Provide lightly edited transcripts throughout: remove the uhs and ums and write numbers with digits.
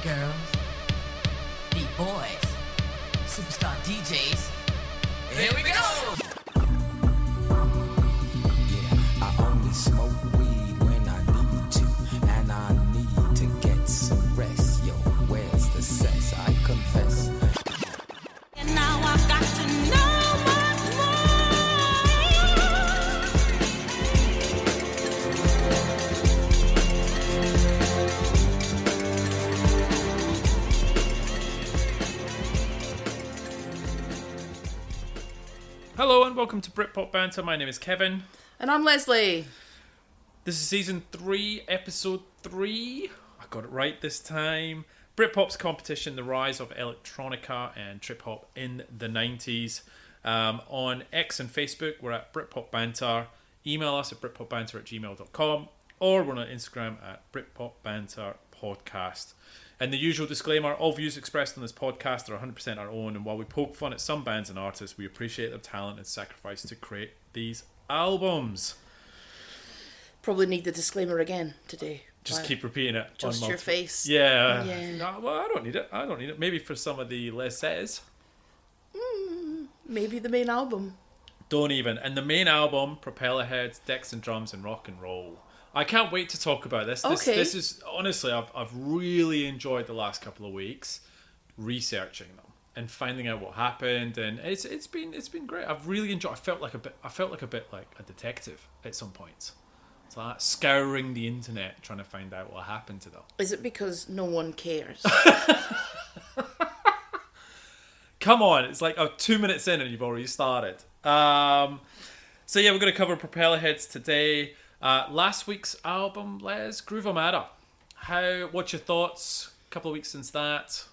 girls, beat boys, superstar DJs. Here we go! Yeah, I only smoke weed when I need to, and I need to get some rest. Yo, where's the sex? I confess. And now I've got to know much more. Hello and welcome to Britpop Banter. My name is Kevin. And I'm Lesley. This is season 3, episode 3. I got it right this time. Britpop's competition, the rise of electronica and trip hop in the 90s. On X and Facebook, we're at Britpop Banter. Email us at britpopbanter@gmail.com, or we're on Instagram at Britpop Banter Podcast. And the usual disclaimer, all views expressed on this podcast are 100% our own, and while we poke fun at some bands and artists, we appreciate their talent and sacrifice to create these albums. Probably need the disclaimer again today. Just keep repeating it. Just your face. Yeah. Yeah. No, well, I don't need it. Maybe for some of the less says. Maybe the main album. Don't even. And the main album, Propellerheads, Decksandrumsandrockandroll. I can't wait to talk about this. This is honestly, I've really enjoyed the last couple of weeks researching them and finding out what happened, and it's been great. I've really enjoyed. I felt like a bit like a detective at some points. It's like scouring the internet trying to find out what happened to them. Is it because no one cares? Come on, it's like 2 minutes in and you've already started. So yeah, we're going to cover Propellerheads today. Last week's album, Les, Groove Armada. What's your thoughts? A couple of weeks since that.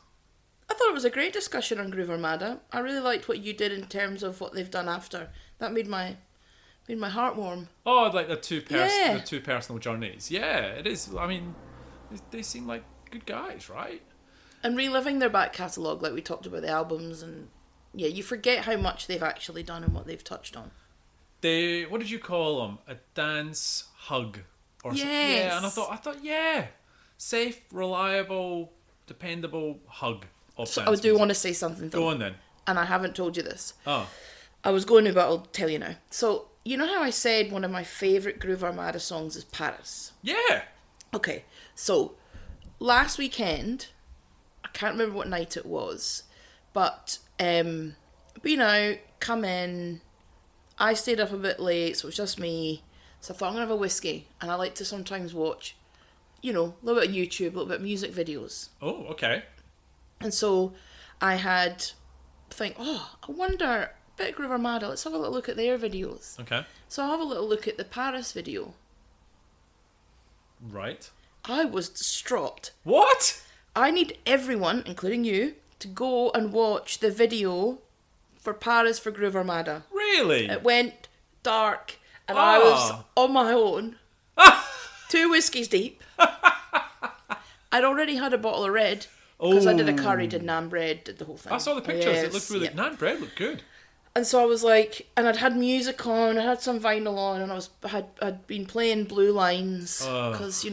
I thought it was a great discussion on Groove Armada. I really liked what you did in terms of what they've done after. That made my heart warm. Oh, like the two personal journeys. Yeah, it is. I mean, they seem like good guys, right? And reliving their back catalogue, like we talked about the albums, and yeah, you forget how much they've actually done and what they've touched on. What did you call them? A dance hug or something? Yeah, and I thought, yeah, safe, reliable, dependable hug of So dance I do music. want to say something though. Go on then. And I haven't told you this. Oh, I was going to, but I'll tell you now. So, you know how I said one of my favourite Groove Armada songs is Paris? yeah. Okay, so last weekend, I can't remember what night it was, but been out, come in, I stayed up a bit late, so it was just me, so I thought I'm going to have a whiskey, and I like to sometimes watch, a little bit of YouTube, a little bit of music videos. Oh, okay. And so I had I wonder, bit of Groove Armada, let's have a little look at their videos. Okay. So I'll have a little look at the Paris video. Right. I was distraught. What? I need everyone, including you, to go and watch the video for Paris for Groove Armada. Really? It went dark, and I was on my own, 2 whiskeys deep. I'd already had a bottle of red, because I did a curry, did naan bread, did the whole thing. I saw the pictures. Yes, It looked really... yeah. Naan bread looked good. And so I was like, and I'd had music on, I had some vinyl on, and I'd been playing Blue Lines, because,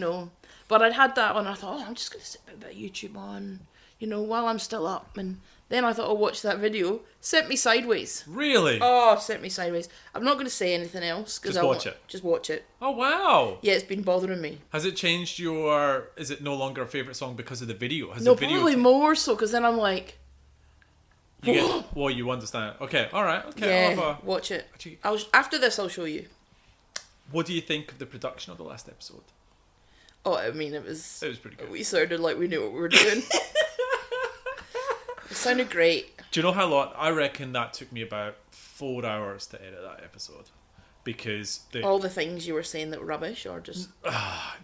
but I'd had that on, and I thought, I'm just going to sit a bit of YouTube on, while I'm still up, and then I thought I'll watch that video. Sent me sideways. Really? Oh, sent me sideways. I'm not going to say anything else. Just watch it. Just watch it. Oh, wow. Yeah, it's been bothering me. Has it changed your... Is it no longer a favourite song because of the video? Has No, the video probably more so, because then I'm like... you understand. Okay, alright. Okay, Yeah, watch it. Actually- After this, I'll show you. What do you think of the production of the last episode? Oh, I mean, it was pretty good. We sounded like we knew what we were doing. It sounded great. Do you know how long? I reckon that took me about 4 hours to edit that episode. Because All the things you were saying that were rubbish, or just...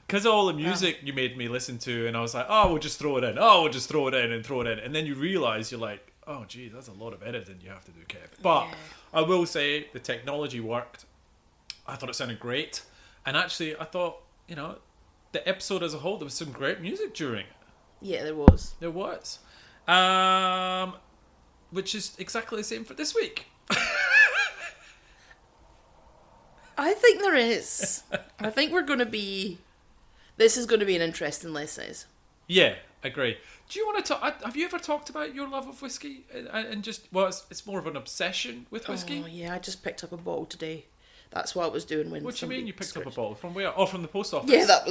Because all the music you made me listen to, and I was like, oh, we'll just throw it in. Oh, we'll just throw it in and throw it in. And then you realise, you're like, oh, geez, that's a lot of editing you have to do, Kev. But Yeah. I will say the technology worked. I thought it sounded great. And actually, I thought, the episode as a whole, there was some great music during it. Yeah, there was. There was. Which is exactly the same for this week. I think there is. I think we're going to be... This is going to be an interesting list, says. Yeah, Agree. Do you want to talk? Have you ever talked about your love of whiskey and just it's more of an obsession with whiskey? Oh yeah, I just picked up a bottle today. That's what I was doing when. What do you mean you picked up a scratched- bottle from where? Oh, from the post office. Yeah, that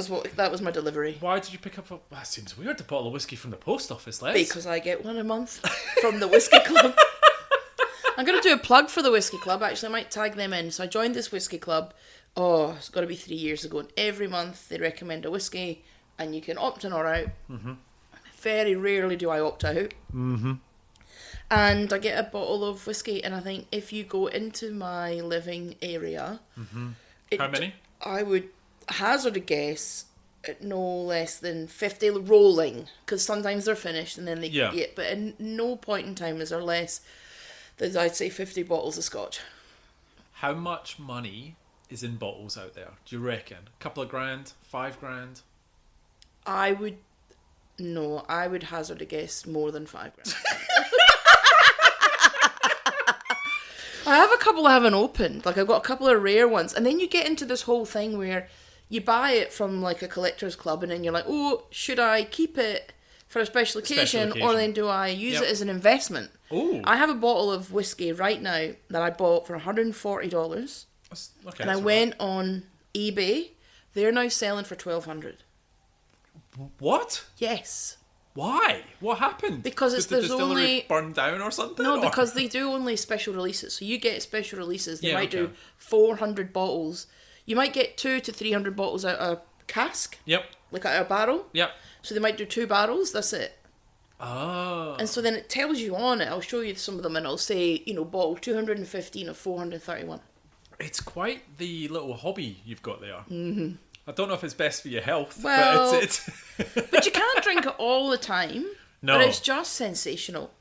was my delivery. Why did you pick up a? That seems weird. A bottle of whiskey from the post office, Les. Because I get one a month from the Whiskey Club. I'm going to do a plug for the Whiskey Club. Actually, I might tag them in. So I joined this Whiskey Club. Oh, it's got to be 3 years ago. And every month they recommend a whiskey, and you can opt in or out. Mm-hmm. Very rarely do I opt out. Mm-hmm. And I get a bottle of whiskey, and I think if you go into my living area, How many? I would hazard a guess at no less than 50 rolling, because sometimes they're finished and then they get. But at no point in time is there less than, I'd say, 50 bottles of scotch. How much money is in bottles out there? Do you reckon? A couple of grand? 5 grand? I would hazard a guess more than 5 grand. I have a couple I haven't opened. Like, I've got a couple of rare ones. And then you get into this whole thing where you buy it from, like, a collector's club, and then you're like, oh, should I keep it for a special occasion, or then do I use it as an investment? Ooh. I have a bottle of whiskey right now that I bought for $140. Okay, And I went on eBay. They're now selling for $1,200. What? Yes. Why? What happened? Because Did the there's distillery only... burn down or something? No, or? because they do only special releases. So you get special releases. They might okay. do 400 bottles. You might get 200 to 300 bottles out of a cask. Yep. Like out of a barrel. Yep. So they might do 2 barrels. That's it. Oh. And so then it tells you on it. I'll show you some of them, and it'll say, bottle 215 of 431. It's quite the little hobby you've got there. Mm-hmm. I don't know if it's best for your health, Well, but it's... But you can't drink it all the time. No. But it's just sensational.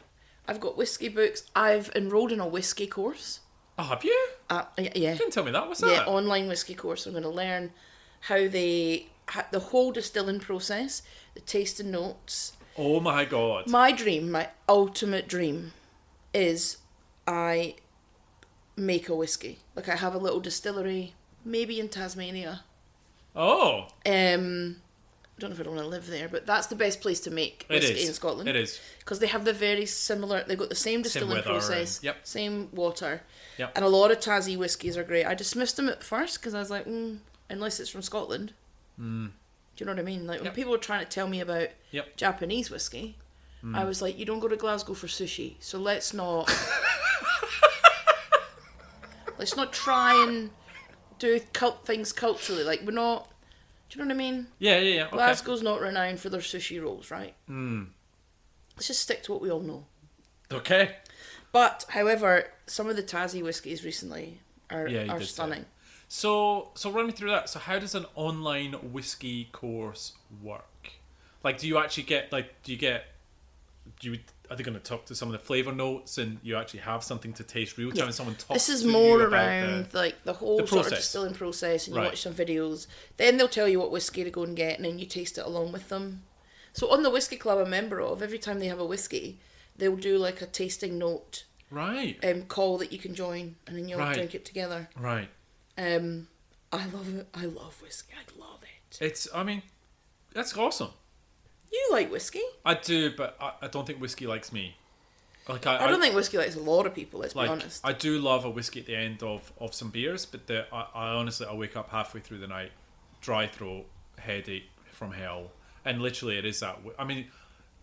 I've got whiskey books. I've enrolled in a whiskey course. Oh, have you? Yeah. You didn't tell me that. What's Yeah, that? online whiskey course. I'm going to learn how the whole distilling process, the tasting notes. Oh my God. My dream, my ultimate dream, is I make a whiskey. Like, I have a little distillery, maybe in Tasmania. Oh. I don't know if I want to live there, but that's the best place to make whiskey in Scotland. It is. Because they have the very similar, they've got the same distilling weather process, and- yep. same water, Yep. and a lot of Tassie whiskies are great. I dismissed them at first because I was like, unless it's from Scotland. Do you know what I mean? Like, when Yep. people were trying to tell me about Yep. Japanese whiskey, I was like, you don't go to Glasgow for sushi, so let's not let's not try and do things culturally. Like, we're not. Do you know what I mean? Yeah. Okay. Glasgow's not renowned for their sushi rolls, right? Let's just stick to what we all know. Okay. But, however, some of the Tassie whiskies recently are did say. stunning. So run me through that. So how does an online whiskey course work? Like, do you actually get, are they going to talk to some of the flavour notes, and you actually have something to taste real time, and someone talks This is to more you about around the whole the sort of process. distilling process, and you Right. watch some videos. Then they'll tell you what whiskey to go and get, and then you taste it along with them. So on the whiskey club I'm a member of, every time they have a whiskey, they'll do like a tasting note Right. call that you can join, and then you'll Right. drink it together. Right. I love it. I love whiskey. I love it. That's awesome. You like whiskey? I do, but I don't think whiskey likes me. Like I don't think whiskey likes a lot of people, let's be like, honest. I do love a whiskey at the end of some beers, but I honestly, I wake up halfway through the night, dry throat, headache from hell, and literally it is that. I mean,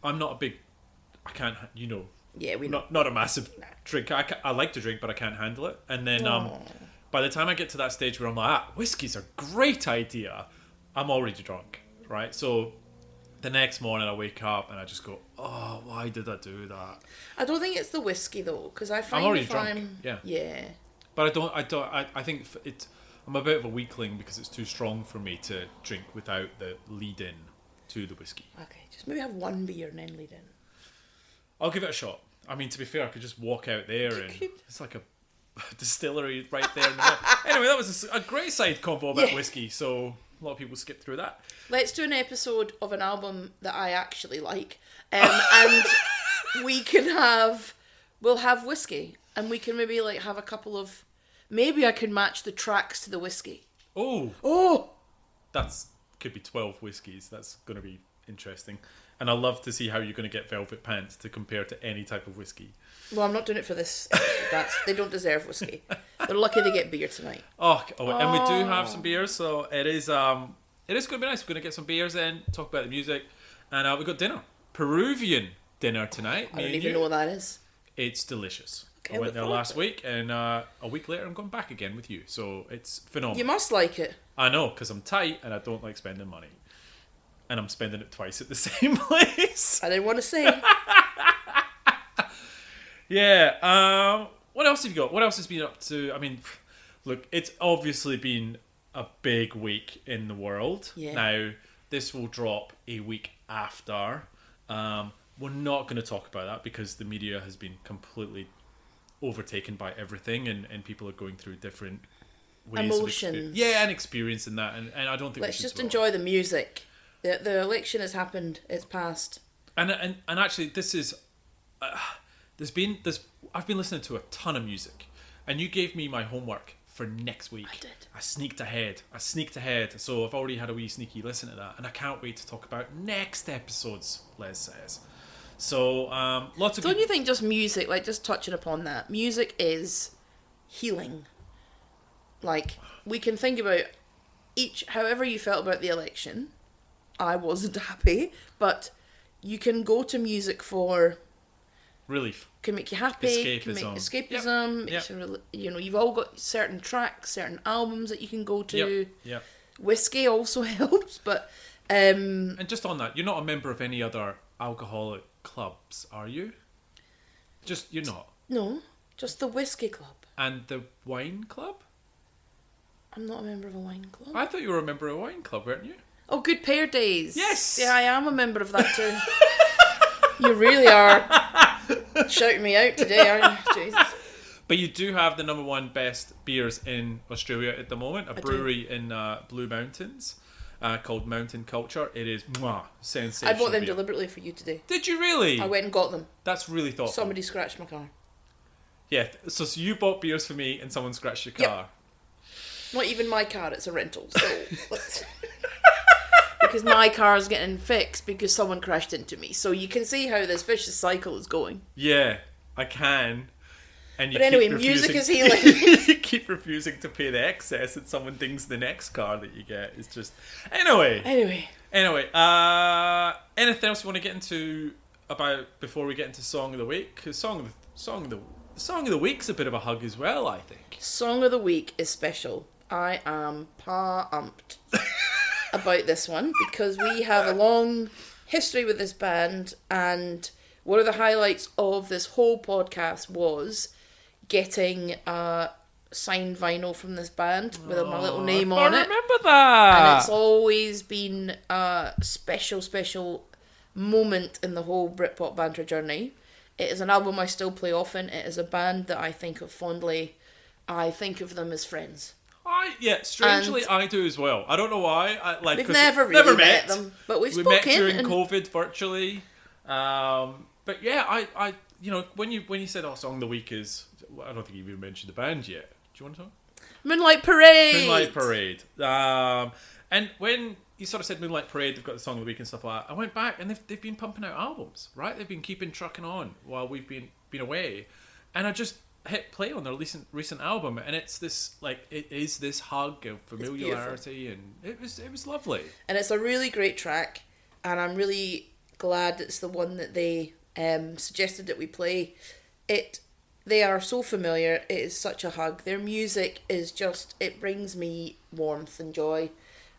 I'm not a big, I can't, Yeah, we know. not a massive drinker. I like to drink, but I can't handle it. And then by the time I get to that stage where I'm like, whiskey's a great idea, I'm already drunk, right? So the next morning I wake up and I just go, oh, why did I do that? I don't think it's the whiskey though, because I find already if drunk, yeah. But I think I'm a bit of a weakling because it's too strong for me to drink without the lead in to the whiskey. Okay, just maybe have one beer and then lead in. I'll give it a shot. I mean, to be fair, I could just walk out there and it's like a distillery right there. Anyway, that was a great side convo about whiskey, so a lot of people skip through that. Let's do an episode of an album that I actually like, and we'll have whiskey, and we can maybe like have a couple of, maybe I can match the tracks to the whiskey. Oh, Oh, could be 12 whiskies. That's going to be interesting. And I love to see how you're going to get Velvet Pants to compare to any type of whiskey. Well, I'm not doing it for this episode. They don't deserve whiskey. They're lucky they get beer tonight. And we do have some beers, so it is going to be nice. We're going to get some beers in, talk about the music, and we've got dinner. Peruvian dinner tonight. I don't even know what that is. It's delicious. Okay, I went there last to week, and a week later I'm going back again with you, so it's phenomenal. You must like it. I know, because I'm tight and I don't like spending money. And I'm spending it twice at the same place. I didn't want to say. Yeah. What else have you got? What else has been up to? I mean, look, it's obviously been a big week in the world. Yeah. Now, this will drop a week after. We're not going to talk about that because the media has been completely overtaken by everything, and people are going through different ways emotions. and experiencing that. And I don't think Let's we should just dwell. enjoy the music. The election has happened. It's passed. And actually, this is I've been listening to a ton of music, and you gave me my homework for next week. I did. I sneaked ahead. So I've already had a wee sneaky listen to that, and I can't wait to talk about next episodes. Les says. So lots of. Don't you think just music, like just touching upon that, music is healing. Like we can think about however you felt about the election. I wasn't happy, but you can go to music for relief. Can make you happy. Can make Escapism. escapism. You've all got certain tracks, certain albums that you can go to. Yep. Whiskey also helps, but and just on that, you're not a member of any other alcoholic clubs, are you? You're not. No, just the whiskey club. And the wine club? I'm not a member of a wine club. I thought you were a member of a wine club, weren't you? Oh, Good Pair Days. Yes. Yeah, I am a member of that too. You really are shouting me out today, aren't you? Jesus. But you do have the number one best beers in Australia at the moment. A brewery do. in Blue Mountains called Mountain Culture. It is sensational. I bought them beer. deliberately for you today. Did you really? I went and got them. That's really thoughtful. Somebody scratched my car. Yeah, so you bought beers for me and someone scratched your car. Yep. Not even my car, it's a rental. So because my car's getting fixed because someone crashed into me. So you can see how this vicious cycle is going. Yeah, I can. And you But anyway, keep music refusing- is healing. You keep refusing to pay the excess, and someone dings the next car that you get. It's just Anyway, anything else you want to get into about before we get into song of the week? Because song of the week's a bit of a hug as well, I think. Song of the week is special. I am pumped about this one because we have a long history with this band, and one of the highlights of this whole podcast was getting a signed vinyl from this band with my little name on it. I remember that. And it's always been a special moment in the whole Britpop banter journey. It is an album I still play often. It is a band that I think of fondly. I think of them as friends. Strangely, I do as well. I don't know why. We've never really met them, but we've spoken. We met during COVID virtually. But yeah, I when you said song of the week is, I don't think you even mentioned the band yet. Do you want to talk? Moonlight Parade. Moonlight Parade. And when you sort of said Moonlight Parade, they've got the song of the week and stuff like that. I went back and they've been pumping out albums, right? They've been keeping trucking on while we've been away, and I just hit play on their recent album, and it's this it is this hug of familiarity, and it was lovely. And it's a really great track, and I'm really glad it's the one that they suggested that we play. They are so familiar. It is such a hug. Their music is just, it brings me warmth and joy,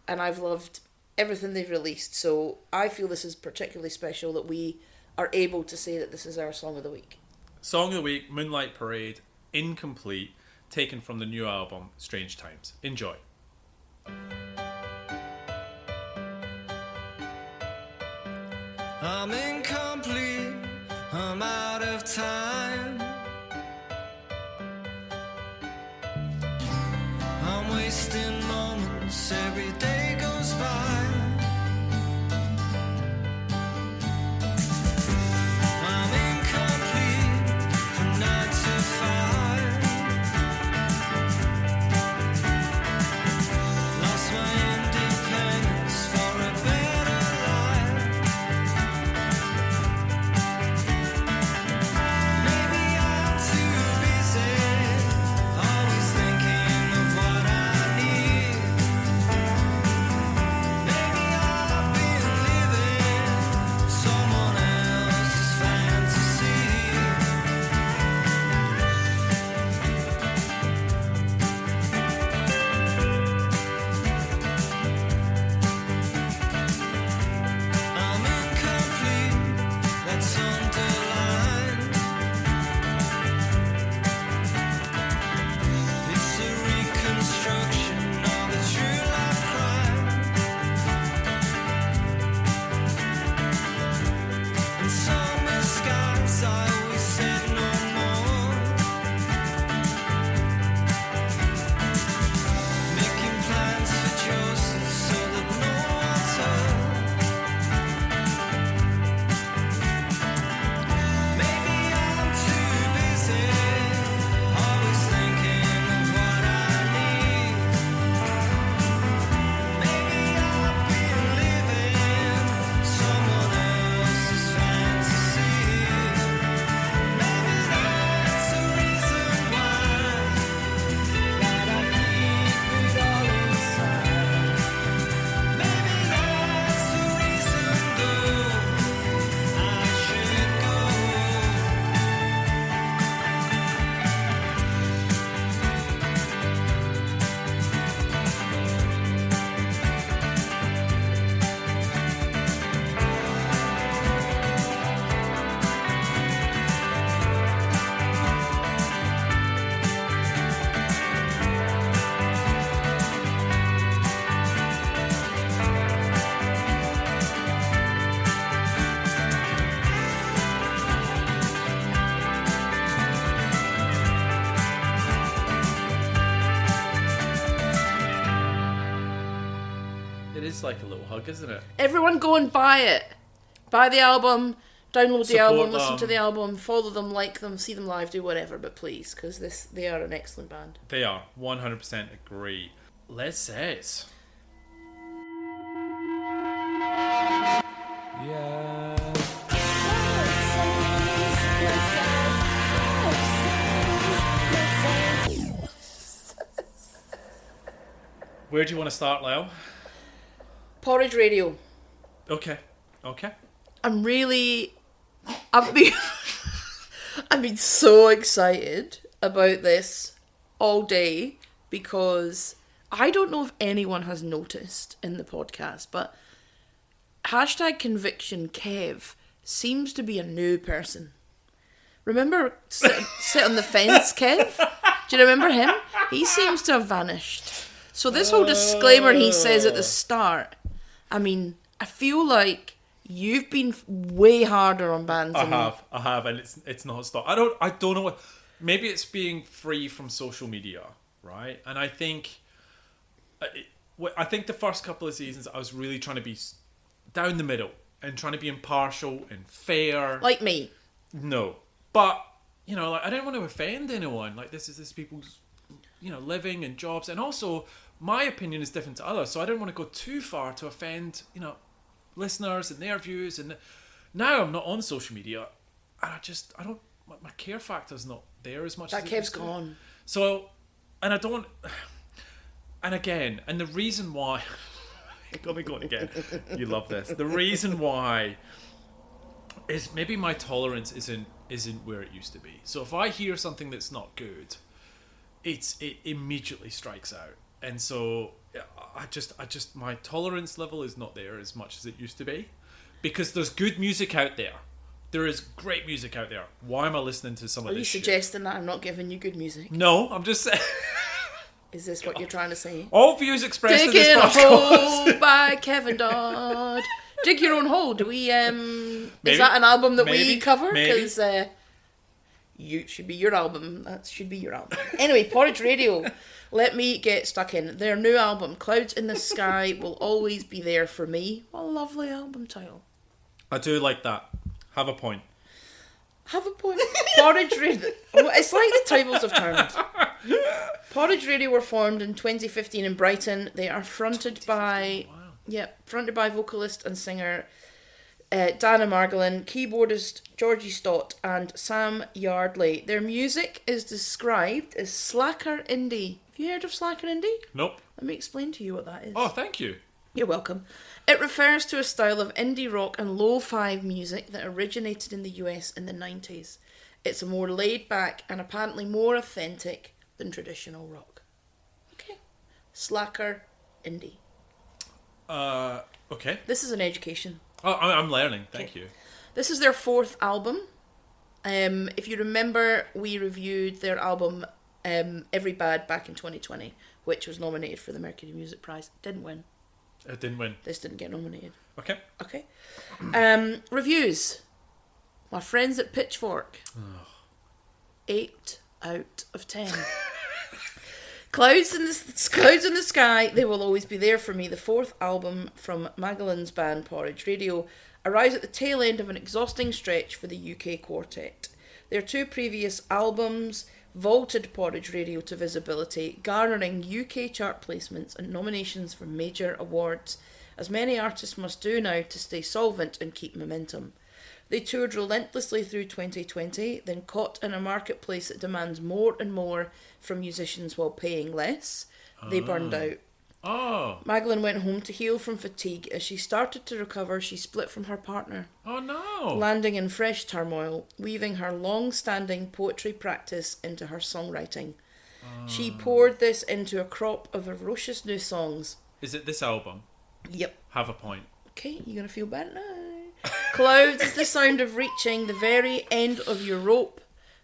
and I've loved everything they've released. So I feel this is particularly special that we are able to say that this is our song of the week. Song of the week, Moonlight Parade, Incomplete, taken from the new album, Strange Times. Enjoy. I'm incomplete, I'm out of time. I'm wasting moments, every day goes by. I'm incomplete from 9 to 5. Lost my independence for a better life. just like a little hug, isn't it? Everyone go and buy it. Buy the album, download the Support album, listen to them. the album, follow them, like them, see them live, do whatever, but please, because they are an excellent band. They are. 100% agree. Les says. Yeah. Where do you want to start, Lyle? Porridge Radio. Okay. I've been I've been so excited about this all day because I don't know if anyone has noticed in the podcast, but hashtag conviction Kev seems to be a new person. Remember sit on the fence, Kev? Do you remember him? He seems to have vanished. So this whole disclaimer he says at the start, I mean, I feel like you've been way harder on bands. I have, and it's not stopped. I don't know what. Maybe it's being free from social media, right? And I think the first couple of seasons I was really trying to be down the middle and trying to be impartial and fair. Like me. No, but like I didn't want to offend anyone. Like this people's living and jobs, and also my opinion is different to others, so I didn't want to go too far to offend listeners and their views. And now I'm not on social media, and I don't. My care factor's not there as much. That as it Kev's used to. gone. So, and I don't. And again, and the reason why. Got me going again. You love this. The reason why is maybe my tolerance isn't where it used to be. So if I hear something that's not good, it immediately strikes out. And so I just my tolerance level is not there as much as it used to be, because there's good music out there. There is great music out there. Why am I listening to some of Are this you shit? suggesting that I'm not giving you good music? No, I'm just saying. Is this what you're trying to say? All views expressed in this Digging a podcast. Hole by Kevin Dodd. Dig Your Own Hole. Do we? Maybe. Is that an album that Maybe. we cover? Maybe. Because you should be your album. That should be your album. Anyway, Porridge Radio. Let me get stuck in. Their new album, Clouds in the Sky, will always be there for me. What a lovely album title. I do like that. Have a point. Have a point. Porridge Radio. It's like the titles have turned. Porridge Radio were formed in 2015 in Brighton. They are fronted by vocalist and singer Dana Margolin, keyboardist Georgie Stott, and Sam Yardley. Their music is described as slacker indie. Have you heard of slacker indie? Nope. Let me explain to you what that is. Oh, thank you. You're welcome. It refers to a style of indie rock and lo-fi music that originated in the US in the 90s. It's a more laid back and apparently more authentic than traditional rock. Okay. Slacker indie. Okay. This is an education. Oh, I'm learning. Thank you. This is their fourth album. If you remember, we reviewed their album Every Bad back in 2020, which was nominated for the Mercury Music Prize. Didn't win. It didn't win. This didn't get nominated. Okay. Okay. Reviews. My friends at Pitchfork. 8 out of 10. Clouds in the Sky, They Will Always Be There For Me, the fourth album from Magellan's band Porridge Radio, arrives at the tail end of an exhausting stretch for the UK quartet. Their two previous albums vaulted Porridge Radio to visibility, garnering UK chart placements and nominations for major awards, as many artists must do now to stay solvent and keep momentum. They toured relentlessly through 2020, then caught in a marketplace that demands more and more from musicians while paying less. They burned out. Oh. Magdalene went home to heal from fatigue. As she started to recover, she split from her partner, Oh no. landing in fresh turmoil, weaving her long-standing poetry practice into her songwriting. She poured this into a crop of ferocious new songs. Is it this album? Yep. Have a point. Okay, you're gonna feel better now. Clouds is the sound of reaching the very end of your rope,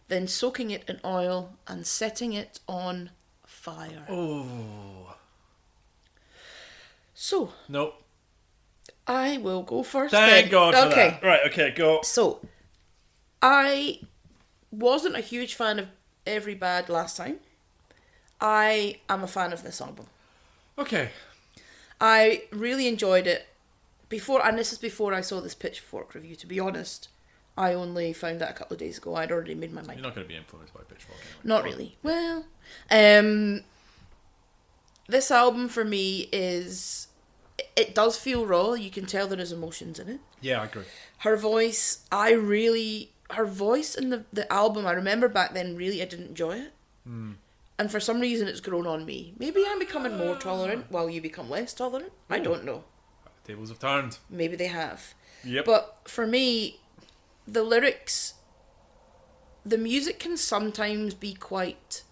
then soaking it in oil and setting it on fire. Oh. So, Nope. I will go first. Thank then. God for Okay. that. Right, okay, go. So, I wasn't a huge fan of Every Bad last time. I am a fan of this album. Okay. I really enjoyed it. And this is before I saw this Pitchfork review, to be honest. I only found that a couple of days ago. I'd already made my mind. You're not going to be influenced by Pitchfork anyway. Not really. Well, this album for me is... It does feel raw. You can tell there is emotions in it. Yeah, I agree. Her voice, her voice in the album, I remember back then, really, I didn't enjoy it. And for some reason, it's grown on me. Maybe I'm becoming more tolerant while you become less tolerant. I don't know. Tables have turned. Maybe they have. Yep. But for me, the lyrics, the music can sometimes be quite...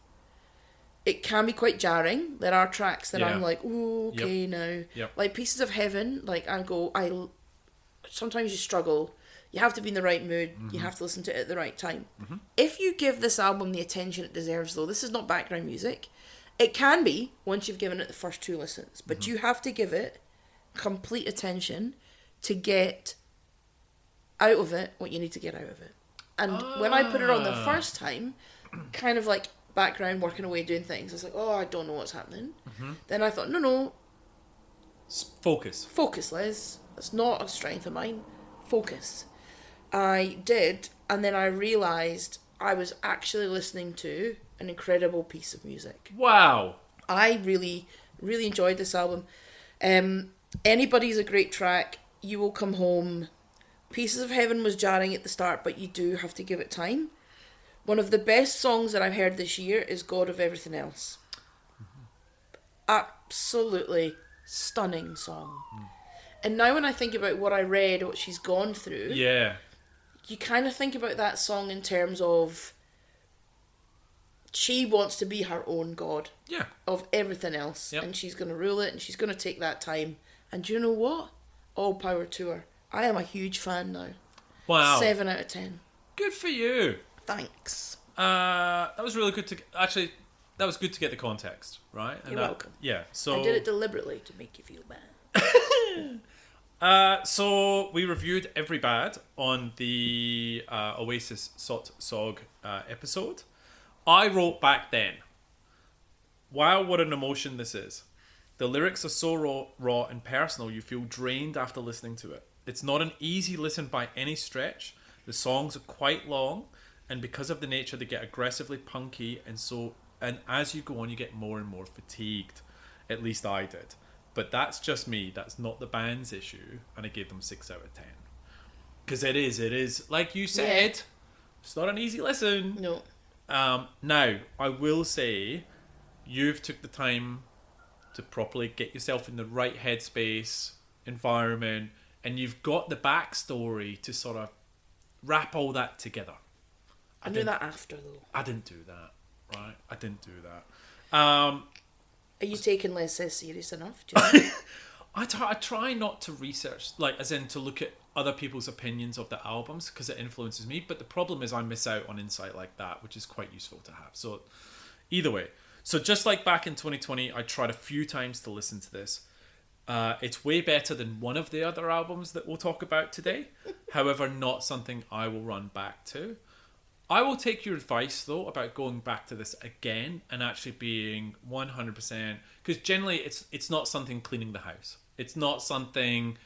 It can be quite jarring. There are tracks that I'm like, ooh, okay, now. Yep. Like Pieces of Heaven, like sometimes you struggle. You have to be in the right mood. You have to listen to it at the right time. If you give this album the attention it deserves, though, this is not background music. It can be once you've given it the first 2 listens, but you have to give it complete attention to get out of it what you need to get out of it. And when I put it on the first time, kind of like background, working away, doing things, I was like, oh, I don't know what's happening. Then I thought, no. Focus. Focus, Liz. That's not a strength of mine. Focus. I did, and then I realised I was actually listening to an incredible piece of music. Wow. I really, really enjoyed this album. Anybody's a great track. You Will Come Home. Pieces of Heaven was jarring at the start, but you do have to give it time. One of the best songs that I've heard this year is God of Everything Else. Absolutely stunning song. And now when I think about what I read, what she's gone through, you kind of think about that song in terms of she wants to be her own God of everything else. And she's going to rule it, and she's going to take that time. And do you know what? All power to her. I am a huge fan now. Wow. 7 out of 10. Good for you. Thanks. That was really good to... Actually, that was good to get the context, right? And You're welcome. Yeah, so... I did it deliberately to make you feel bad. So we reviewed Every Bad on the Oasis Sot Sog episode. I wrote back then, wow, what an emotion this is. The lyrics are so raw and personal, you feel drained after listening to it. It's not an easy listen by any stretch. The songs are quite long, and because of the nature, they get aggressively punky, and as you go on, you get more and more fatigued. At least I did. But that's just me. That's not the band's issue, and I gave them 6 out of 10. Because it is, like you said, it's not an easy listen. No. Now, I will say, you've took the time to properly get yourself in the right headspace, environment, and you've got the backstory to sort of wrap all that together. I do that after, though. I didn't do that, right? I didn't do that. Are you taking less serious enough? Do you think? I try not to research, like, as in to look at other people's opinions of the albums, because it influences me. But the problem is I miss out on insight like that, which is quite useful to have. So either way. So just like back in 2020, I tried a few times to listen to this. It's way better than one of the other albums that we'll talk about today. However, not something I will run back to. I will take your advice, though, about going back to this again and actually being 100%... Because generally, it's not something cleaning the house. It's not something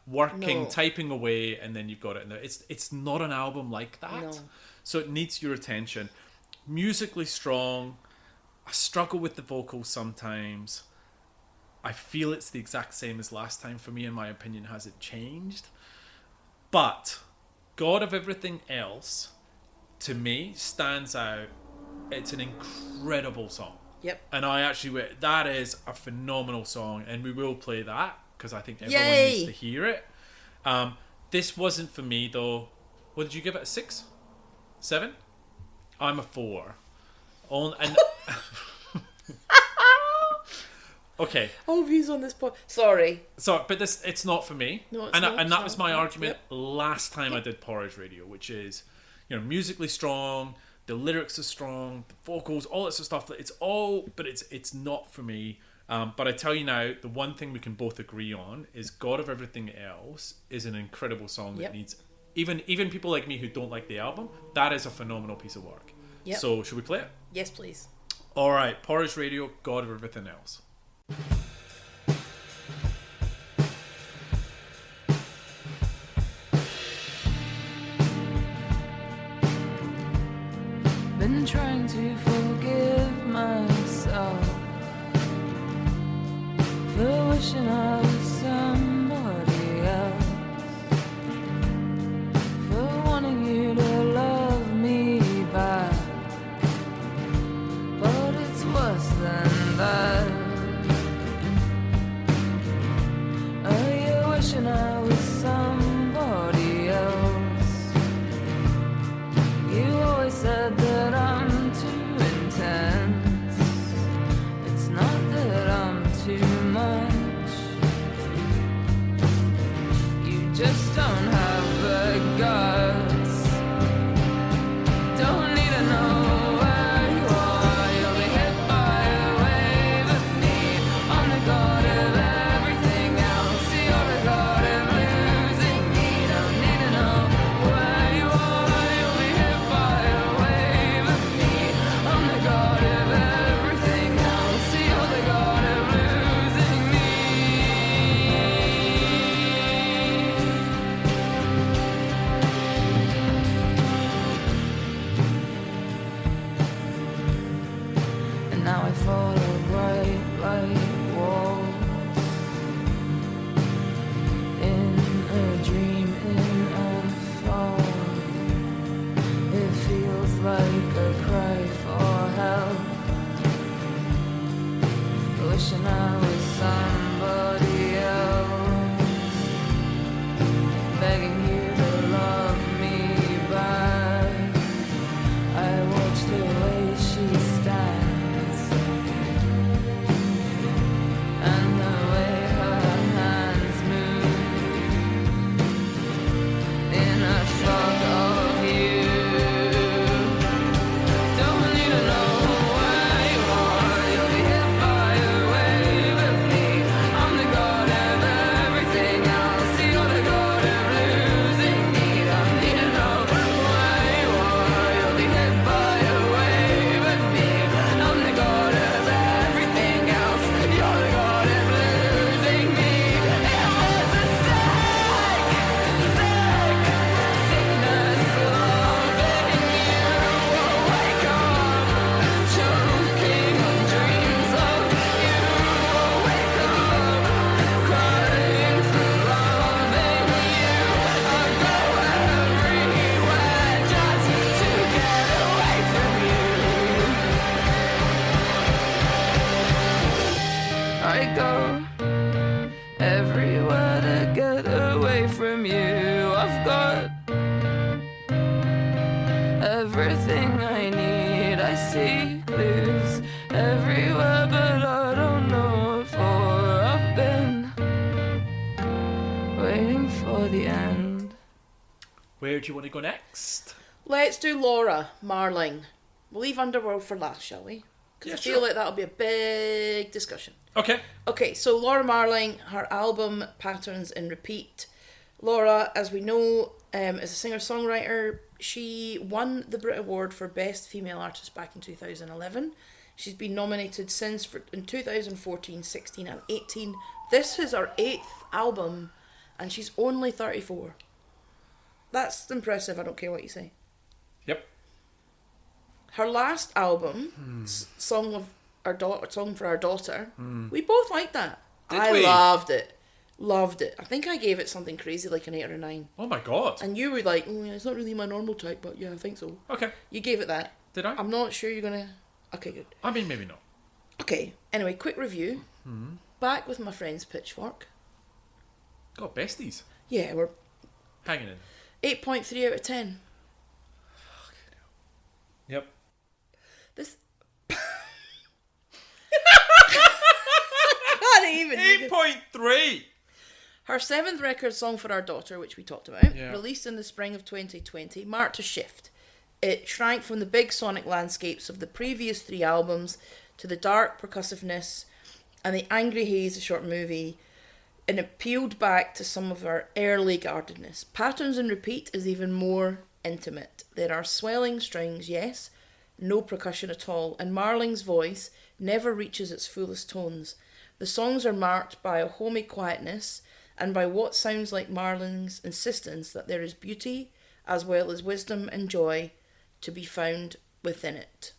working, typing away, and then you've got it in there. It's not an album like that. No. So it needs your attention. Musically strong. I struggle with the vocals sometimes. I feel it's the exact same as last time. For me, in my opinion, hasn't changed. But God of Everything Else, to me, stands out. It's an incredible song. Yep. And that is a phenomenal song, and we will play that because I think everyone Yay! needs to hear it. This wasn't for me, though. What did you give it? A 6? 7? I'm a 4. And okay. Oh, views on this pod. Sorry. So, but it's not for me. No, it's and not. And that was my Yep. argument last time I did Porridge Radio, which is, musically strong, the lyrics are strong, the vocals, all that sort of stuff. It's all, but it's not for me. But I tell you now, the one thing we can both agree on is God of Everything Else is an incredible song that needs, even people like me who don't like the album, that is a phenomenal piece of work. Yep. So, should we play it? Yes, please. All right, Porridge Radio, God of Everything Else. been trying to forgive myself for wishing I was somebody else, for wanting you to love me back, but it's worse than that. Oh, you're wishing I was somebody else. You always said that I'm too intense. It's not that I'm too much. You just don't have the guts. Don't need to know where you are. You'll be hit by a wave of me. I'm the god of everything else. You're the god of losing me. Don't need to know where you are. You'll be hit by a wave of me. I'm the god of everything else. You're the god of losing me. And now I follow bright light walls in a dream, in a fog. It feels like a cry for help, wishing I was somebody else, begging you to love me back. I watch the way she stands and the way her hands move in a fog of you. Don't need to know where you are. You'll be hit by a wave of me. I'm the god of everything else. You're the god of losing me. Don't need to know where you are. You'll be hit by a wave of me. I'm the god of everything else. You're the god of losing me. It was a sickness loving you. Wake up, choking on dreams of you. Wake up, crying for loving you. I go everywhere just to get away from you. I go everywhere to get away from you. I've got everything I need. I see clues everywhere, but I don't know what for. I've been waiting for the end. Where do you want to go next? Let's do Laura Marling. We'll leave Underworld for last, shall we? Because I feel like that'll be a big discussion. Okay. Okay, so Laura Marling, her album Patterns in Repeat. Laura, as we know, is a singer-songwriter. She won the Brit Award for Best Female Artist back in 2011. She's been nominated since in 2014, 16 and 18. This is her 8th album and she's only 34. That's impressive, I don't care what you say. Yep. Her last album, Song for Our Daughter, we both liked that. Did we? Loved it. Loved it. I think I gave it something crazy like an 8 or a 9. Oh my god. And you were like, oh, yeah, it's not really my normal type, but yeah, I think so. Okay. You gave it that. Did I? I'm not sure you're going to... Okay, good. I mean, maybe not. Okay, anyway, quick review. Back with my friends Pitchfork. God, besties. Yeah, we're Hanging in. 8.3 out of 10. Yep. This... Can't even... 8.3! Her 7th record, Song for Our Daughter, which we talked about, Yeah. released in the spring of 2020, marked a shift. It shrank from the big sonic landscapes of the previous 3 albums to the dark percussiveness and the angry haze of short movie, and it peeled back to some of our early guardedness. Patterns in Repeat is even more intimate. There are swelling strings, yes, no percussion at all, and Marling's voice never reaches its fullest tones. The songs are marked by a homey quietness and by what sounds like Marling's insistence that there is beauty as well as wisdom and joy to be found within it.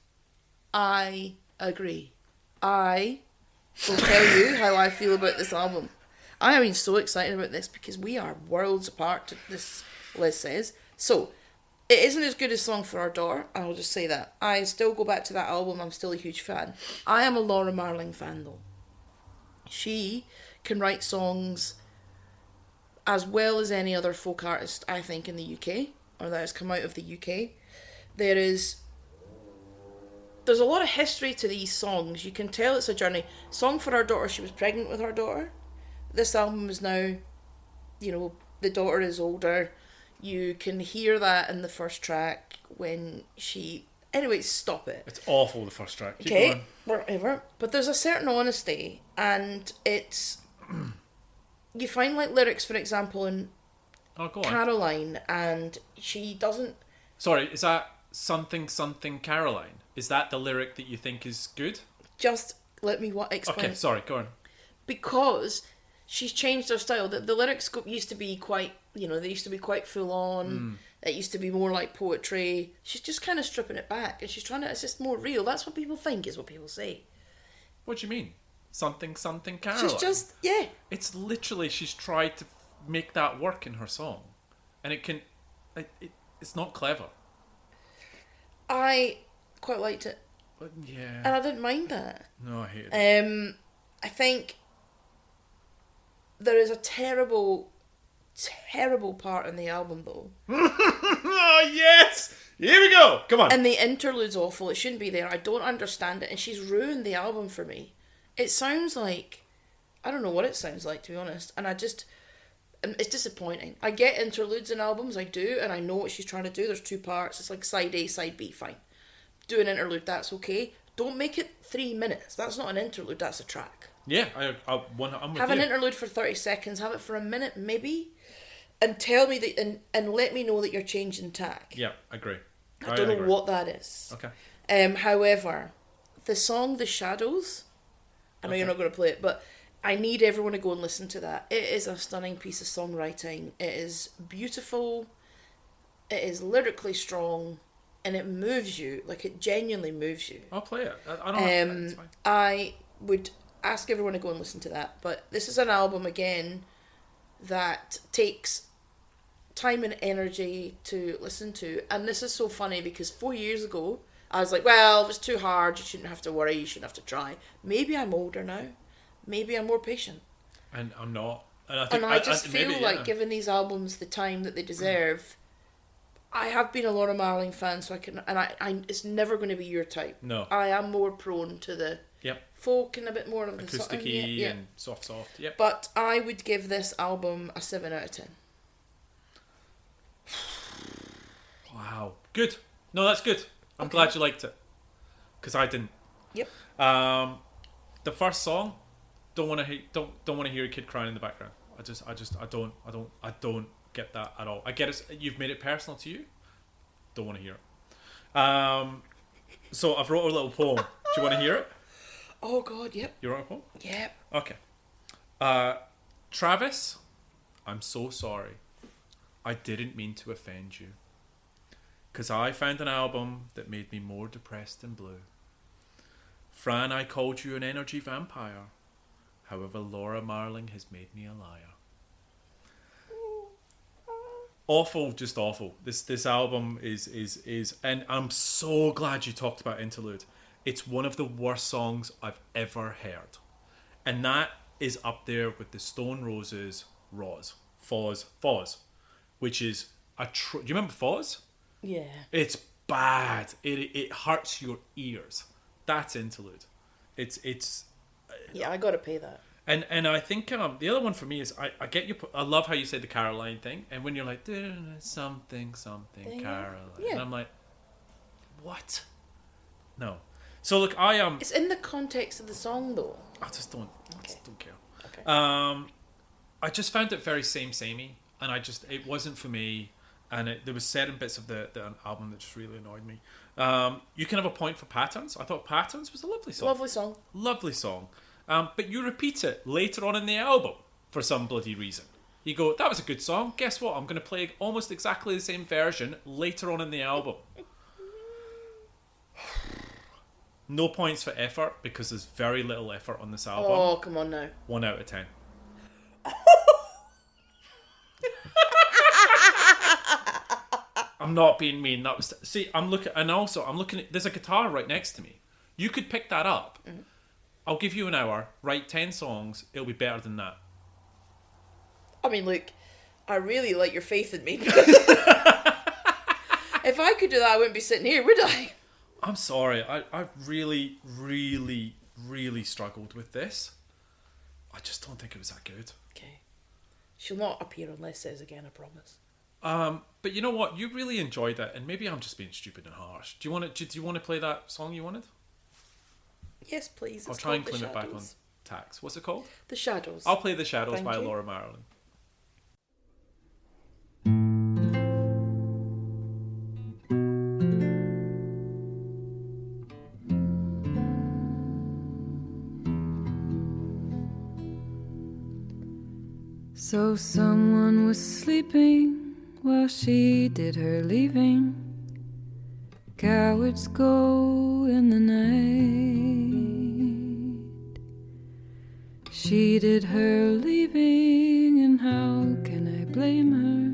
I agree. I will tell you how I feel about this album. I have been so excited about this because we are worlds apart, this Liz says. So, it isn't as good as Song for Our Daughter, I'll just say that. I still go back to that album, I'm still a huge fan. I am a Laura Marling fan though. She can write songs as well as any other folk artist, I think, in the UK, or that has come out of the UK. There's a lot of history to these songs. You can tell it's a journey. Song for Our Daughter, she was pregnant with her daughter. This album is now, the daughter is older. You can hear that in the first track when she... Anyway, stop it. It's awful, the first track. Keep Okay, going. whatever. But there's a certain honesty, and it's... You find, like, lyrics, for example, in Oh, go on. Caroline, and she doesn't... Sorry, is that something Caroline? Is that the lyric that you think is good? Just let me explain. Okay, sorry, go on. Because she's changed her style. The lyrics used to be quite, they used to be quite full on. It used to be more like poetry. She's just kind of stripping it back, and she's trying to, it's just more real. That's what people think, is what people say. What do you mean? Something Caroline? She's just, yeah. It's literally, she's tried to make that work in her song. And it's not clever. I quite liked it. But yeah. And I didn't mind that. No, I hated it. I think there is a terrible part in the album, though. Oh, yes! Here we go! Come on. And the interlude's awful. It shouldn't be there. I don't understand it. And she's ruined the album for me. It sounds like... I don't know what it sounds like, to be honest. And it's disappointing. I get interludes in albums, I do, and I know what she's trying to do. There's 2 parts. It's like side A, side B, fine. Do an interlude, that's okay. Don't make it 3 minutes. That's not an interlude, that's a track. Yeah, I'm with Have you. an interlude for 30 seconds, have it for a minute, maybe, and tell me that, and let me know that you're changing tack. Yeah, I agree. I don't know what that is. Okay. However, the song The Shadows, I know you're not going to play it, but I need everyone to go and listen to that. It is a stunning piece of songwriting. It is beautiful. It is lyrically strong. And it moves you. Like, it genuinely moves you. I'll play it. I don't it's fine. I would ask everyone to go and listen to that. But this is an album, again, that takes time and energy to listen to. And this is so funny because 4 years ago, I was like, well, if it's too hard, you shouldn't have to worry, you shouldn't have to try. Maybe I'm older now. Maybe I'm more patient. And I'm not. And I, And I just maybe, feel like giving these albums the time that they deserve. I have been a Laura Marling fan, so I can, and I it's never going to be your type. No. I am more prone to the folk and a bit more of the acoustic-y and soft. Yep. But I would give this album a 7 out of 10. Wow. Good. No, that's good. I'm glad you liked it. Because I didn't. Yep. The first song, don't want to hear a kid crying in the background. I don't get that at all. I get it. You've made it personal to you. Don't want to hear it. So I've wrote a little poem. Do you want to hear it? Oh God, yep. You wrote a poem? Yep. Okay. Travis, I'm so sorry. I didn't mean to offend you. 'Cause I found an album that made me more depressed and blue. Fran, I called you an energy vampire. However, Laura Marling has made me a liar. Awful, just awful. This album is, and I'm so glad you talked about Interlude. It's one of the worst songs I've ever heard, and that is up there with the Stone Roses' Foz, which is do you remember Foz? Yeah. It's bad. It hurts your ears. That's Interlude. It's. Yeah, I gotta pay that. And I think the other one for me is I get you. I love how you said the Caroline thing, and when you're like something Caroline, and I'm like, what? No. So look, It's in the context of the song, though. I just don't care. Okay. I just found it very samey, and it wasn't for me. And there was certain bits of the album that just really annoyed me. You can have a point for Patterns. I thought Patterns was a lovely song. Lovely song. But you repeat it later on in the album for some bloody reason. You go, that was a good song. Guess what? I'm going to play almost exactly the same version later on in the album. No points for effort because there's very little effort on this album. Oh, come on now. 1 out of 10. I'm not being mean. That was see. I'm looking at. There's a guitar right next to me. You could pick that up. Mm-hmm. I'll give you an hour. Write 10 songs. It'll be better than that. I mean, look, I really like your faith in me. If I could do that, I wouldn't be sitting here, would I? I'm sorry. I really, really, really struggled with this. I just don't think it was that good. Okay. She'll not appear on Les Says again, I promise. But you know what? You really enjoyed it, and maybe I'm just being stupid and harsh. Do you want to play that song you wanted? Yes, please. I'll try and claim it back on tax. What's it called? The Shadows. I'll play The Shadows Thank by you. Laura Marling. So someone was sleeping while she did her leaving. Cowards go in the night. She did her leaving, and how can I blame her?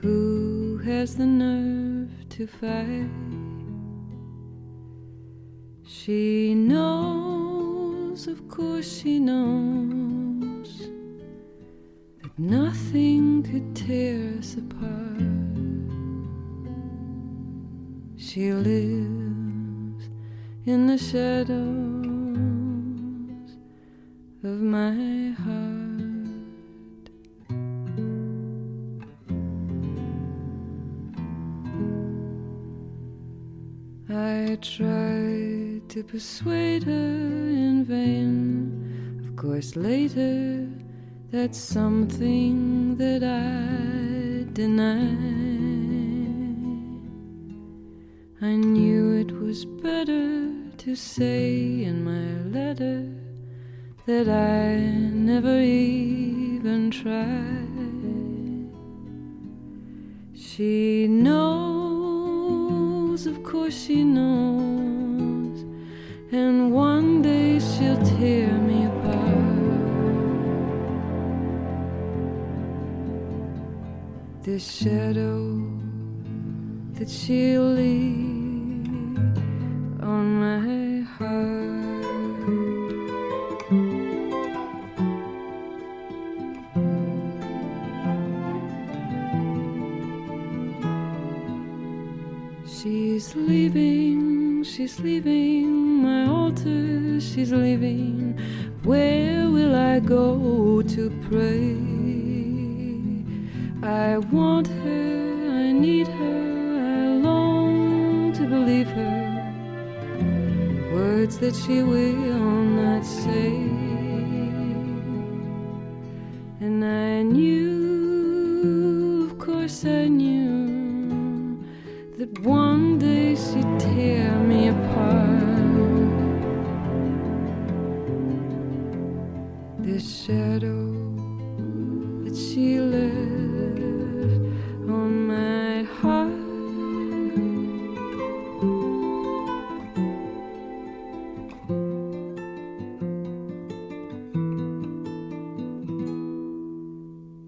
Who has the nerve to fight? She knows, of course she knows, that nothing could tear us apart. She lives in the shadows of my heart. I tried to persuade her in vain. Of course later that's something that I denied. I knew it was better to say in my letter that I never even tried. She knows, of course she knows, and one day she'll tear me apart. This shadow that she'll leave on my heart. She's leaving my altar, she's leaving. Where will I go to pray? I want her, I need her, I long to believe her. Words that she will not say. And I knew, of course I knew, that one day she'd tear me apart. This shadow that she left on my heart.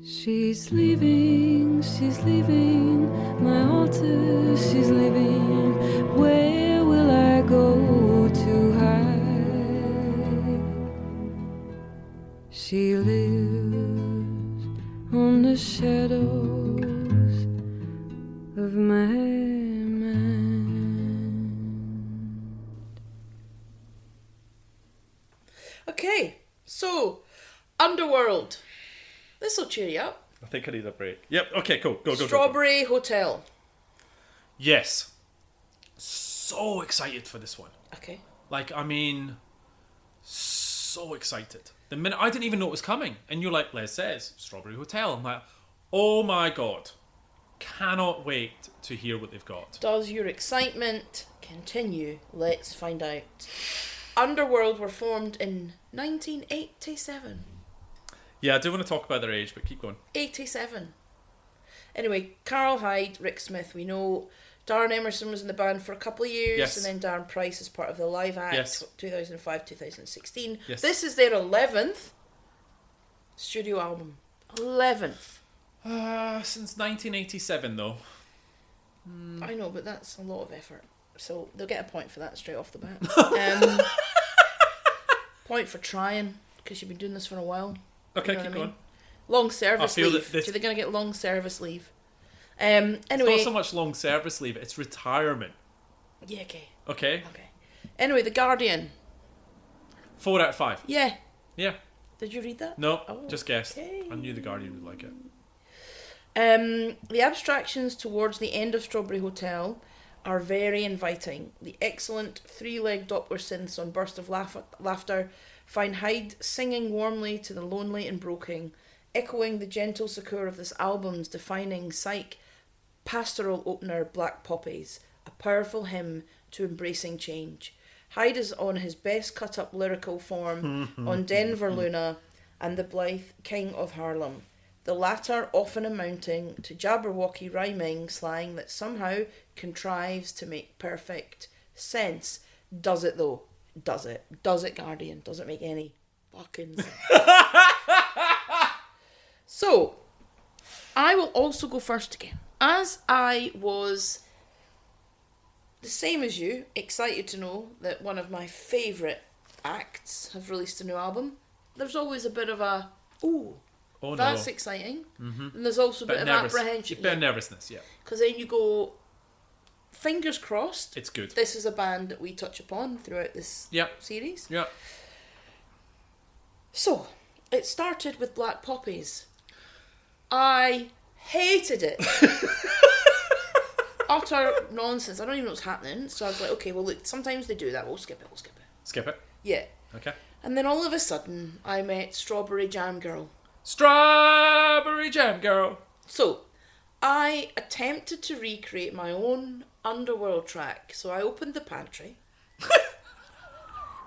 She's leaving my altar, she's leaving. Where will I go to hide? She lives on the shadows of my mind. Okay, so Underworld. This'll cheer you up. I think I need a break. Yep. Okay. Cool. Go. Strawberry Hotel. Yes. So excited for this one. Okay. Like, I mean, so excited. The minute I didn't even know it was coming, and you're like, Les Says Strawberry Hotel. I'm like, oh my god, cannot wait to hear what they've got. Does your excitement continue? Let's find out. Underworld were formed in 1987. Yeah, I do want to talk about their age, but keep going. 87. Anyway, Carl Hyde, Rick Smith, we know. Darren Emerson was in the band for a couple of years, Yes. and then Darren Price is part of the live act, Yes. 2005, 2016. Yes. This is their 11th studio album. 11th. Since 1987, though. I know, but that's a lot of effort. So they'll get a point for that straight off the bat. Point for trying, because you've been doing this for a while. Okay, You know keep what I mean? going. Long service I feel leave. that this- So they're going to get long service leave. It's Anyway. not so much long service leave, it's retirement. Yeah, okay. Okay? Okay. Anyway, The Guardian. 4 out of 5. Yeah. Yeah. Did you read that? No, Oh, just guessed. okay. I knew The Guardian would like it. The abstractions towards the end of Strawberry Hotel are very inviting. The excellent three-leg Doppler synths on Burst of Laughter find Hyde singing warmly to the lonely and broken, echoing the gentle succour of this album's defining psych pastoral opener, Black Poppies, a powerful hymn to embracing change. Hyde is on his best cut-up lyrical form on Denver Luna and the Blithe King of Harlem, the latter often amounting to Jabberwocky rhyming slang that somehow contrives to make perfect sense. Does it though? Does it? Does it, Guardian? Does it make any fucking sense? So, I will also go first again. As I was the same as you, excited to know that one of my favourite acts have released a new album, there's always a bit of a, ooh, Oh, that's no. exciting. And there's also a bit of apprehension. A bit of nervousness, yeah. Because then you go, fingers crossed, It's good. this is a band that we touch upon throughout this Yep. series. Yeah. So, it started with Black Poppies. I hated it. Utter nonsense. I don't even know what's happening. So I was like, okay, well, look, sometimes they do that. We'll skip it. Skip it. Yeah. Okay. And then all of a sudden, I met Strawberry Jam Girl. Strawberry Jam Girl. So, I attempted to recreate my own Underworld track. So I opened the pantry.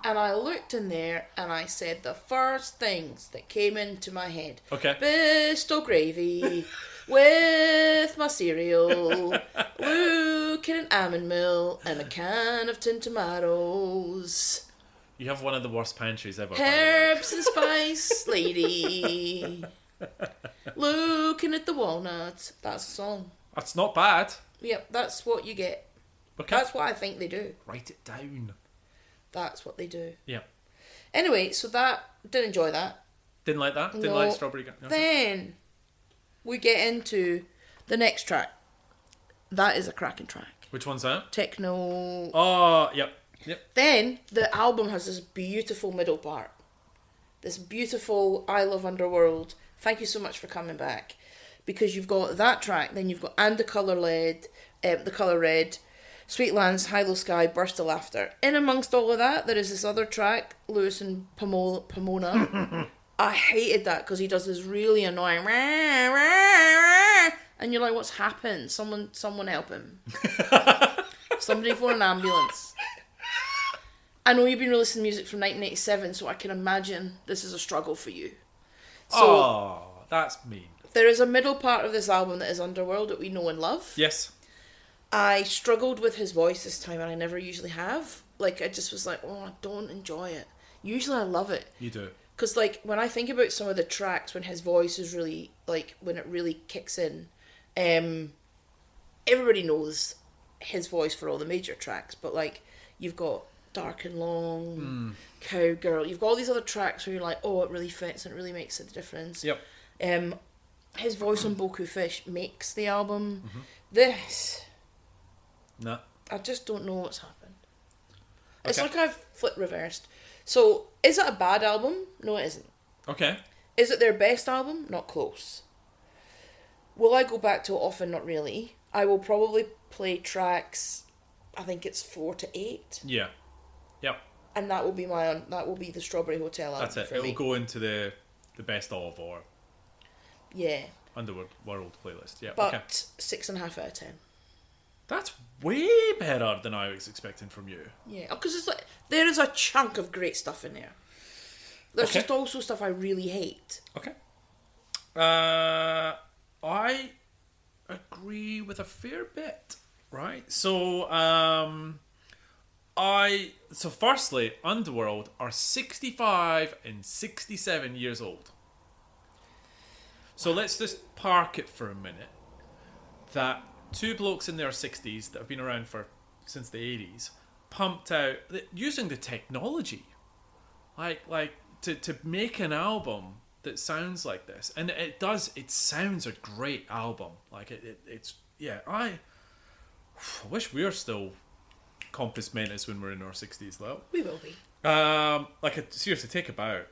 And I looked in there and I said the first things that came into my head. Okay. Bristol gravy with my cereal, Luke in an almond mill and a can of tin tomatoes. You have one of the worst pantries ever. by the way. Herbs and spice lady. Looking at the walnuts. That's a song. That's not bad. Yep, that's what you get. Okay. That's what I think they do. Write it down. That's what they do. Yeah. Anyway, so that, didn't enjoy that. Didn't like that? Didn't No. like Strawberry Jam Girl? Then we get into the next track. That is a cracking track. Which one's that? Techno. Oh, yep. Yep. Then the album has this beautiful middle part. This beautiful I Love Underworld. Thank you so much for coming back. Because you've got that track, then you've got And the Colour Red, Sweetlands, High Low Sky, Burst of Laughter. In amongst all of that, there is this other track, Lewis and Pomona. I hated that because he does this really annoying rah, rah, rah, and you're like, what's happened? Someone help him. Somebody phone an ambulance. I know you've been releasing music from 1987, so I can imagine this is a struggle for you. So Oh, that's mean. there is a middle part of this album that is Underworld that we know and love. Yes. I struggled with his voice this time, and I never usually have. Like, I just was like, oh, I don't enjoy it. Usually I love it. You do. Because, like, when I think about some of the tracks when his voice is really, like, when it really kicks in, everybody knows his voice for all the major tracks, but, like, you've got Dark and Long, Cowgirl, you've got all these other tracks where you're like, oh, it really fits and it really makes a difference. Yep. His voice on Boku Fish makes the album. This, No. I just don't know what's happened. It's Okay. like I've flip reversed. So, is it a bad album? No, it isn't. Okay. Is it their best album? Not close. Will I go back to it often? Not really. I will probably play tracks, I think it's 4 to 8. Yeah. Yep. And that will be that will be the Strawberry Hotel album That's it. for It'll me. go into the best of or Yeah. Underworld playlist. Yeah. But Okay. 6.5 out of 10. That's way better than I was expecting from you. Yeah. Because it's like, there is a chunk of great stuff in there. There's Okay. just also stuff I really hate. Okay. I agree with a fair bit right? So, firstly, Underworld are 65 and 67 years old. So let's just park it for a minute. That two blokes in their 60s that have been around since the 80s pumped out using the technology, like to make an album that sounds like this, and it does. It sounds a great album. Like it's yeah. I wish we were still compos mentis when we're in our 60s, though. We will be. Seriously, take a bow.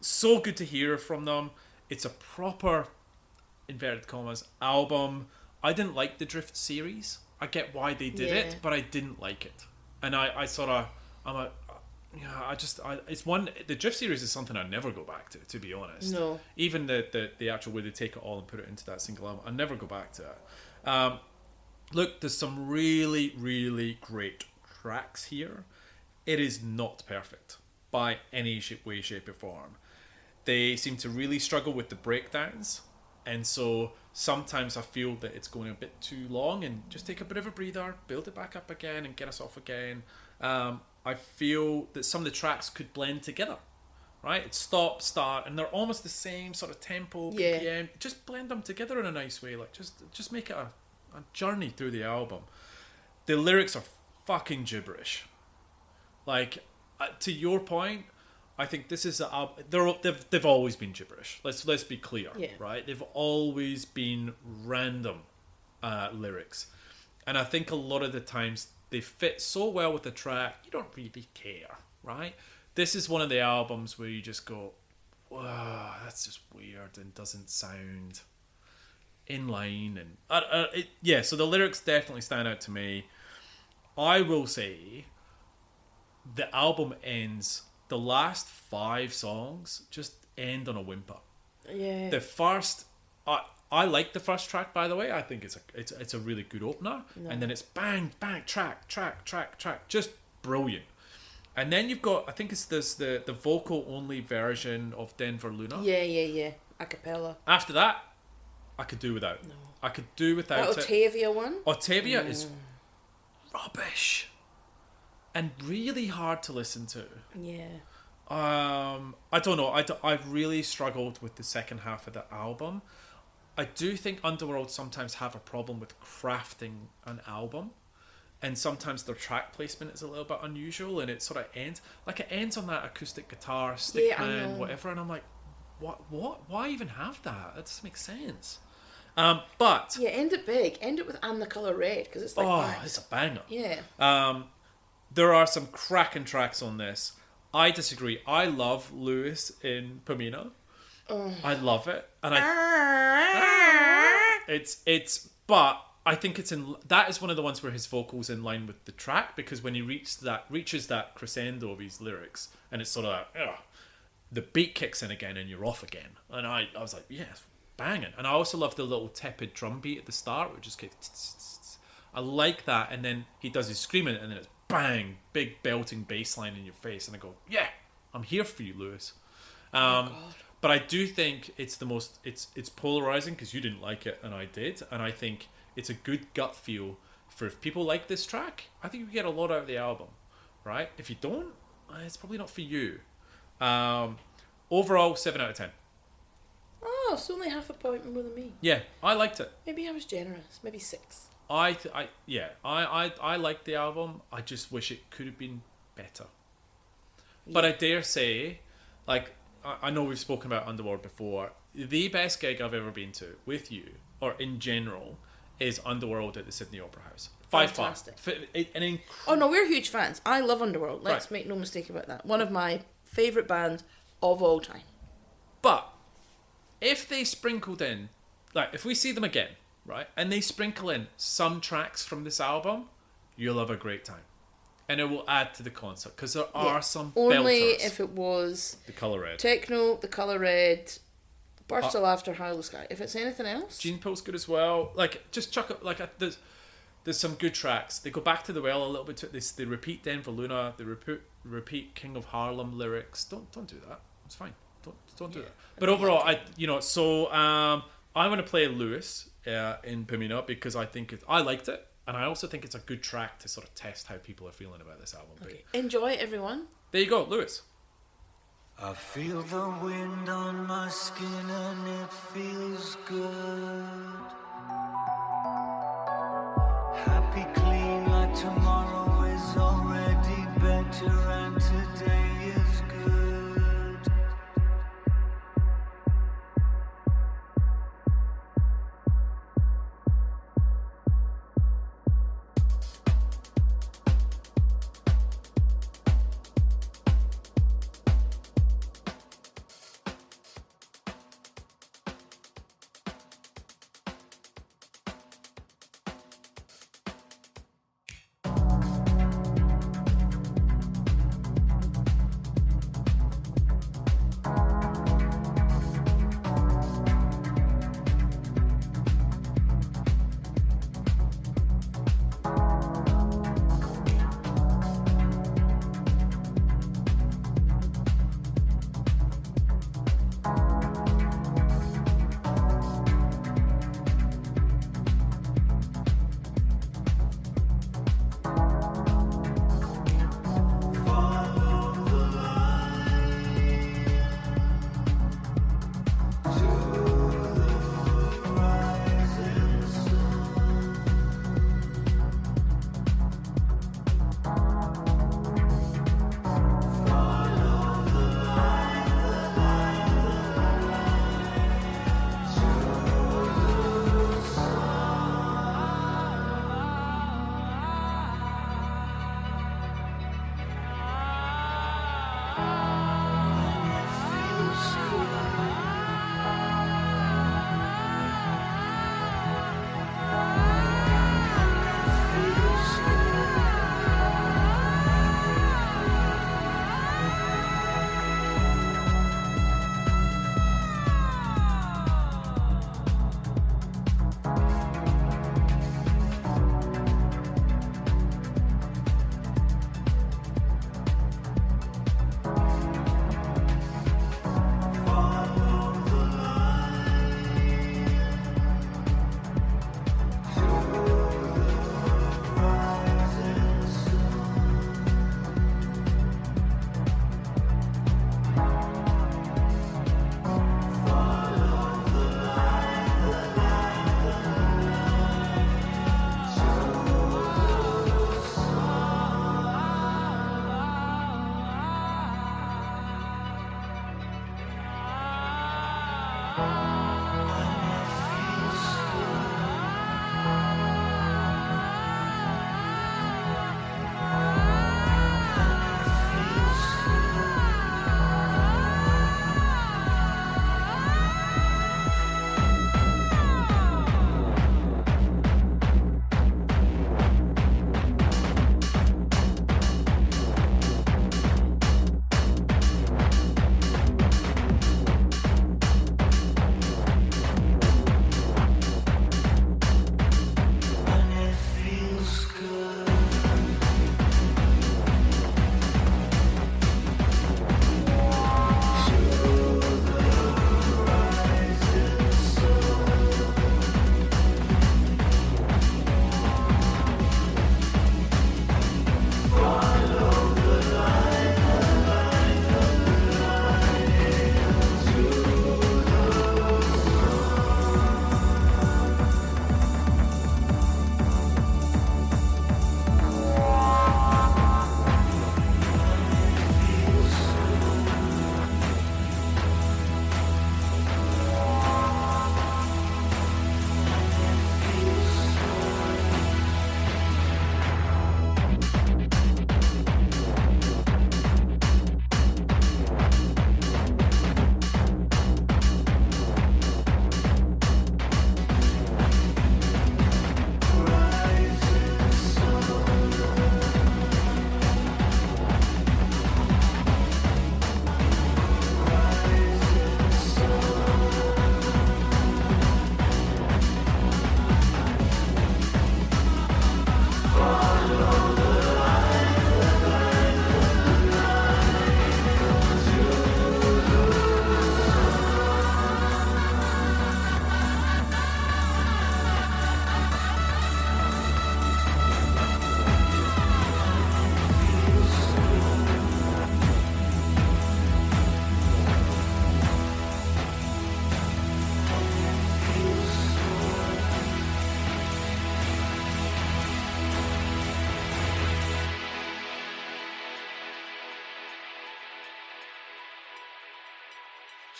So good to hear from them. It's a proper, inverted commas, album. I didn't like the Drift series. I get why they did it, but I didn't like it. And the Drift series is something I'd never go back to be honest. No. Even the actual way they take it all and put it into that single album, I'd never go back to it. Look, there's some really, really great tracks here. It is not perfect by any way, shape, or form. They seem to really struggle with the breakdowns, and so sometimes I feel that it's going a bit too long, and just take a bit of a breather, build it back up again, and get us off again. I feel that some of the tracks could blend together, right? It's stop, start, and they're almost the same sort of tempo, BPM. Just blend them together in a nice way, like just make it a journey through the album. The lyrics are fucking gibberish. Like, to your point, I think this is they've always been gibberish. Let's be clear, right? They've always been random lyrics, and I think a lot of the times they fit so well with the track you don't really care, right? This is one of the albums where you just go, wow, that's just weird and doesn't sound in line, and so the lyrics definitely stand out to me. I will say the album ends, the last 5 songs just end on a whimper. Yeah. The first, I like the first track, by the way. I think it's a really good opener, and then it's bang bang track, just brilliant. And then you've got, I think there's the vocal only version of Denver Luna. Yeah. A cappella. After that, I could do without. No. I could do without That Octavia one? Octavia is rubbish and really hard to listen to. Yeah. I don't know. I've really struggled with the second half of the album. I do think Underworld sometimes have a problem with crafting an album, and sometimes their track placement is a little bit unusual, and it sort of ends on that acoustic guitar, stickman, whatever, and I'm like, what? Why even have that? That doesn't make sense. But end it big. End it with "And the Color Red" because it's like bang. It's a banger. Yeah. There are some cracking tracks on this. I disagree. I love Lewis in Pamina. I love it, and but I think that is one of the ones where his vocals in line with the track, because when he reaches that crescendo of his lyrics, and it's sort of like, the beat kicks in again and you're off again, and I was like, yes, banging. And I also love the little tepid drum beat at the start, which just kicks. I like that, and then he does his screaming, and then it's bang, big belting bass line in your face, and I go, yeah, I'm here for you, Lewis. But I do think it's it's polarizing, because you didn't like it and I did, and I think it's a good gut feel for, if people like this track, I think you get a lot out of the album, right? If you don't, it's probably not for you. Overall, 7 out of 10. Oh, it's only half a point more than me. Yeah, I liked it. Maybe I was generous. Maybe 6. I liked the album. I just wish it could have been better. Yeah. But I dare say, like, I know we've spoken about Underworld before. The best gig I've ever been to with you, or in general, is Underworld at the Sydney Opera House. Fantastic. Oh no, we're huge fans. I love Underworld. Let's make no mistake about that. One of my favourite bands of all time. But if they sprinkled in, like, if we see them again, right, and they sprinkle in some tracks from this album, you'll have a great time. And it will add to the concert, because there are some only belters. If it was The Colour Red, Techno, The Colour Red, Burst of Laughter, High Sky. If it's anything else, Gene Pool's good as well. Like, just chuck it. Like, there's some good tracks. They go back to the well a little bit. They repeat Denver Luna. They repeat King of Harlem lyrics. Don't do that. It's fine. Don't do that. But overall, I'm going to play Lewis in Pimina because I liked it, and I also think it's a good track to sort of test how people are feeling about this album. Okay. Enjoy, everyone. There you go, Lewis. I feel the wind on my skin and it feels good. Happy, clean, like tomorrow is already better and today is good.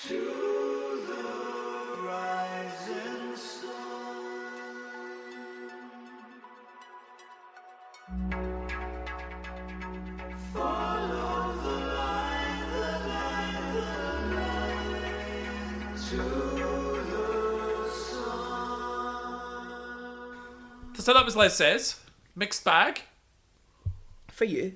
to the rising sun. Follow the light, to the sun. So that was Les Says. Mixed bag. For you.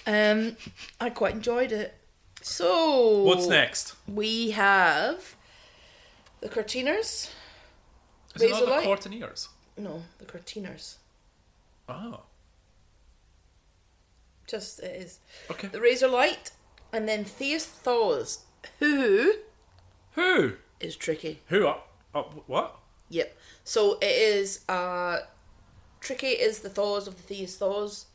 I quite enjoyed it. So What's next? we have the Cortiners. Is it not the Razorlight? Courtineers? No, the Cortiners. Oh. Just it is. Okay. The Razorlight, and then Theist Thaws, who Who? is tricky. Who? What? Yep. So it is Tricky is the Thaws of the Theist Thaws,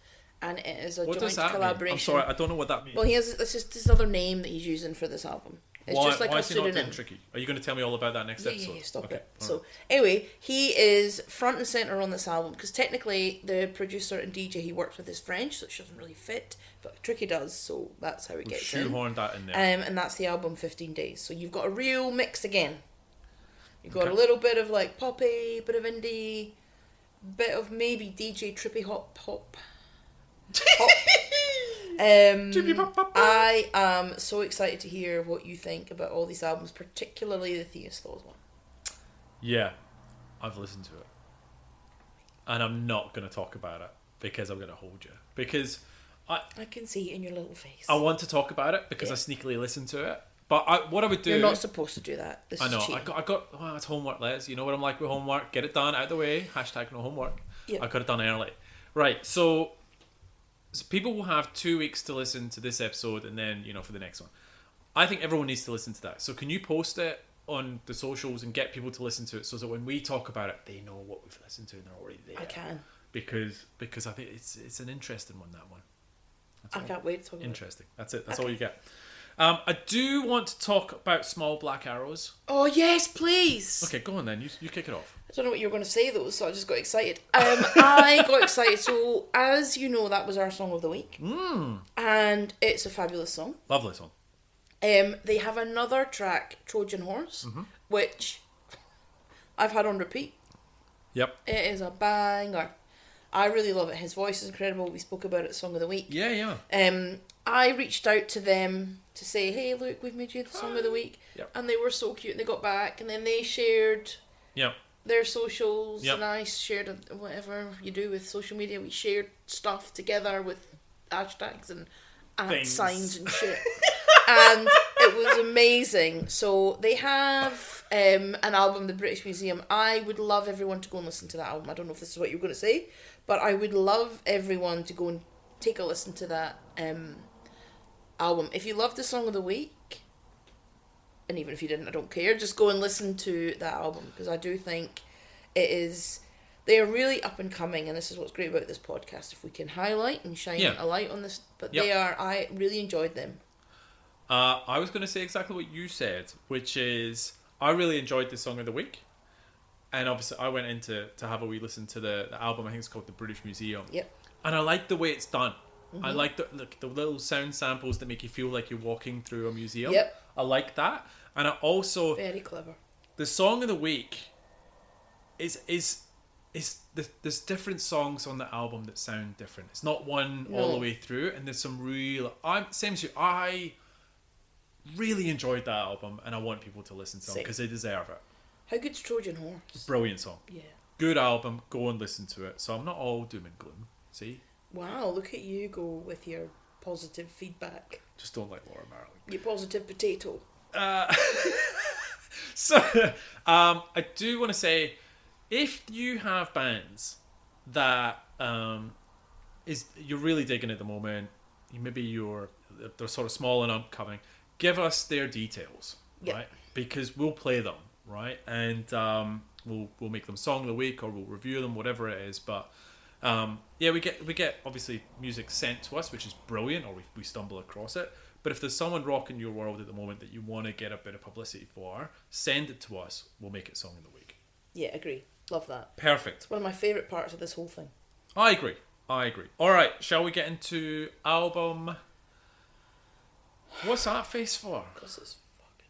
and it is a What joint does that collaboration. mean? I'm sorry, I don't know what that means. Well, this is this other name that he's using for this album. It's why just like why a is he not pseudonym. doing Tricky? Are you going to tell me all about that next episode? Yeah, stop Okay, it. all So right. anyway, he is front and center on this album because technically the producer and DJ he works with is French, so it doesn't really fit. But Tricky does, so that's how it gets in. Shoehorned that in there. And that's the album 15 Days. So you've got a real mix again. You've got Okay. a little bit of like poppy, bit of indie, bit of maybe DJ trippy hop. I am so excited to hear what you think about all these albums, particularly the Theist Thaws one. Yeah, I've listened to it. And I'm not going to talk about it because I'm going to hold you. Because I can see it in your little face. I want to talk about it because I sneakily listened to it. But what I would do... You're not supposed to do that. This I know. is cheating. Well, it's homework, Les. You know what I'm like with homework. Get it done, out of the way. # no homework. Yep. I got it done early. Right, so people will have 2 weeks to listen to this episode and then, for the next one. I think everyone needs to listen to that. So can you post it on the socials and get people to listen to it so that when we talk about it, they know what we've listened to and they're already there. I can. Because I think it's an interesting one, that one. I can't wait to talk about it. Interesting. That's it. That's all you get. I do want to talk about Small Black Arrows. Oh, yes, please. Okay, go on then. You kick it off. I don't know what you were going to say, though, so I just got excited. I got excited. So, as you know, that was our song of the week. And it's a fabulous song. Lovely song. They have another track, Trojan Horse, which I've had on repeat. Yep. It is a banger. I really love it. His voice is incredible. We spoke about it, Song of the Week. Yeah. I reached out to them to say, hey, look, we've made you the Song of the Week. Yep. And they were so cute. And they got back. And then they shared Yep. their socials. Yep. And I shared whatever you do with social media. We shared stuff together with hashtags and Things. signs and shit. And it was amazing. So they have an album, The British Museum. I would love everyone to go and listen to that album. I don't know if this is what you were going to say, but I would love everyone to go and take a listen to that album. If you love the Song of the Week, and even if you didn't, I don't care, just go and listen to that album, because I do think it is... They are really up and coming, and this is what's great about this podcast. If we can highlight and shine a light on this, but Yep. they are... I really enjoyed them. I was going to say exactly what you said, which is I really enjoyed the Song of the Week. And obviously I went in to have a wee listen to the album. I think it's called The British Museum. Yep. And I like the way it's done. I like the little sound samples that make you feel like you're walking through a museum. Yep. I like that. And I also... Very clever. The Song of the Week there's different songs on the album that sound different. It's not one all the way through, and there's some real... Same as you. I really enjoyed that album, and I want people to listen to them because they deserve it. How good's Trojan Horse? Brilliant song. Yeah. Good album. Go and listen to it. So I'm not all doom and gloom. See? Wow, look at you go with your positive feedback. Just don't like Laura Marling. Your positive potato. So I do want to say, if you have bands that you're really digging at the moment, they're sort of small and upcoming, give us their details, right? Because we'll play them, right? And we'll make them Song of the Week, or we'll review them, whatever it is. But we get obviously music sent to us, which is brilliant, or we stumble across it. But if there's someone rocking your world at the moment that you want to get a bit of publicity for, send it to us. We'll make it Song of the Week. Yeah, agree. Love that. Perfect. It's one of my favourite parts of this whole thing. I agree. All right, shall we get into album? What's that face for? Because it's fucking...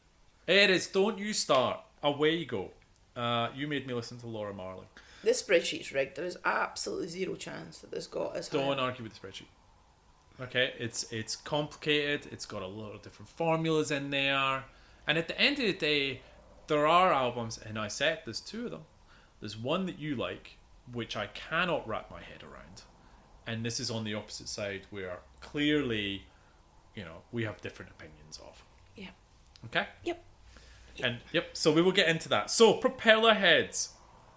It is. Don't you start. Away you go. You made me listen to Laura Marling. This spreadsheet's rigged. There is absolutely zero chance that this got as high. Don't argue with the spreadsheet. Okay, it's complicated. It's got a lot of different formulas in there. And at the end of the day, there are albums, and I said there's two of them. There's one that you like, which I cannot wrap my head around. And this is on the opposite side, where clearly, we have different opinions of. Yeah. Okay? Yep. And so we will get into that. So, Propellerheads,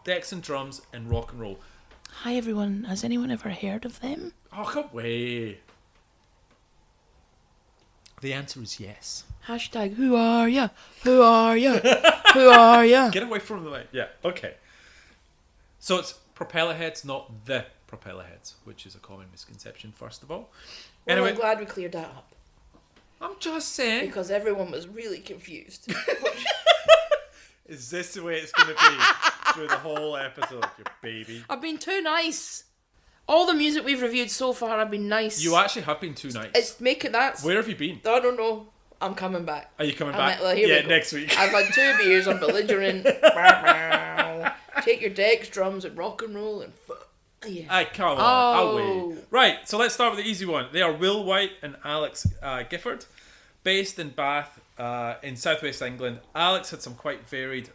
Decks and Drums and Rock and Roll. Hi everyone. Has anyone ever heard of them? Oh, come away. The answer is yes. Hashtag who are ya? Who are ya? Who are ya? Get away from the mic. Yeah, okay. So it's Propellerheads, not the Propellerheads, which is a common misconception, first of all. Well, Anyway, I'm glad we cleared that up. I'm just saying. Because everyone was really confused. Is this the way it's going to be through the whole episode, you baby? I've been too nice. All the music we've reviewed so far, I've been nice. You actually have been too nice. It's making that. Where have you been? I don't know. I'm coming back. Are you coming I'm back? like, here we Yeah, go. next week. I've had 2 beers. I'm belligerent. Take your decks, drums, and rock and roll, and yeah. Aye, come on. Oh. Away. Right, so let's start with the easy one. They are Will White and Alex Gifford, based in Bath, in southwest England. Alex had some quite varied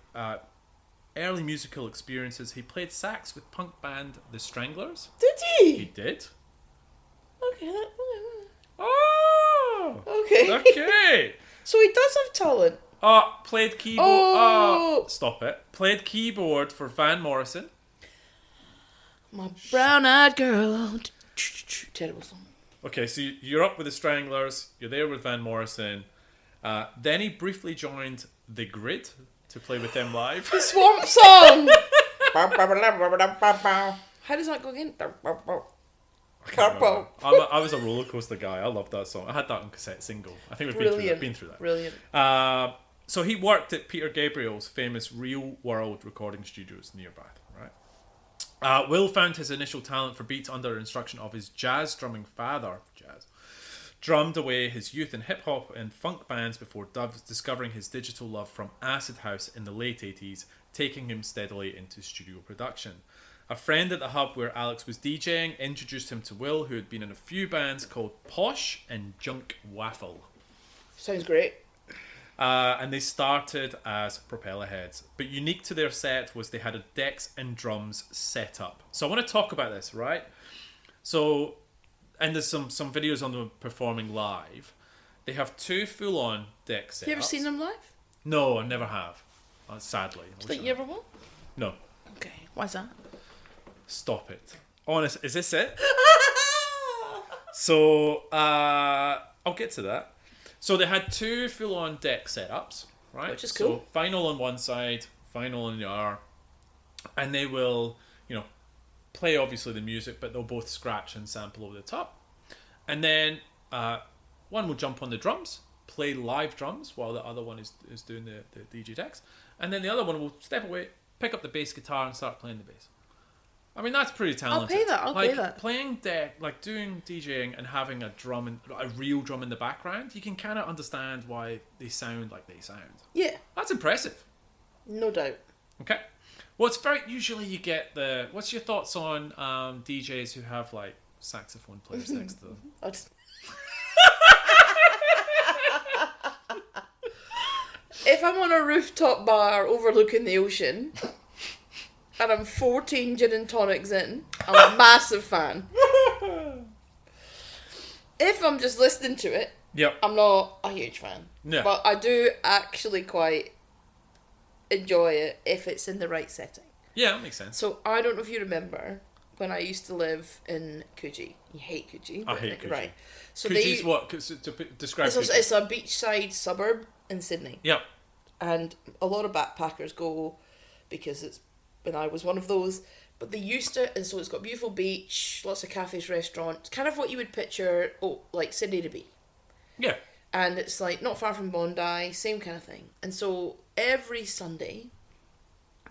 early musical experiences. He played sax with punk band The Stranglers. Did He he? did. Okay. Oh! Okay. Okay. So he does have talent. Played keyboard. Oh. Stop it. Played keyboard for Van Morrison. My brown-eyed girl. Terrible song. Okay, so you're up with the Stranglers. You're there with Van Morrison. Then he briefly joined The Grid to play with them live. The Swamp Song. How does that go again? I can't remember. I was a roller coaster guy. I loved that song. I had that on cassette single. I think we've been through that. Brilliant. So he worked at Peter Gabriel's famous Real World recording studios near Bath, right? Will found his initial talent for beats under instruction of his jazz drumming father, drummed away his youth in hip-hop and funk bands before discovering his digital love from acid house in the late 80s, taking him steadily into studio production. A friend at the hub where Alex was DJing introduced him to Will, who had been in a few bands called Posh and Junk Waffle. Sounds great. And they started as Propellerheads. But unique to their set was they had a Decks and Drums setup. So I want to talk about this, right? So, and there's some videos on them performing live. They have 2 full-on deck setups. You ever seen them live? No, I never have. Sadly. Do you think you ever will? No. Okay. Why's that? Stop it. Honest, is this it? So, I'll get to that. So they had 2 full-on deck setups, right? Which is cool. So vinyl on one side, vinyl on the other, and they will, play obviously the music, but they'll both scratch and sample over the top. And then one will jump on the drums, play live drums, while the other one is doing the DJ decks, and then the other one will step away, pick up the bass guitar, and start playing the bass. I mean, that's pretty talented. I'll pay that. Playing deck, doing DJing and having a real drum in the background, you can kind of understand why they sound like they sound. Yeah. That's impressive. No doubt. Okay. Well, it's very, usually you get what's your thoughts on DJs who have saxophone players next to them? If I'm on a rooftop bar overlooking the ocean and I'm 14 gin and tonics in, I'm a massive fan. If I'm just listening to it, Yep. I'm not a huge fan. Yeah. But I do actually quite enjoy it if it's in the right setting. Yeah, that makes sense. So I don't know if you remember when I used to live in Coogee. You hate Coogee. I hate Coogee. Right. So Coogie's what? Describe Coogee. it's a beachside suburb in Sydney. Yep. And a lot of backpackers go because when I was one of those. But they used to, and so it's got a beautiful beach, lots of cafes, restaurants, kind of what you would picture, like Sydney to be. Yeah. And it's not far from Bondi, same kind of thing. And so every Sunday,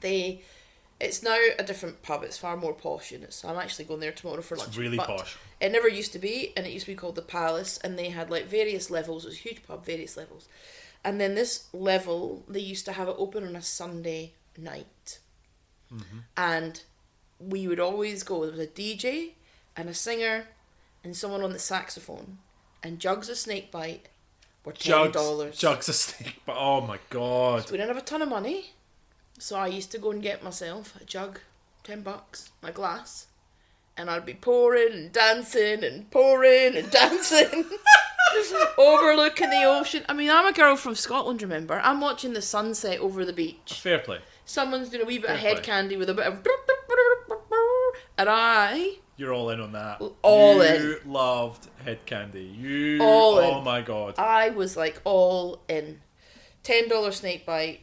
it's now a different pub. It's far more posh, and I'm actually going there tomorrow for lunch. It's really but posh. It never used to be, and it used to be called the Palace, and they had various levels. It was a huge pub, various levels. And then this level, they used to have it open on a Sunday night. And we would always go. There was a DJ and a singer and someone on the saxophone. And jugs of snakebite were $10. Jugs of snake, but oh my god. So we didn't have a ton of money. So I used to go and get myself a jug, $10, my glass. And I'd be pouring and dancing and pouring and dancing. Overlooking the ocean. I mean, I'm a girl from Scotland, remember? I'm watching the sunset over the beach. Fair play. Someone's doing a wee bit of Fair head play. candy with a bit of... And You're all in on that. All You loved head candy. All oh in. my god. I was like all in. $10 snakebite,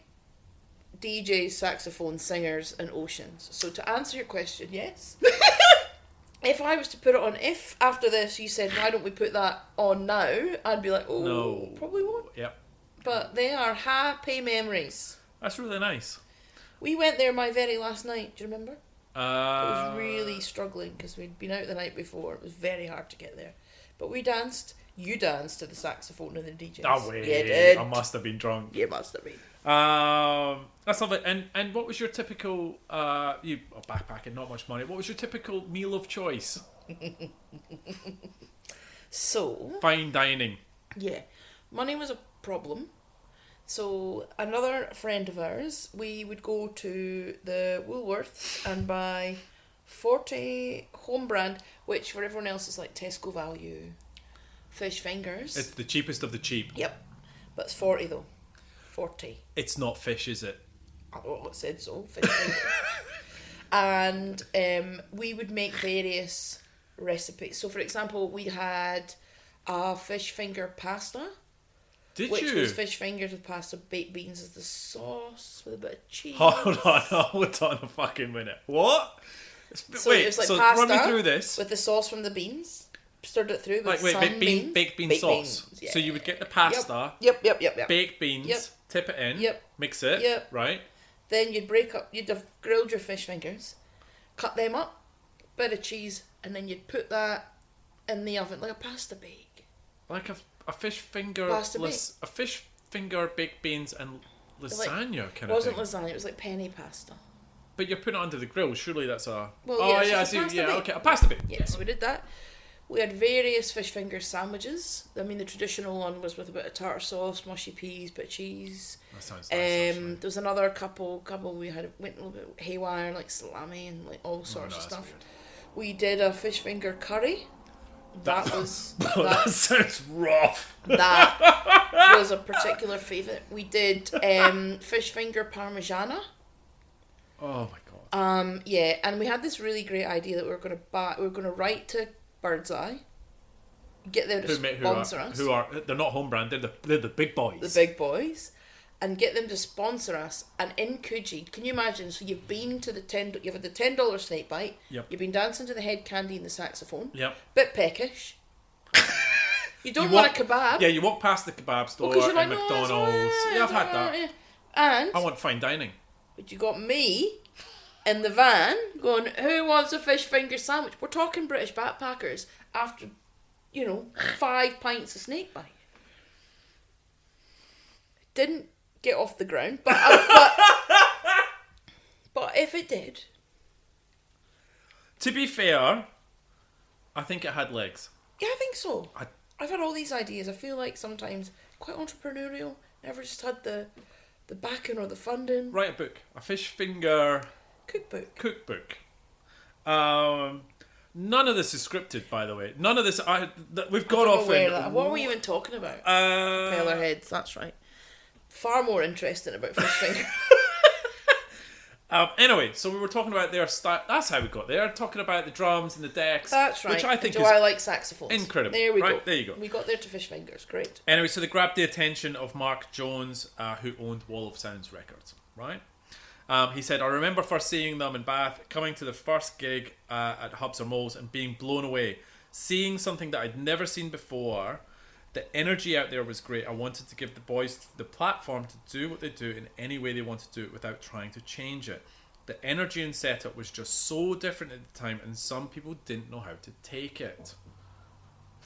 DJs, saxophone, singers, and oceans. So to answer your question, yes. If I was to put it on, if after this you said, why don't we put that on now, I'd be like, oh, No. probably won't. Yep. But they are happy memories. That's really nice. We went there my very last night, do you remember? I Uh, was really struggling because we'd been out the night before. It was very hard to get there. But we danced. You danced to the saxophone and the DJs. Oh wait, You did. I must have been drunk. You must have been. That's lovely. And what was your typical backpacking? Not much money. What was your typical meal of choice? So, Fine dining. yeah, money was a problem. So another friend of ours, we would go to the Woolworths and buy 40 home brand, which for everyone else is like Tesco value, fish fingers. It's the cheapest of the cheap. Yep, but it's 40 though. 40. It's not fish, is it? I don't know what said so. Fish fingers. And we would make various recipes. So for example, we had a fish finger pasta. Did Which you? was fish fingers with pasta, baked beans as the sauce with a bit of cheese. Hold on a fucking minute. What? So Wait, it was like so pasta run me through this. with the sauce from the beans. Stirred it through with Like, wait, some baked bean sauce. beans, yeah. So you would get the pasta, Yep. baked beans, Yep. tip it in, Yep. mix it, Yep. right? Then you'd you'd have grilled your fish fingers, cut them up, bit of cheese, and then you'd put that in the oven like a pasta bake. Like a fish finger, Pasta bake. a fish finger, baked beans, and lasagna kind It of wasn't thing. lasagna, it was like penny pasta. But you're putting it under the grill. Surely that's a. Well, oh yeah, it's yeah, I just a see. pasta Yeah, bake. okay, a pasta bake. Yeah, so we did that. We had various fish finger sandwiches. I mean, the traditional one was with a bit of tartar sauce, mushy peas, bit of cheese. That sounds nice. Actually. There was another couple we had went a little bit haywire, like salami and like all sorts no, of that's stuff. weird. We did a fish finger curry. That was that sounds rough. that was a particular favourite. We did fish finger parmigiana. Oh my god. Yeah, and we had this really great idea that we were going to write to Birdseye, get them to sponsor us. Who are they're not home brand. They're the big boys. The big boys, and get them to sponsor us. And in Coogee, can you imagine? So you've been to you've had the $10 snake bite. Yep. You've been dancing to the head candy and the saxophone. Yep. Bit peckish. You don't want a kebab. Yeah, you walk past the kebab store because and you're like, "No, it's McDonald's. alright, Yeah, I've had it's that. alright." And I want fine dining. but you got me in the van going, who wants a fish finger sandwich? We're talking British backpackers after, 5 pints of snake bite. Didn't get off the ground, but if it did, To be fair, I think it had legs. yeah, I think so. I've had all these ideas. I feel like sometimes quite entrepreneurial. Never just had the backing or the funding. Write a book. A fish finger Cookbook. cookbook. None of this is scripted, by the way. None of this. We've gone I don't off know where in. that- What were we even talking about? Uh, Propellerheads, that's right. Far more interesting about fish finger. Anyway, so we were talking about their style. That's how we got there. Talking about the drums and the decks. That's right. Which I think Do is I like saxophones? incredible. There we Right, go. there you go. We got there to fish fingers. Great. Anyway, so they grabbed the attention of Mark Jones, who owned Wall of Sounds Records, right? He said, I remember first seeing them in Bath, coming to the first gig at Hubs or Moles and being blown away. Seeing something that I'd never seen before. The energy out there was great. I wanted to give the boys the platform to do what they do in any way they want to do it without trying to change it. The energy and setup was just so different at the time, and some people didn't know how to take it.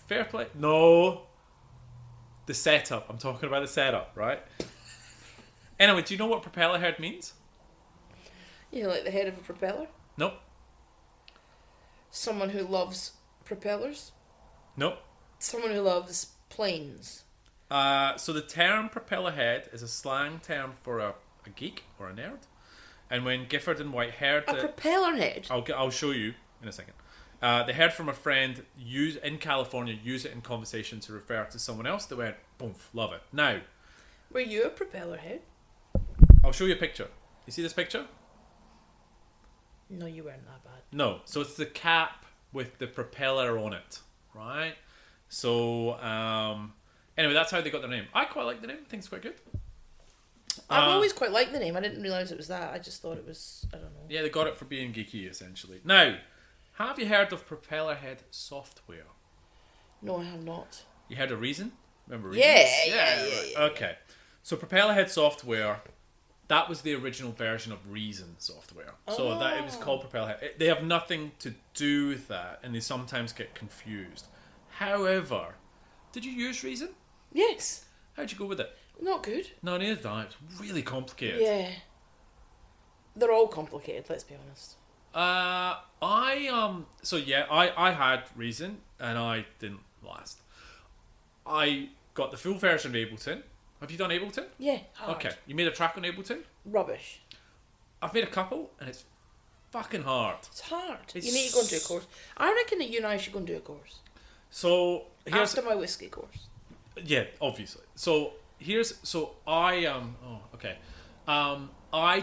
Fair play. No. The setup. I'm talking about the setup, right? Anyway, do you know what Propellerhead means? Yeah, like the head of a propeller. Nope. Someone who loves propellers. Nope. Someone who loves planes. So the term Propellerhead is a slang term for a geek or a nerd. And when Gifford and White heard A propeller head. I'll show you in a second. They heard from a friend in California use it in conversation to refer to someone else. They went, boom, love it. Now, Were you a propeller head? I'll show you a picture. You see this picture? No, you weren't that bad. No. So it's the cap with the propeller on it, right? So, anyway, that's how they got their name. I quite like the name. I think it's quite good. I've always quite liked the name. I didn't realise it was that. I just thought it was, I don't know. Yeah, they got it for being geeky, essentially. Now, have you heard of Propellerhead software? No, I have not. You heard of Reason? Remember Reason? Yeah. Okay. So Propellerhead software, that was the original version of Reason software. So that it was called Propellerhead. They have nothing to do with that, and they sometimes get confused. However, did you use Reason? Yes. How'd you go with it? Not good. No, neither did I. It's really complicated. Yeah. They're all complicated, let's be honest. I had Reason, and I didn't last. I got the full version of Ableton. Have you done Ableton? Yeah, hard. Okay. You made a track on Ableton? Rubbish. I've made a couple, and it's fucking hard. It's hard. It's You need to go and do a course. I reckon that you and I should go and do a course. So here's After my whiskey course. yeah, obviously. So I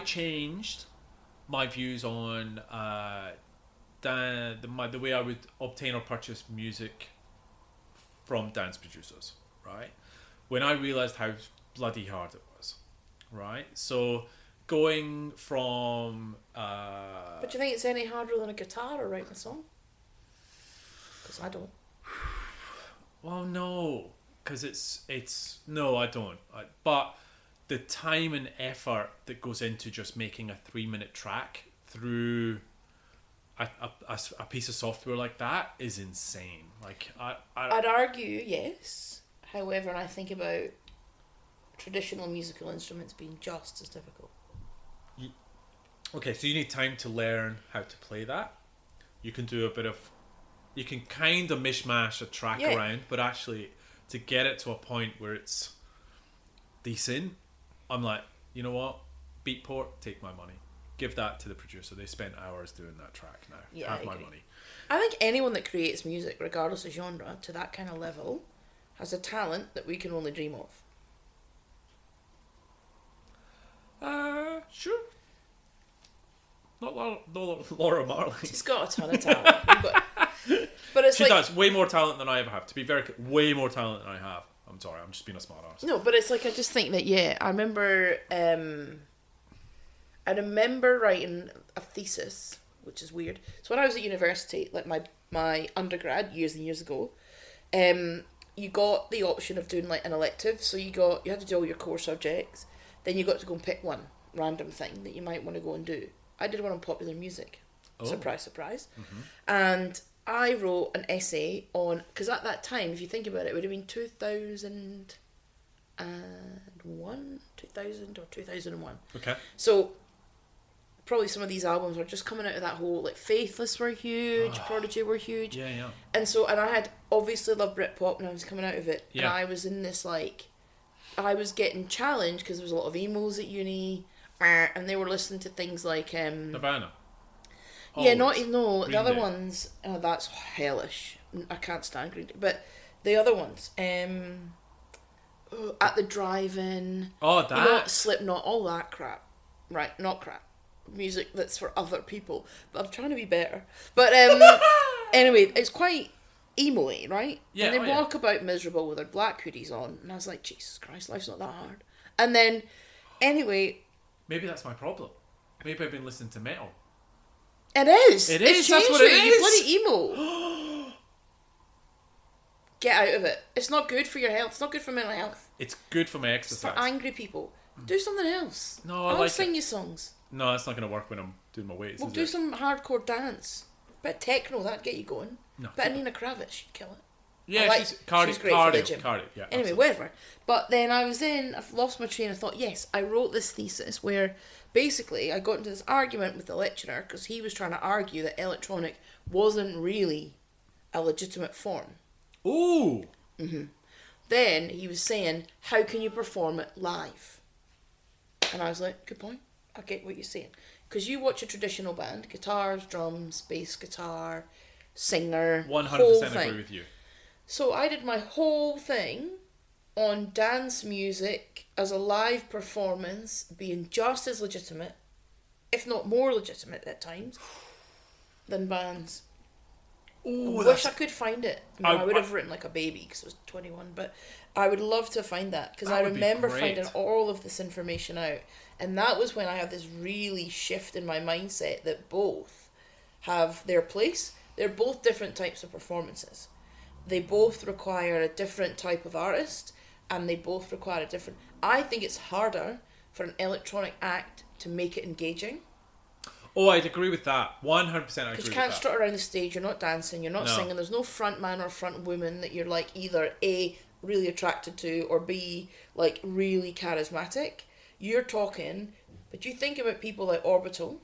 changed my views on the way I would obtain or purchase music from dance producers, right? When I realized how bloody hard it was, right? So going from But do you think it's any harder than a guitar or writing a song? Because I don't. well, no, because it's no, I don't. But the time and effort that goes into just making a 3-minute track through a piece of software like that is insane. Like I'd argue yes. However, I think about traditional musical instruments being just as difficult. Okay, so you need time to learn how to play that. You can do you can kind of mishmash a track around, but actually to get it to a point where it's decent, I'm like, you know what? Beatport, take my money. Give that to the producer. They spent hours doing that track now. Yeah, Have I my agree. money. I think anyone that creates music, regardless of genre, to that kind of level, has a talent that we can only dream of. Sure. Not Laura Marling. She's got a ton of talent. But it's She like... does. Way more talent than I ever have. To be very way more talent than I have. I'm sorry, I'm just being a smart arse. No, but it's like, I just think that, yeah, I remember writing a thesis, which is weird. So when I was at university, like my undergrad, years and years ago, you got the option of doing like an elective. So you had to do all your core subjects. Then you got to go and pick one random thing that you might want to go and do. I did one on popular music. Oh. Surprise, surprise. Mm-hmm. And I wrote an essay on, because at that time, if you think about it, it would have been 2000 or 2001. Okay. So probably some of these albums were just coming out of that whole, like, Faithless were huge, Prodigy were huge. Yeah. And I had obviously loved Britpop when I was coming out of it. Yeah. And I was in this, like, I was getting challenged because there was a lot of emos at uni, and they were listening to things like... Nirvana. Yeah, Always. the other ones, that's hellish. I can't stand Green Day. But the other ones, At the Drive-In. Oh, that. You know, Slipknot, all that crap. Right, not crap. Music that's for other people. But I'm trying to be better. But anyway, it's quite emo-y, right? Yeah, and they walk about miserable with their black hoodies on. And I was like, Jesus Christ, life's not that hard. And then, anyway... Maybe that's my problem. Maybe I've been listening to metal. It is. It is. It That's what you. it is. You bloody emo. Get out of it. It's not good for your health. It's not good for mental health. It's good for my It's exercise. for angry people. Do something else. No, I'll sing you songs. No, that's not going to work when I'm doing my weights. We'll is do it? some hardcore dance. Bit of techno, that'd get you going. No. Bit of Nina Kravitz, she'd kill it. Yeah, I she's cardio, great for the cardio, gym. cardio. Yeah. Anyway, absolutely. whatever. But then I've lost my train of thought. Yes, I wrote this thesis where basically I got into this argument with the lecturer because he was trying to argue that electronic wasn't really a legitimate form. Ooh. Then he was saying, how can you perform it live? And I was like, good point. I get what you're saying. Because you watch a traditional band, guitars, drums, bass guitar, singer, 100% whole agree thing. with you. So I did my whole thing on dance music as a live performance being just as legitimate, if not more legitimate at times, than bands. Ooh, I wish I could find it. I would I- have written like a baby because I was 21, but I would love to find that because That I would be remember great. finding all of this information out. And that was when I had this really shift in my mindset that both have their place. They're both different types of performances. They both require a different type of artist and they both require a different... I think it's harder for an electronic act to make it engaging. Oh, I'd agree with that. 100% I agree Because with you can't that. strut around the stage, you're not dancing, you're not No. singing, there's no front man or front woman that you're like either A, really attracted to, or B, like really charismatic. You're talking, but you think about people like Orbital,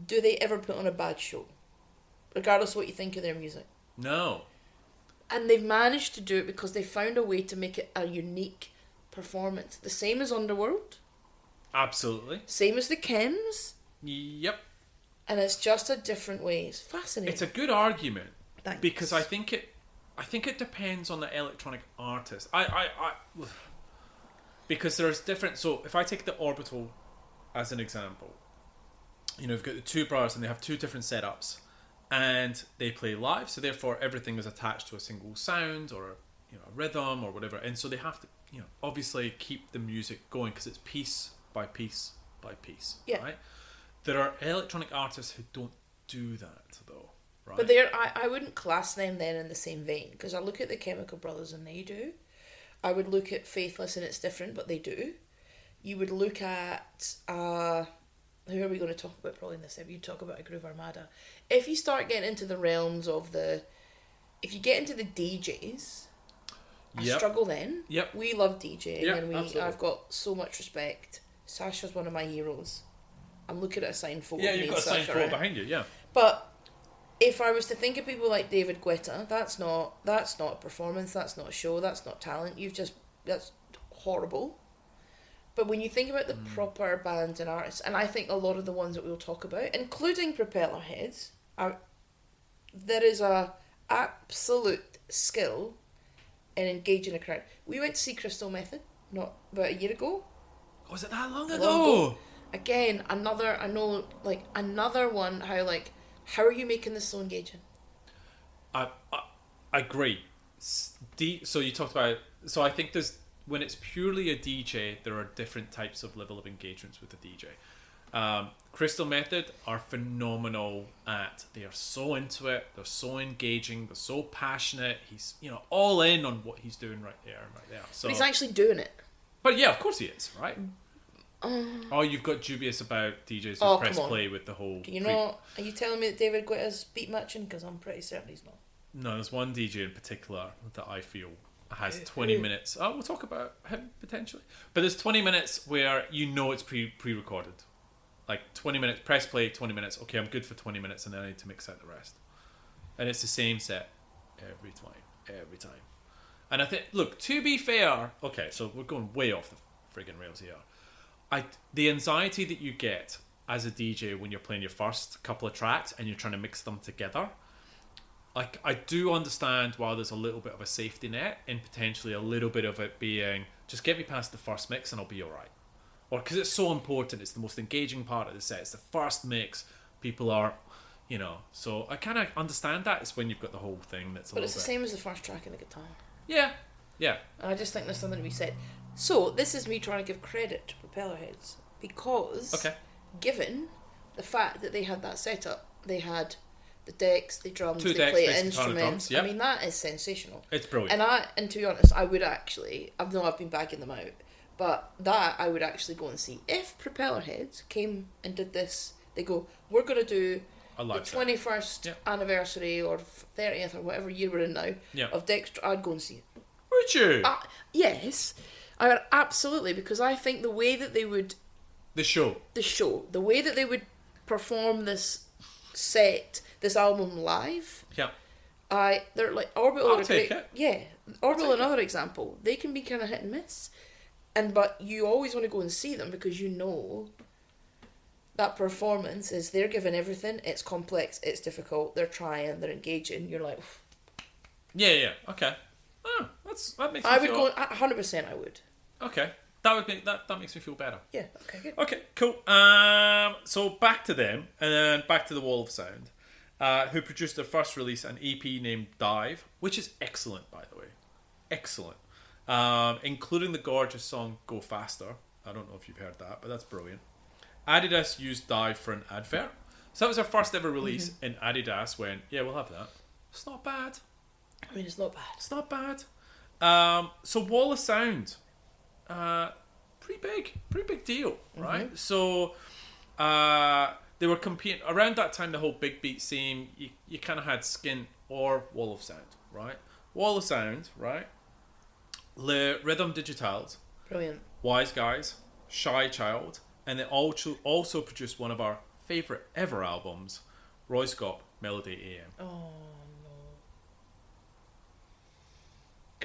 do they ever put on a bad show? Regardless of what you think of their music. No. And they've managed to do it because they found a way to make it a unique performance. The same as Underworld, Absolutely. same as the Chems, Yep. and it's just a different way. It's fascinating. It's a good argument. Thanks. Because I think it depends on the electronic artist. Because there's different. So if I take the Orbital as an example, you know, you've got the two brothers and they have two different setups, and they play live. So therefore, everything is attached to a single sound or a rhythm or whatever, and so they have to obviously keep the music going because it's piece by piece by piece. Yeah. Right. There are electronic artists who don't do that though. Right. But I wouldn't class them then in the same vein because I look at the Chemical Brothers and they do. I would look at Faithless and it's different, but they do. You would look at who are we going to talk about probably in this episode? You talk about a Groove Armada. If you start getting into the realms of if you get into the DJs, I Yep. struggle then. Yep. We love DJing Yep, and absolutely. I've got so much respect. Sasha's one of my heroes. I'm looking at a signed photo. Yeah, of me you've and got a sign Sasha, photo right? behind you. Yeah. But if I was to think of people like David Guetta, that's not a performance, that's not a show, that's not talent. That's horrible. But when you think about the proper bands and artists, and I think a lot of the ones that we'll talk about, including Propellerheads, there is a absolute skill in engaging a crowd. We went to see Crystal Method not about a year ago. Was it that long Long ago? ago. Again, another one. How are you making this so engaging? I agree. So you talked about. So I think when it's purely a DJ, there are different types of level of engagements with the DJ. Crystal Method are phenomenal at. They are so into it. They're so engaging. They're so passionate. He's all in on what he's doing right there and right there. So, But he's actually doing it. but yeah, of course he is, right? You've got dubious about DJs who Oh, press come on. play with the whole. Are you telling me that David Guetta's beat matching? Because I'm pretty certain he's not. No, there's one DJ in particular that I feel has 20 minutes. Oh, we'll talk about him potentially. But there's 20 minutes where it's pre-recorded. Like 20 minutes, press play, 20 minutes. Okay, I'm good for 20 minutes and then I need to mix out the rest. And it's the same set every time. And I think, look, to be fair, okay, so we're going way off the friggin' rails here. The anxiety that you get as a DJ when you're playing your first couple of tracks and you're trying to mix them together, like I do understand why there's a little bit of a safety net and potentially a little bit of it being just get me past the first mix and I'll be alright. Or because it's so important, it's the most engaging part of the set. It's the first mix. People are, so I kind of understand that. It's when you've got the whole thing that's a But little it's the bit. same as the first track in the guitar. Yeah. And I just think there's something to be said. So, this is me trying to give credit to Propellerheads because Okay. given the fact that they had that setup, they had the decks, the drums, Two they decks, play bass, guitar, and instruments. drums, yep. I mean, that is sensational. It's brilliant. And to be honest, I would actually, I've been bagging them out, but that I would actually go and see. If Propellerheads came and did this, they go, we're going to do a the live set. 21st Yeah. anniversary or 30th or whatever year we're in now Yeah. of Dexter, I'd go and see it. Would you? Yes, I would absolutely, because I think the way that they would, The show. the way that they would perform this album live, Yeah. they're like Orbital. I'll are take great. it. Yeah, Orbital, another example. They can be kind of hit and miss, but you always want to go and see them because you know that performance is they're giving everything. It's complex. It's difficult. They're trying. They're engaging. You're like, Yeah. Okay. Oh, that makes me I would feel... go 100%. I would. Okay. That makes me feel better. Yeah. Okay. Good. Okay, cool. So back to them, and then back to the Wall of Sound, who produced their first release, an EP named Dive, which is excellent, by the way. Excellent. Including the gorgeous song Go Faster. I don't know if you've heard that, but that's brilliant. Adidas used Dive for an advert. So that was their first ever release, and Adidas went, yeah, we'll have that. It's not bad. I mean, it's not bad. It's not bad. So Wall of Sound, pretty big deal, right? So they were competing around that time. The whole big beat scene, you kind of had Skin or Wall of Sound, right? Wall of Sound, right? Le Rhythm Digitals, Brilliant. Wise Guys, Shy Child, and they also produced one of our favorite ever albums, Roy Scott, Melody AM. Oh no.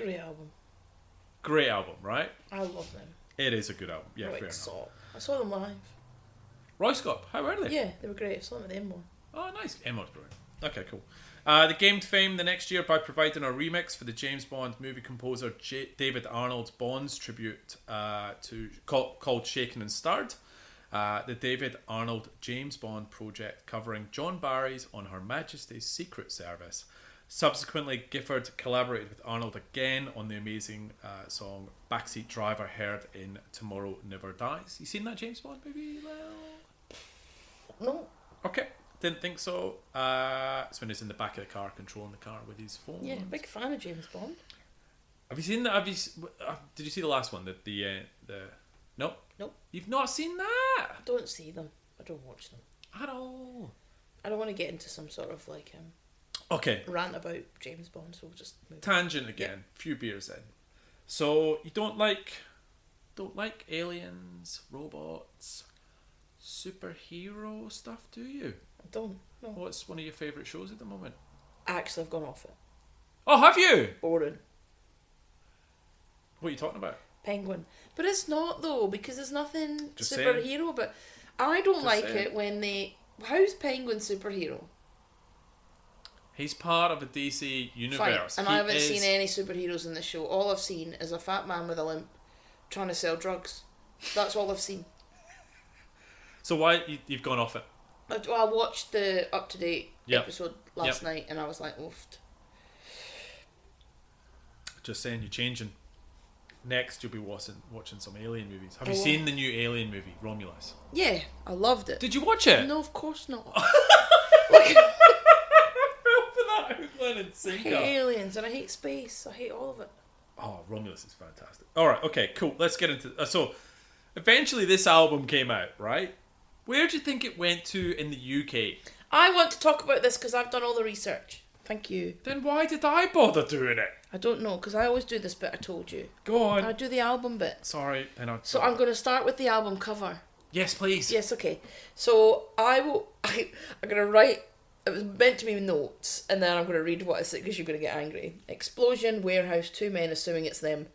Great album. Great album, right? I love them. It is a good album. Yeah, fair Right, enough. I saw them live. Roy Scott, how are they? Yeah, they were great. I saw them at the Enmore. Oh, nice. Emma's brilliant. Okay, cool. They gained fame the next year by providing a remix for the James Bond movie composer David Arnold's Bond's tribute called Shaken and Stirred. The David Arnold James Bond project covering John Barry's On Her Majesty's Secret Service. Subsequently, Gifford collaborated with Arnold again on the amazing song Backseat Driver, heard in Tomorrow Never Dies. You seen that James Bond movie, Lyle? No. Okay, didn't think so. It's when he's in the back of the car controlling the car with his phone. Yeah, big fan of James Bond. Have you seen that? Did you see the last one? The Nope. Nope. You've not seen that I don't see them. I don't watch them. at all. I don't want to get into some sort of like Okay, rant about James Bond, so we'll just move. tangent again. Few beers in. So you don't like aliens, robots, superhero stuff, do you? I don't. No. What's one of your favourite shows at the moment? Actually, I've gone off it. Oh, have you? Boring. What are you talking about? Penguin. But it's not though, because there's nothing Just superhero. saying. But I don't Just like saying. it when they. How's Penguin superhero? He's part of a DC universe. Fine. And He I haven't is- seen any superheroes in the show. All I've seen is a fat man with a limp trying to sell drugs. That's all I've seen. So why you've gone off it? I watched the up-to-date Yep. episode last Yep. night and I was like, oofed. Just saying, you're changing. Next, you'll be watching some Alien movies. Have I you will. seen the new Alien movie, Romulus? Yeah, I loved it. Did you watch it? No, of course not. For that outline and I sinker. hate aliens and I hate space. I hate all of it. Oh, Romulus is fantastic. All right, okay, cool. Let's get into. So, eventually, this album came out, right? Where do you think it went to in the UK? I want to talk about this because I've done all the research. Thank you. Then why did I bother doing it? I don't know because I always do this bit I told you. Go on. I do the album bit. Sorry, then I. So I'm going to start with the album cover. Yes, please. Yes, okay. So I'm going to write. It was meant to be notes, and then I'm going to read what it's because you're going to get angry. Explosion, warehouse, two men, assuming it's them.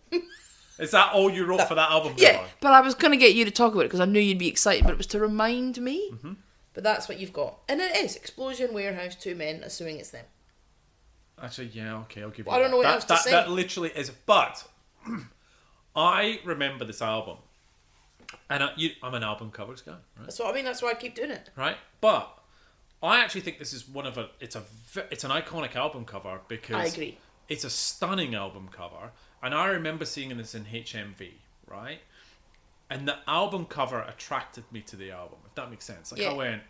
Is that all you wrote for that album? Yeah, cover? but I was going to get you to talk about it because I knew you'd be excited, but it was to remind me. Mm-hmm. But that's what you've got. And it is. Explosion, warehouse, two men, assuming it's them. Actually, yeah, okay, I'll give you I don't know what that. else to say. That literally is. But I remember this album, and I'm an album covers guy, right? That's what I mean. That's why I keep doing it. Right, but I actually think this is one of it's an iconic album cover because I agree. It's a stunning album cover, and I remember seeing this in HMV, right? And the album cover attracted me to the album, if that makes sense. Like Yeah. I went,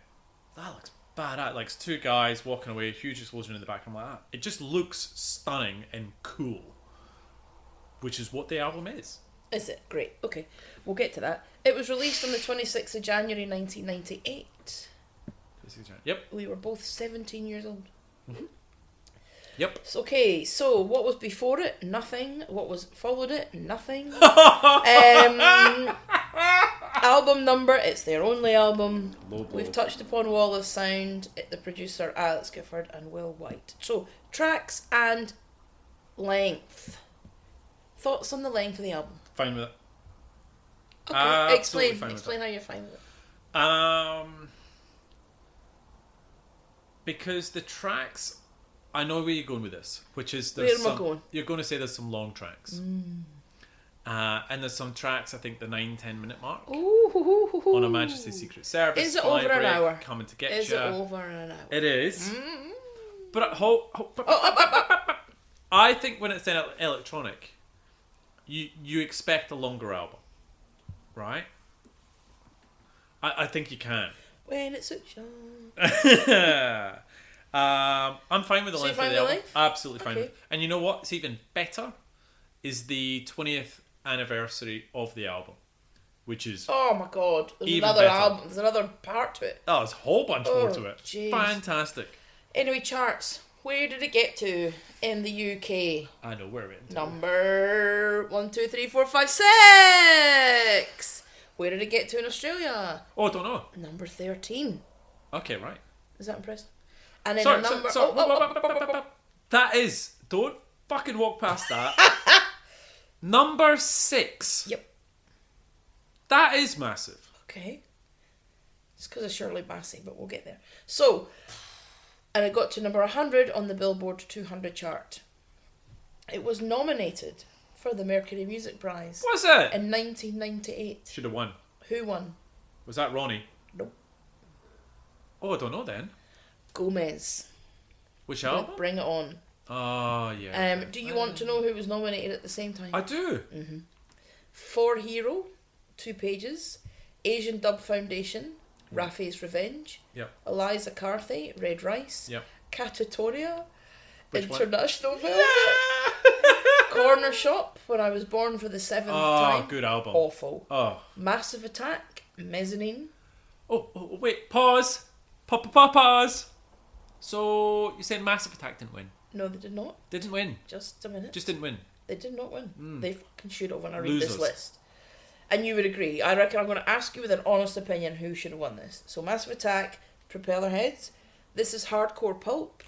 that looks badass. Like it's two guys walking away, huge explosion in the back. I'm like, ah. It just looks stunning and cool, which is what the album is. Is it? Great. Okay. We'll get to that. It was released on the 26th of January 1998. Yep. We were both 17 years old. Yep. Okay, so what was before it? Nothing. What was followed it? Nothing. Album number, it's their only album. Low blow. We've touched upon Wall of Sound, the producer Alex Gifford and Will White. So, tracks and length. Thoughts on the length of the album? Fine with it. Okay, Absolutely explain fine with how you're fine with it. Because the tracks, I know where you're going with this, which is Where am I going? You're going to say there's some long tracks, and there's some tracks. I think the 9-10 minute mark Ooh. on Her Majesty's Secret Service. Is it Fly over an Break, hour? Coming to get Is you. it over an hour? It is. But I think when it's electronic, you expect a longer album, right? I think you can. When it's a job. I'm fine with the So length you're of fine the with album. length? Absolutely fine. Okay. With it. And you know what? It's even better. Is the 20th anniversary of the album, which is Oh my god. There's Even another better. album. There's another part to it. there's a whole bunch more to it. jeez. Fantastic. Anyway, charts. Where did it get to in the UK? I know where we're into. Number 1, 2, 3, 4, 5, 6. Where did it get to in Australia? Oh, I don't know. Number 13. Okay, right. Is that impressive? And then Sorry, a number. sorry. Oh. That is. Don't fucking walk past that. Number 6. Yep. That is massive. Okay. It's because of Shirley Bassey, but we'll get there. So, and it got to number 100 on the Billboard 200 chart. It was nominated for the Mercury Music Prize Was it? in 1998. Should have won. Who won? Was that Ronnie? Nope. Oh, I don't know then. Gomez. Which album? Bring It On. Oh, yeah. Do you want to know who was nominated at the same time? I do. For Hero, 2 Pages, Asian Dub Foundation, Rafi's Revenge, Yep. Eliza Carthy, Red Rice, Yep. Catatoria, Which one? International Velvet, Corner Shop, When I Was Born for the 7th Oh, time. good album. Awful. Oh. Massive Attack, Mezzanine. Oh, wait. Pause. Pause. So, you said Massive Attack didn't win? No, they did not. Didn't win. Just a minute. Just didn't win. They did not win. They fucking should have when I read this Losers. list. And you would agree. I reckon I'm going to ask you with an honest opinion who should have won this. So Massive Attack, Propellerheads, This Is Hardcore Pulp,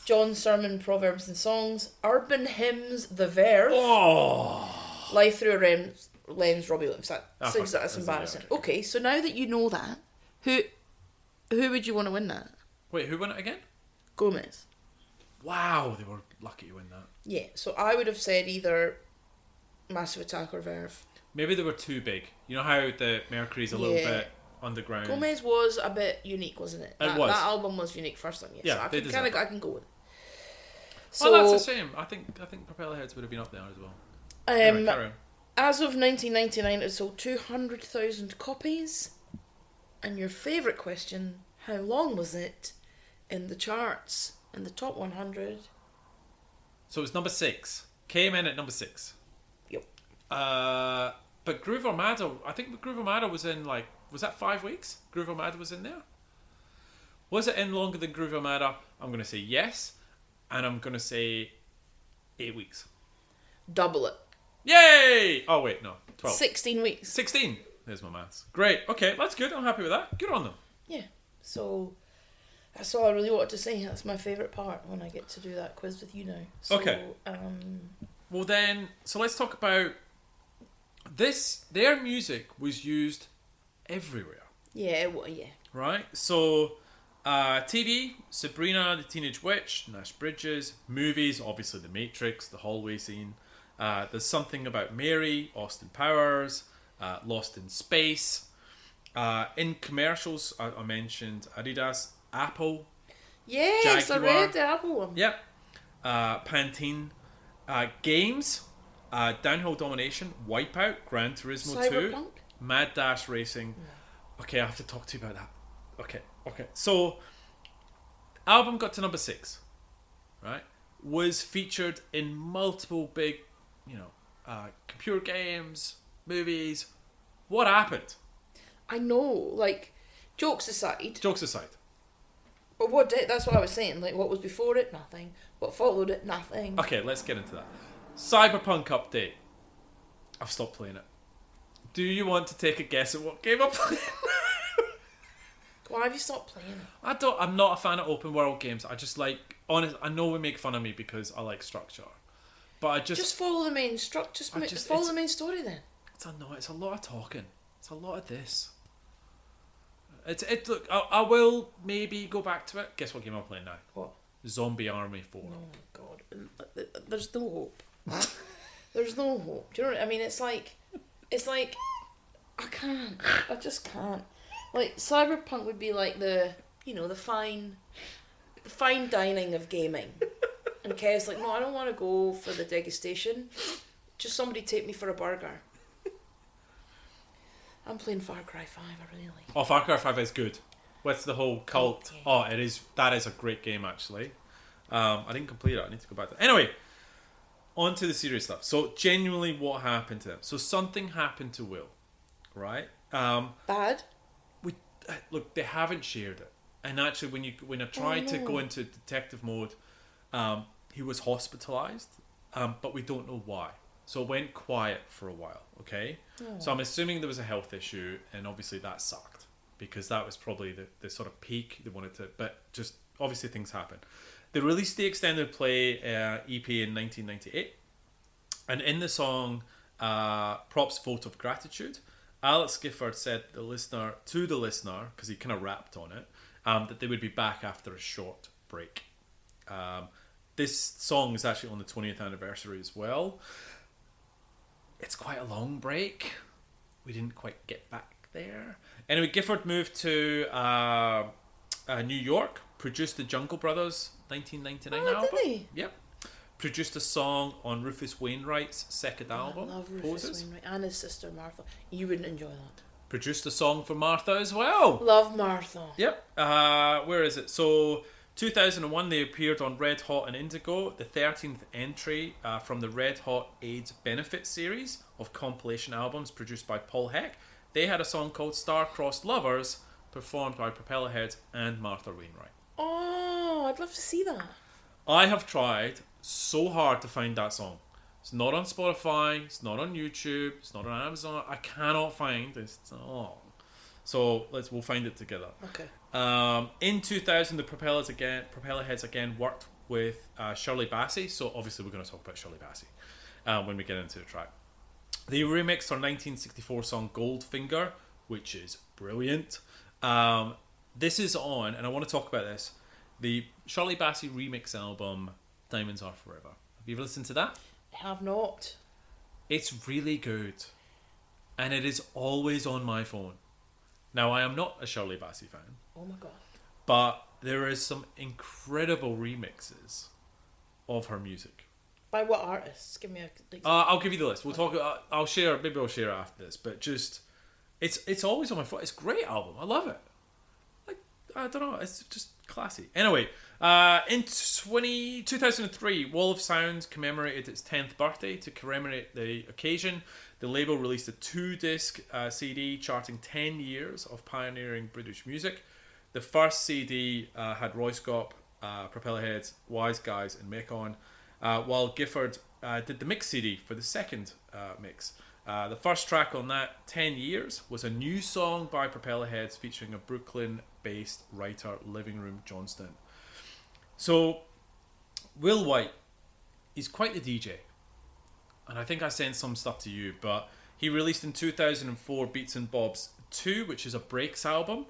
John Sermon, Proverbs and Songs, Urban Hymns, The Verve, Oh. Life Through a Lens, Robbie Williams. fuck, That's that's embarrassing. okay. Okay, so now that you know that, who would you want to win that? Wait, who won it again? Gomez. Wow, they were lucky to win that. Yeah, so I would have said either Massive Attack or Verve. Maybe they were too big. You know how the Mercury's a little Yeah. bit underground? Gomez was a bit unique, wasn't it? It was. That album was unique first time, Yeah, so they deserve it. I can go with it. Oh, that's a shame. I think Propellerheads would have been up there as well. Anyway, carry on. As of 1999, it sold 200,000 copies. And your favourite question, how long was it in the charts, in the top 100? So it was number 6. Came in at number 6. Yep. But Groove Armada, I think Groove Armada was in was that 5 weeks? Groove Armada was in there? Was it in longer than Groove Armada? I'm going to say yes. And I'm going to say 8 weeks. Double it. Yay! Oh, wait, no. 12. 16 weeks. 16. There's my maths. Great. Okay, that's good. I'm happy with that. Good on them. Yeah. So, that's all I really wanted to say. That's my favourite part when I get to do that quiz with you now. So, Okay. Well then, so let's talk about this. Their music was used everywhere, Yeah, well, yeah. right? So, TV, Sabrina the Teenage Witch, Nash Bridges, movies, obviously The Matrix, the hallway scene. There's Something About Mary, Austin Powers, Lost in Space. In commercials, I mentioned Adidas, Apple, Yes, Jaguar. I read the Apple one. yep, Pantene. Games, Downhill Domination, Wipeout, Gran Turismo 2, Cyberpunk? Mad Dash Racing. Okay, I have to talk to you about that. Okay. So, album got to number 6, right? Was featured in multiple big, computer games, movies. What happened? I know, like, jokes aside, Jokes aside. But what did? That's what I was saying. Like, what was before it? Nothing. What followed it? Nothing. Okay, let's get into that. Cyberpunk update. I've stopped playing it. Do you want to take a guess at what game I'm playing? Why have you stopped playing it? I'm not a fan of open world games. I just like, honest. I know we make fun of me because I like structure, but I just follow the main structure. Follow the main story then. it's a lot of talking. It's a lot of this. Look, I will maybe go back to it. Guess what game I'm playing now? What? Zombie Army 4. Oh my god. There's no hope. There's no hope. Do you know what I mean? It's like I can't. I just can't. Like, Cyberpunk would be like the fine dining of gaming. And Kev's like, no, I don't want to go for the degustation. Just somebody take me for a burger. I'm playing Far Cry 5, I really like it. Oh, Far Cry 5 is good. What's the whole cult? Yeah. Oh, it is. That is a great game, actually. I didn't complete it. I need to go back to it. Anyway, on to the serious stuff. So, genuinely, what happened to him? So, something happened to Will, right? Bad? Look, they haven't shared it. And actually, when I tried to go into detective mode, he was hospitalized, but we don't know why. So it went quiet for a while, okay? So I'm assuming there was a health issue, and obviously that sucked, because that was probably the sort of peak they wanted to, but just, obviously things happen. They released the extended play EP in 1998, and in the song, Prop's Vote of Gratitude, Alex Gifford said to the listener, because he kind of rapped on it, that they would be back after a short break. This song is actually on the 20th anniversary as well. It's quite a long break. We didn't quite get back there. Anyway, Gifford moved to New York, produced the Jungle Brothers 1999 album. Did he? Yep. Produced a song on Rufus Wainwright's second album, I love Rufus Poses. Wainwright and his sister Martha. You wouldn't enjoy that. Produced a song for Martha as well. Love Martha. Yep. Where is it? So, 2001, they appeared on Red Hot and Indigo, the 13th entry from the Red Hot AIDS Benefit series of compilation albums produced by Paul Heck. They had a song called Star-Crossed Lovers, performed by Propellerheads and Martha Wainwright. Oh, I'd love to see that. I have tried so hard to find that song. It's not on Spotify, it's not on YouTube, it's not on Amazon. I cannot find this song. So we'll find it together. Okay. In 2000, the Propellerheads again worked with Shirley Bassey. So obviously we're going to talk about Shirley Bassey when we get into the track. They remixed her 1964 song Goldfinger, which is brilliant. This is on, and I want to talk about this, the Shirley Bassey remix album Diamonds Are Forever. Have you ever listened to that? I have not. It's really good, and it is always on my phone. Now, I am not a Shirley Bassey fan, Oh my god. but there is some incredible remixes of her music. By what artists? Give me a... I'll give you the list. We'll talk. I'll share. Maybe I'll share it after this. But just, it's always on my phone. It's a great album. I love it. Like, I don't know. It's just classy. Anyway, in 2003, Wall of Sound commemorated its 10th birthday. To commemorate the occasion, the label released a 2-disc CD charting 10 years of pioneering British music. The first CD had Roy Scott, Propellerheads, Wise Guys, and Mick on, while Gifford did the mix CD for the second mix. The first track on that, 10 Years, was a new song by Propellerheads featuring a Brooklyn-based writer, Living Room Johnston. So, Will White, he's quite the DJ. And I think I sent some stuff to you, but he released in 2004 Beats and Bobs 2, which is a breaks album.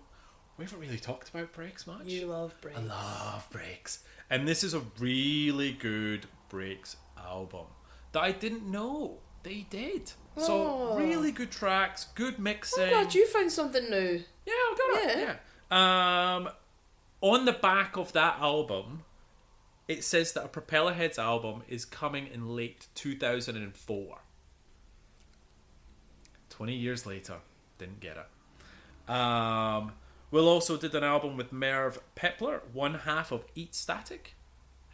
We haven't really talked about breaks much. You love breaks. I love breaks. And this is a really good breaks album that I didn't know they did. So, really good tracks, good mixing. I'm glad you found something new. Yeah, I've got it. Yeah. On the back of that album, it says that a Propellerheads album is coming in late 2004. 20 years later, didn't get it. Will also did an album with Merv Pepler, one half of Eat Static.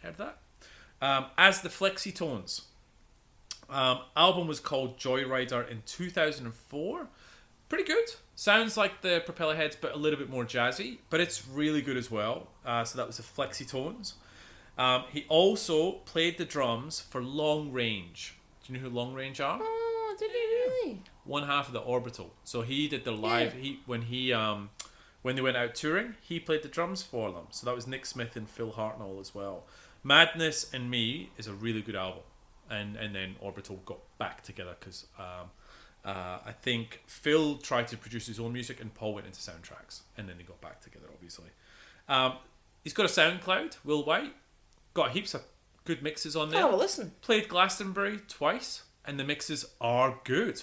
Heard that? As the Flexitones. Album was called Joyrider in 2004. Pretty good. Sounds like the Propellerheads, but a little bit more jazzy. But it's really good as well. So that was the Flexitones. He also played the drums for Long Range. Do you know who Long Range are? Oh, did he really? One half of the Orbital. So he did the live. Yeah. When they went out touring, he played the drums for them. So that was Nick Smith and Phil Hartnell as well. Madness and Me is a really good album, and then Orbital got back together because I think Phil tried to produce his own music and Paul went into soundtracks, and then they got back together. Obviously, he's got a SoundCloud. Will White got heaps of good mixes on there. Oh, well, listen. Played Glastonbury twice, and the mixes are good.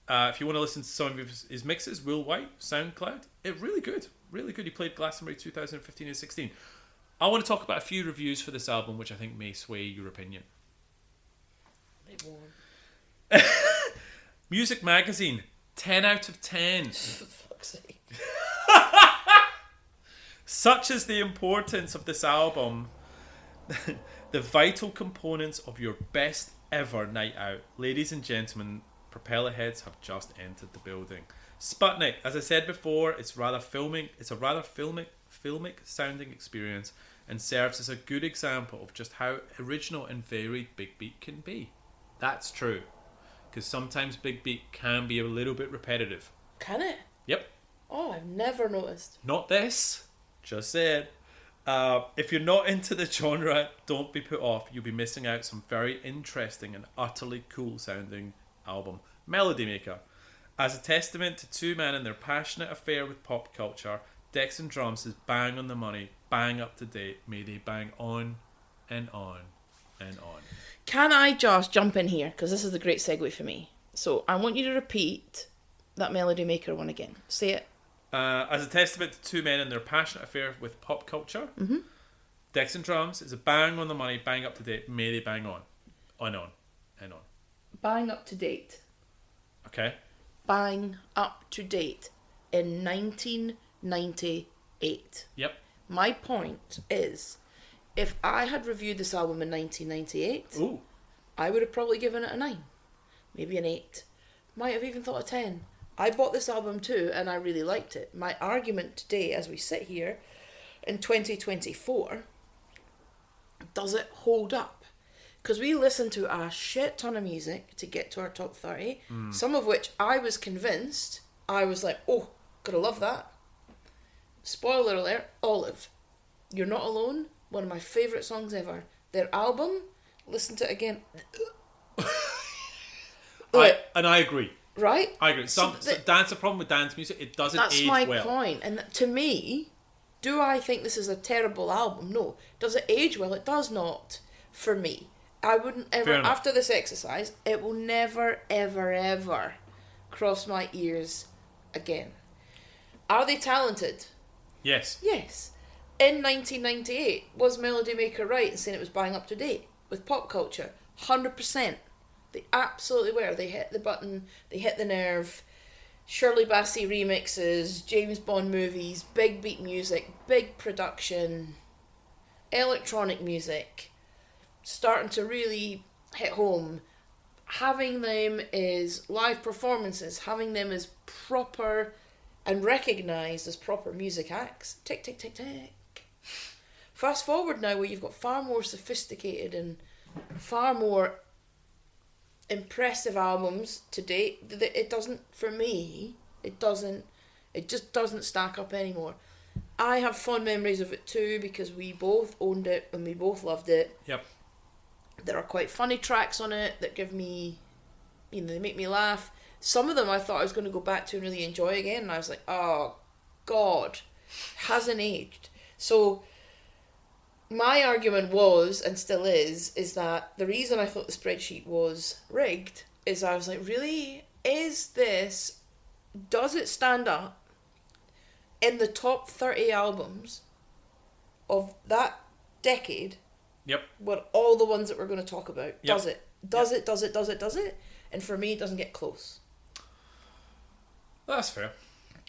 If you want to listen to some of his mixes, Will White, SoundCloud, really good. Really good. He played Glastonbury 2015 and 16. I want to talk about a few reviews for this album, which I think may sway your opinion. They won't. Music Magazine, 10 out of 10. For fuck's sake. Such is the importance of this album, the vital components of your best ever night out. Ladies and gentlemen, Propellerheads have just entered the building. Sputnik, as I said before, it's a rather filmic sounding experience and serves as a good example of just how original and varied Big Beat can be. That's true, because sometimes Big Beat can be a little bit repetitive. Can it? Yep. Oh, I've never noticed. Not this, just said. If you're not into the genre, don't be put off. You'll be missing out some very interesting and utterly cool sounding album, Melody Maker. As a testament to two men and their passionate affair with pop culture, Decks and Drums is bang on the money, bang up to date. May they bang on and on and on. Can I just jump in here? Because this is a great segue for me. So I want you to repeat that Melody Maker one again. Say it. As a testament to two men and their passionate affair with pop culture, Decks and Drums is a bang on the money, bang up to date. May they bang on and on. Bang up to date. Okay. Bang up to date in 1998. Yep. My point is, if I had reviewed this album in 1998, Ooh. I would have probably given it a 9, maybe an 8, might have even thought a 10. I bought this album too, and I really liked it. My argument today, as we sit here in 2024, does it hold up? Because we listened to a shit ton of music to get to our top 30, some of which I was convinced, I was like, oh, gotta love that. Spoiler alert, Olive, You're Not Alone, one of my favourite songs ever. Their album, listen to it again. I agree. Right? I agree. Dance, the problem with dance music, it doesn't age well. That's my point. And to me, do I think this is a terrible album? No. Does it age well? It does not, for me. I wouldn't ever, after this exercise, it will never, ever, ever cross my ears again. Are they talented? Yes. Yes. In 1998, was Melody Maker right in saying it was bang up to date with pop culture? 100%. They absolutely were. They hit the button, they hit the nerve. Shirley Bassey remixes, James Bond movies, big beat music, big production, electronic music, starting to really hit home. Having them as live performances, having them as proper and recognised as proper music acts. Tick, tick, tick, tick. Fast forward now where you've got far more sophisticated and far more impressive albums to date. It doesn't, for me, it just doesn't stack up anymore. I have fond memories of it too because we both owned it and we both loved it. Yep. There are quite funny tracks on it that give me, they make me laugh. Some of them I thought I was going to go back to and really enjoy again, and I was like, oh, God, hasn't aged. So my argument was, and still is that the reason I thought the spreadsheet was rigged is I was like, really? Does it stand up in the top 30 albums of that decade? Yep. With all the ones that we're going to talk about? Yep. Does it? Does it? And for me, it doesn't get close. That's fair.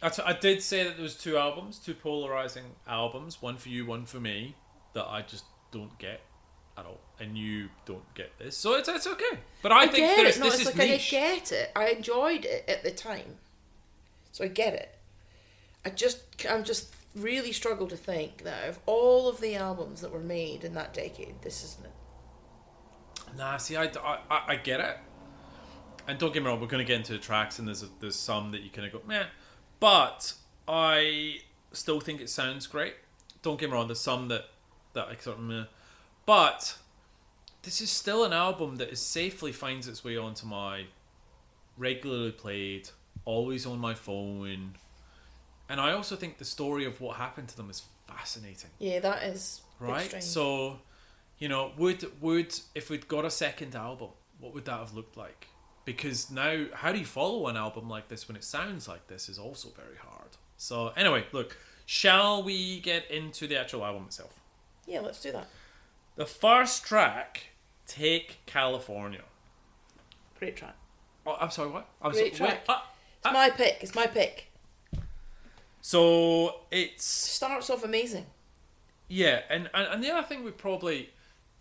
I did say that there was two albums, two polarising albums, one for you, one for me, that I just don't get. at all, and you don't get this, so it's okay. But I think get it. No, this it's is like niche. I get it. I enjoyed it at the time, so I get it. I'm just really struggle to think that of all of the albums that were made in that decade, this isn't it. Nah, see, I get it, and don't get me wrong, we're going to get into the tracks, and there's some that you kind of go meh, but I still think it sounds great. Don't get me wrong, there's some that I sort of meh, but this is still an album that is safely finds its way onto my regularly played, always on my phone. And I also think the story of what happened to them is fascinating. Yeah, that is right. strange. So, you know, would if we'd got a second album, what would that have looked like? Because now, how do you follow an album like this when it sounds like this is also very hard. So anyway, look, shall we get into the actual album itself? Yeah, let's do that. The first track, Take California. Great track. Oh, I'm sorry, what? Great track. It's my pick. It's my pick. So it's Starts off amazing. yeah, and the other thing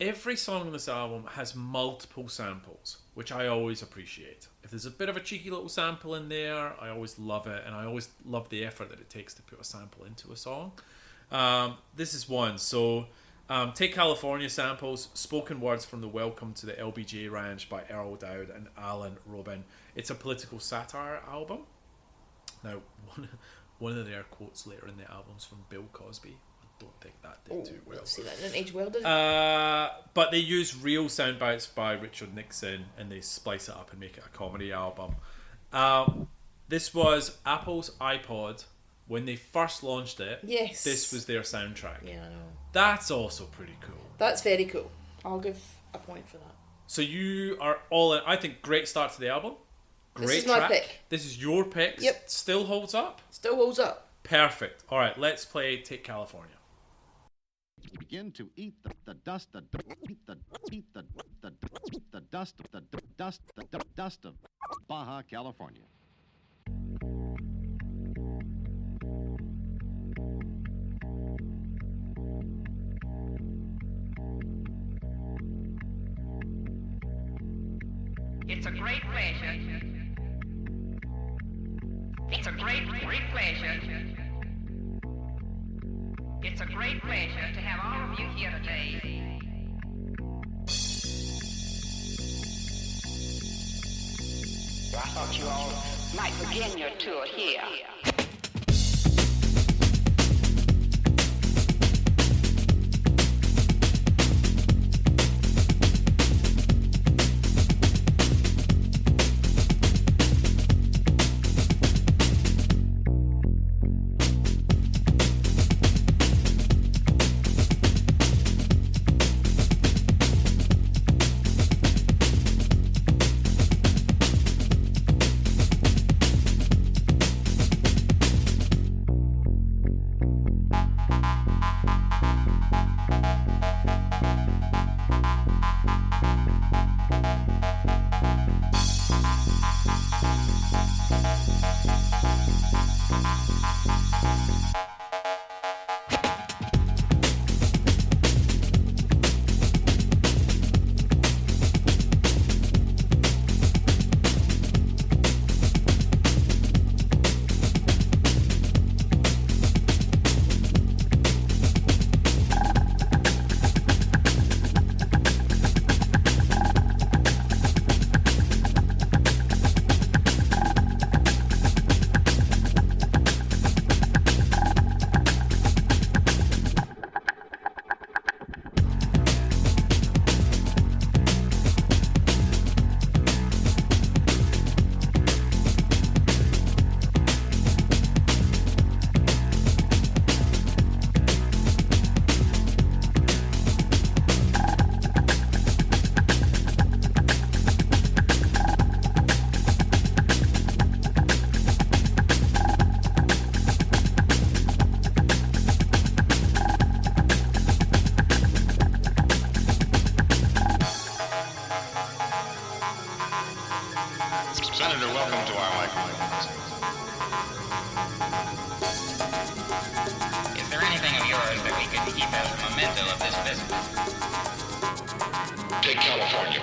every song on this album has multiple samples, which I always appreciate. If there's a bit of a cheeky little sample in there, I always love it, and I always love the effort that it takes to put a sample into a song. This is one. So Take California samples spoken words from the Welcome to the LBJ Ranch by Earl Dowd and Alan Robin. It's a political satire album. Now, one of their quotes later in the album's from Bill Cosby. I don't think that did too well. Let's see, that didn't age well, did it? But they use real sound bites by Richard Nixon, and they splice it up and make it a comedy album. This was Apple's iPod. When they first launched it, Yes. this was their soundtrack. Yeah, I know. That's also pretty cool. That's very cool. I'll give a point for that. So you are all in. I think great start to the album. Great This is my track. pick. This is your pick. Yep. Still holds up. Still holds up. Perfect. All right, let's play Take California. Begin to eat the dust, the dust of Baja California. It's a great pleasure. It's a great pleasure. It's a great pleasure to have all of you here today. I thought you all might begin your tour here. Senator, welcome to our microphone. Is there anything of yours that we could keep as a memento of this visit. Take California.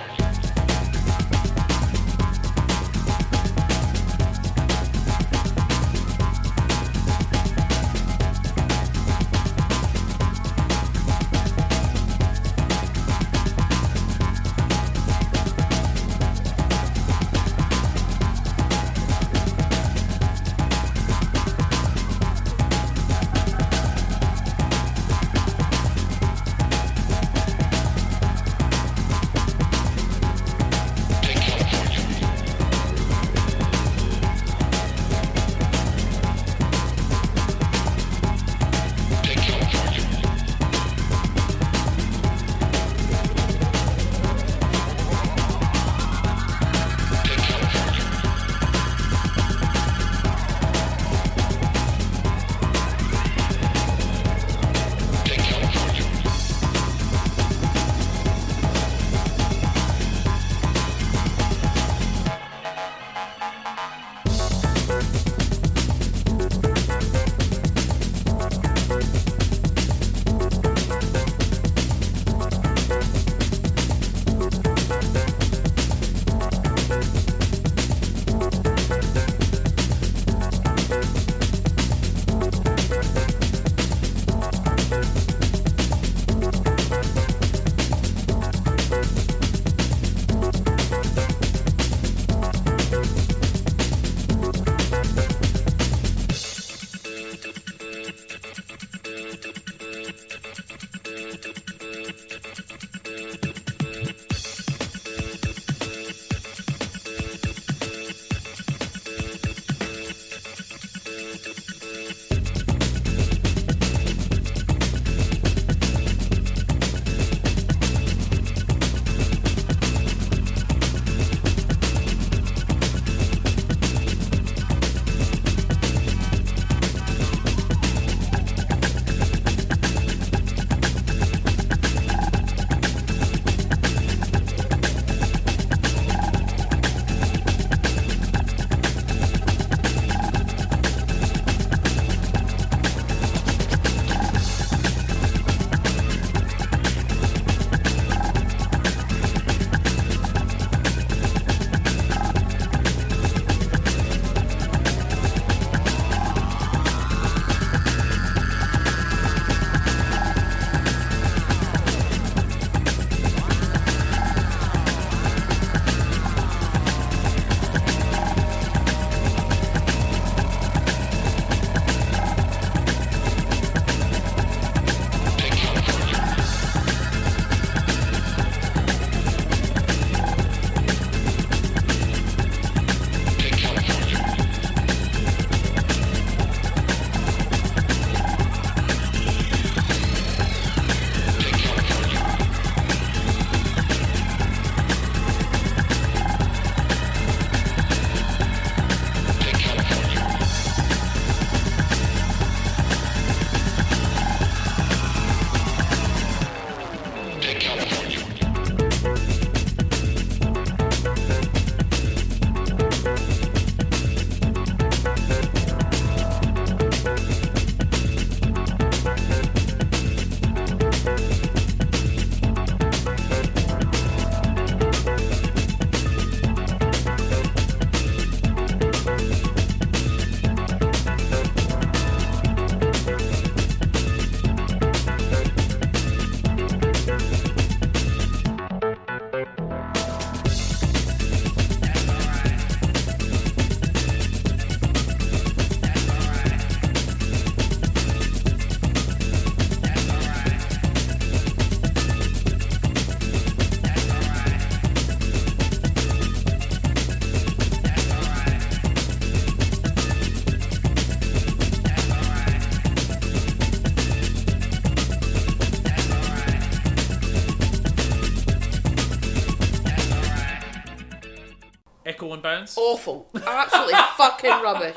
Echo and bounce? Awful. Absolutely fucking rubbish.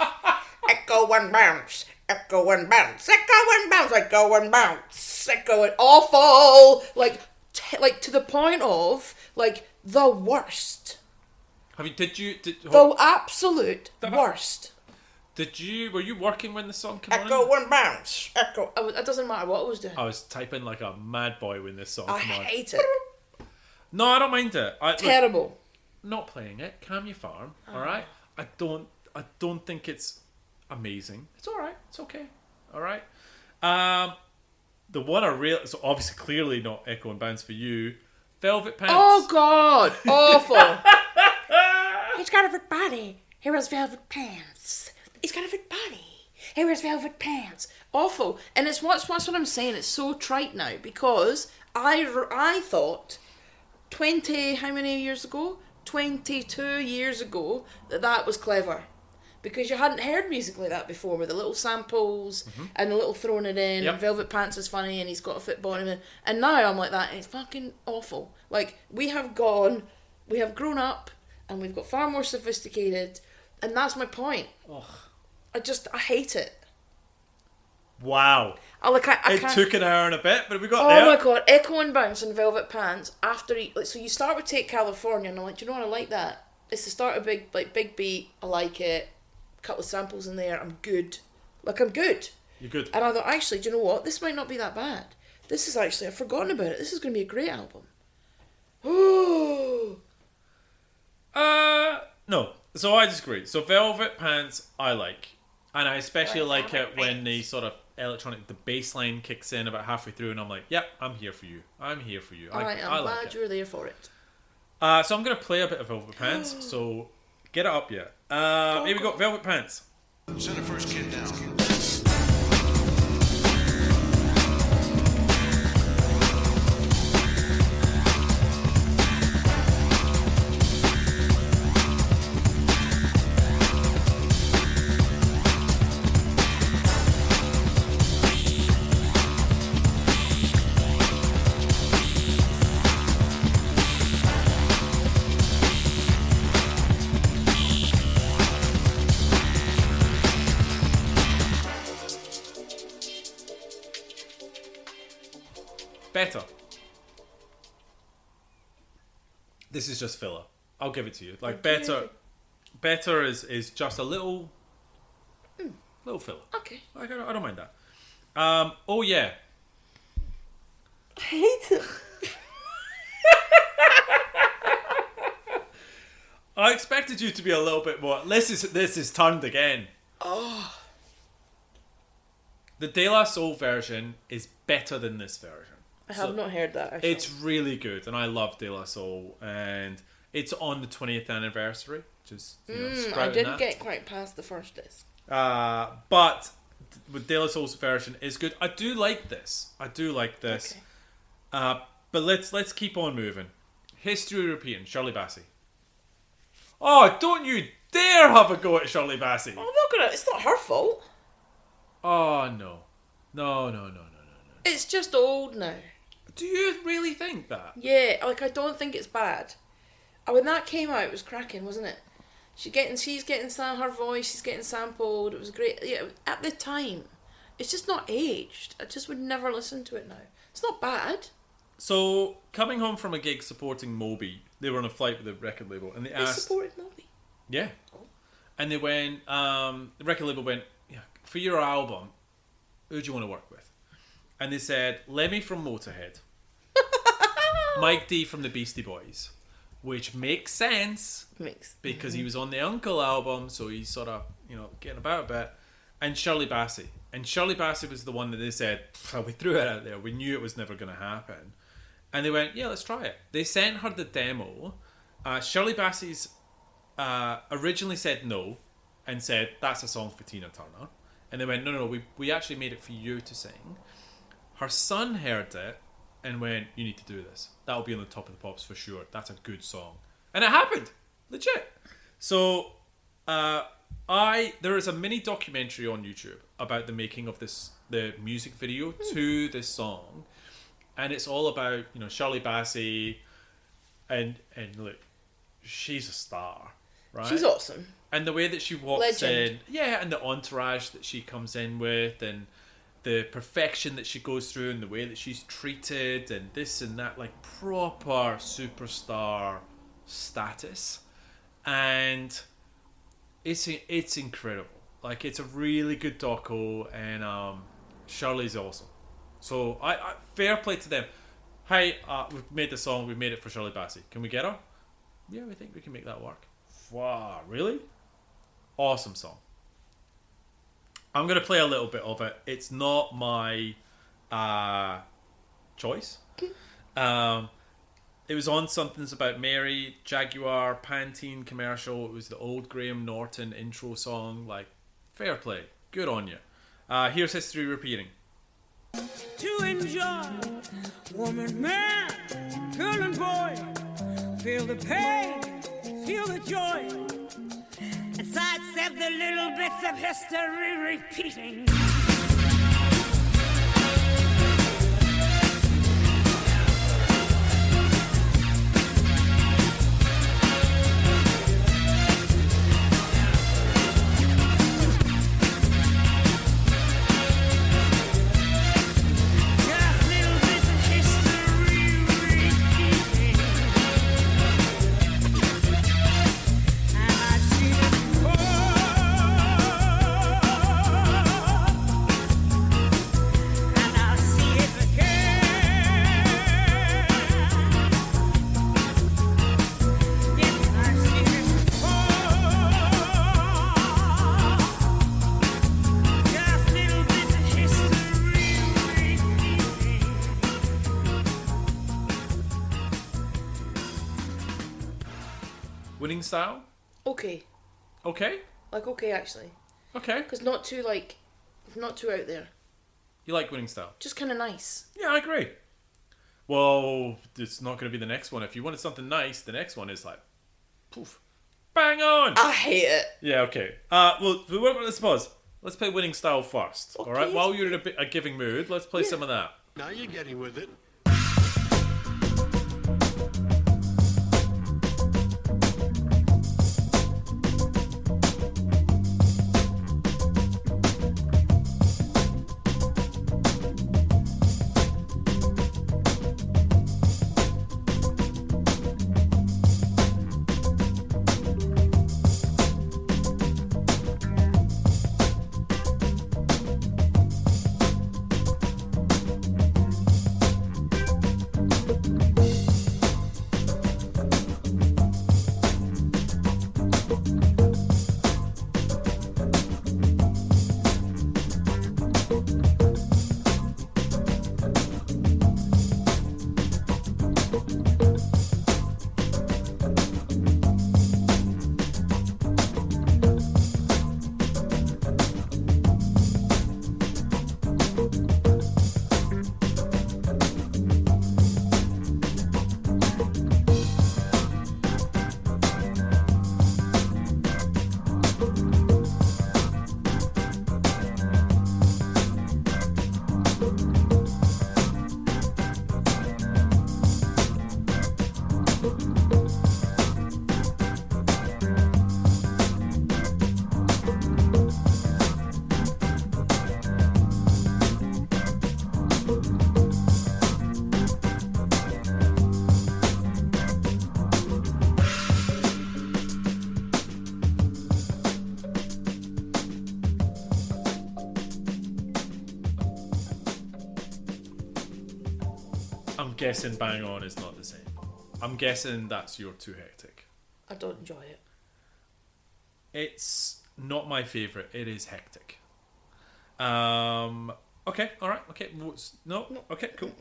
Echo and bounce. Echo and bounce. Echo and bounce. Echo and bounce. Echo and awful. Like to the point of like the worst. Did you? The absolute worst. Were you working when the song came on? Echo and bounce. Echo. It doesn't matter what I was doing. I was typing like a mad boy when this song I came on. hate it. No, I don't mind it. Terrible. Look, not playing it. Calm your farm. All right. I don't think it's amazing. It's all right. It's okay. All right. The one so obviously clearly not Echo and Bounce for you. Velvet Pants. Oh God, awful. He's got a fit body. He wears velvet pants. He's got a fit body. He wears velvet pants. Awful. And it's what's what I'm saying. It's so trite now because I thought 22 years ago that was clever. Because you hadn't heard music like that before, with the little samples and the little throwing it in. Yep. And Velvet Pants is funny, and he's got a fit bottom. And now I'm like that, and it's fucking awful. Like we have grown up, and we've got far more sophisticated, and that's my point. Ugh. I hate it. Wow. I it can't. took an hour and a bit, but we got Oh there. my God, Echo and Bounce and Velvet Pants. So you start with Take California, and I'm like, do you know what? I like that. It's the start of big beat. I like it. Couple of samples in there, I'm good. I'm good. You're good. And I thought, actually, do you know what? This might not be that bad. This is actually, I've forgotten about it. This is going to be a great album. Oh. No. So I disagree. So Velvet Pants, I like. And I especially like it when the sort of the bass line kicks in about halfway through, and I'm like, yep, I'm here for you. I'm here for you. I'm I like glad it. you're there for it. So I'm going to play a bit of Velvet Pants. So get it up yet. Here we go, Velvet Pants. Send the first kid down. Better. This is just filler. I'll give it to you. Better is just a little filler. Okay. I don't mind that. Oh yeah. I hate it. I expected you to be a little bit more. This is turned again. Oh. The De La Soul version is better than this version. I have not heard that, actually. It's really good, and I love De La Soul, and it's on the 20th anniversary. Just I didn't get quite past the first disc. But with De La Soul's version is good. I do like this. Okay. But let's keep on moving. History European, Shirley Bassey. Oh, don't you dare have a go at Shirley Bassey. I'm not gonna. It's not her fault. Oh no. It's just old now. Do you really think that? Yeah, I don't think it's bad. When that came out, it was cracking, wasn't it? She's getting her voice, she's getting sampled. It was great. Yeah, at the time, it's just not aged. I just would never listen to it now. It's not bad. So, coming home from a gig supporting Moby, they were on a flight with the record label, and they asked. Supported Moby. Yeah. Oh. And they went. The record label went, yeah, for your album, who do you want to work with? And they said, Lemmy from Motorhead, Mike D from the Beastie Boys, which makes sense because he was on the Uncle album, so he's sort of getting about a bit, and Shirley Bassey. And Shirley Bassey was the one that they said, we threw it out there, we knew it was never going to happen, and they went, yeah, let's try it. They sent her the demo. Shirley Bassey's originally said no, and said that's a song for Tina Turner, and they went, no, we actually made it for you to sing. Her son heard it and went, you need to do this. That'll be on the Top of the Pops for sure. That's a good song. And it happened. Legit. So, there is a mini documentary on YouTube about the making of the music video to this song. And it's all about, Shirley Bassey. And look, she's a star, right? She's awesome. And the way that she walks in. Yeah, and the entourage that she comes in with, and the perfection that she goes through, and the way that she's treated, and this and that, like proper superstar status, and it's incredible. Like, it's a really good doco, and Shirley's awesome. So, I fair play to them. Hey, we've made the song, we've made it for Shirley Bassey. Can we get her? Yeah, we think we can make that work. Wow, really? Awesome song. I'm going to play a little bit of it. It's not my choice. It was on Something's About Mary, Jaguar, Pantene commercial. It was the old Graham Norton intro song. Like, fair play. Good on you. Here's history repeating. To enjoy, woman, man, girl and boy, feel the pain, feel the joy, and sidestep the little bits of history repeating. Winning style? Okay. Okay? Like, okay, actually. Okay. Because not too out there. You like winning style? Just kind of nice. Yeah, I agree. Well, it's not going to be the next one. If you wanted something nice, the next one is like, poof, bang on. I hate it. Yeah, okay. Well, let's pause. Let's play winning style first. Okay. All right. While you're in a giving mood, let's play some of that. Now you're getting with it. I'm guessing bang on is not the same. I'm guessing that's your too hectic. I don't enjoy it. It's not my favourite. It is hectic. Okay, alright, okay. No? Okay, cool.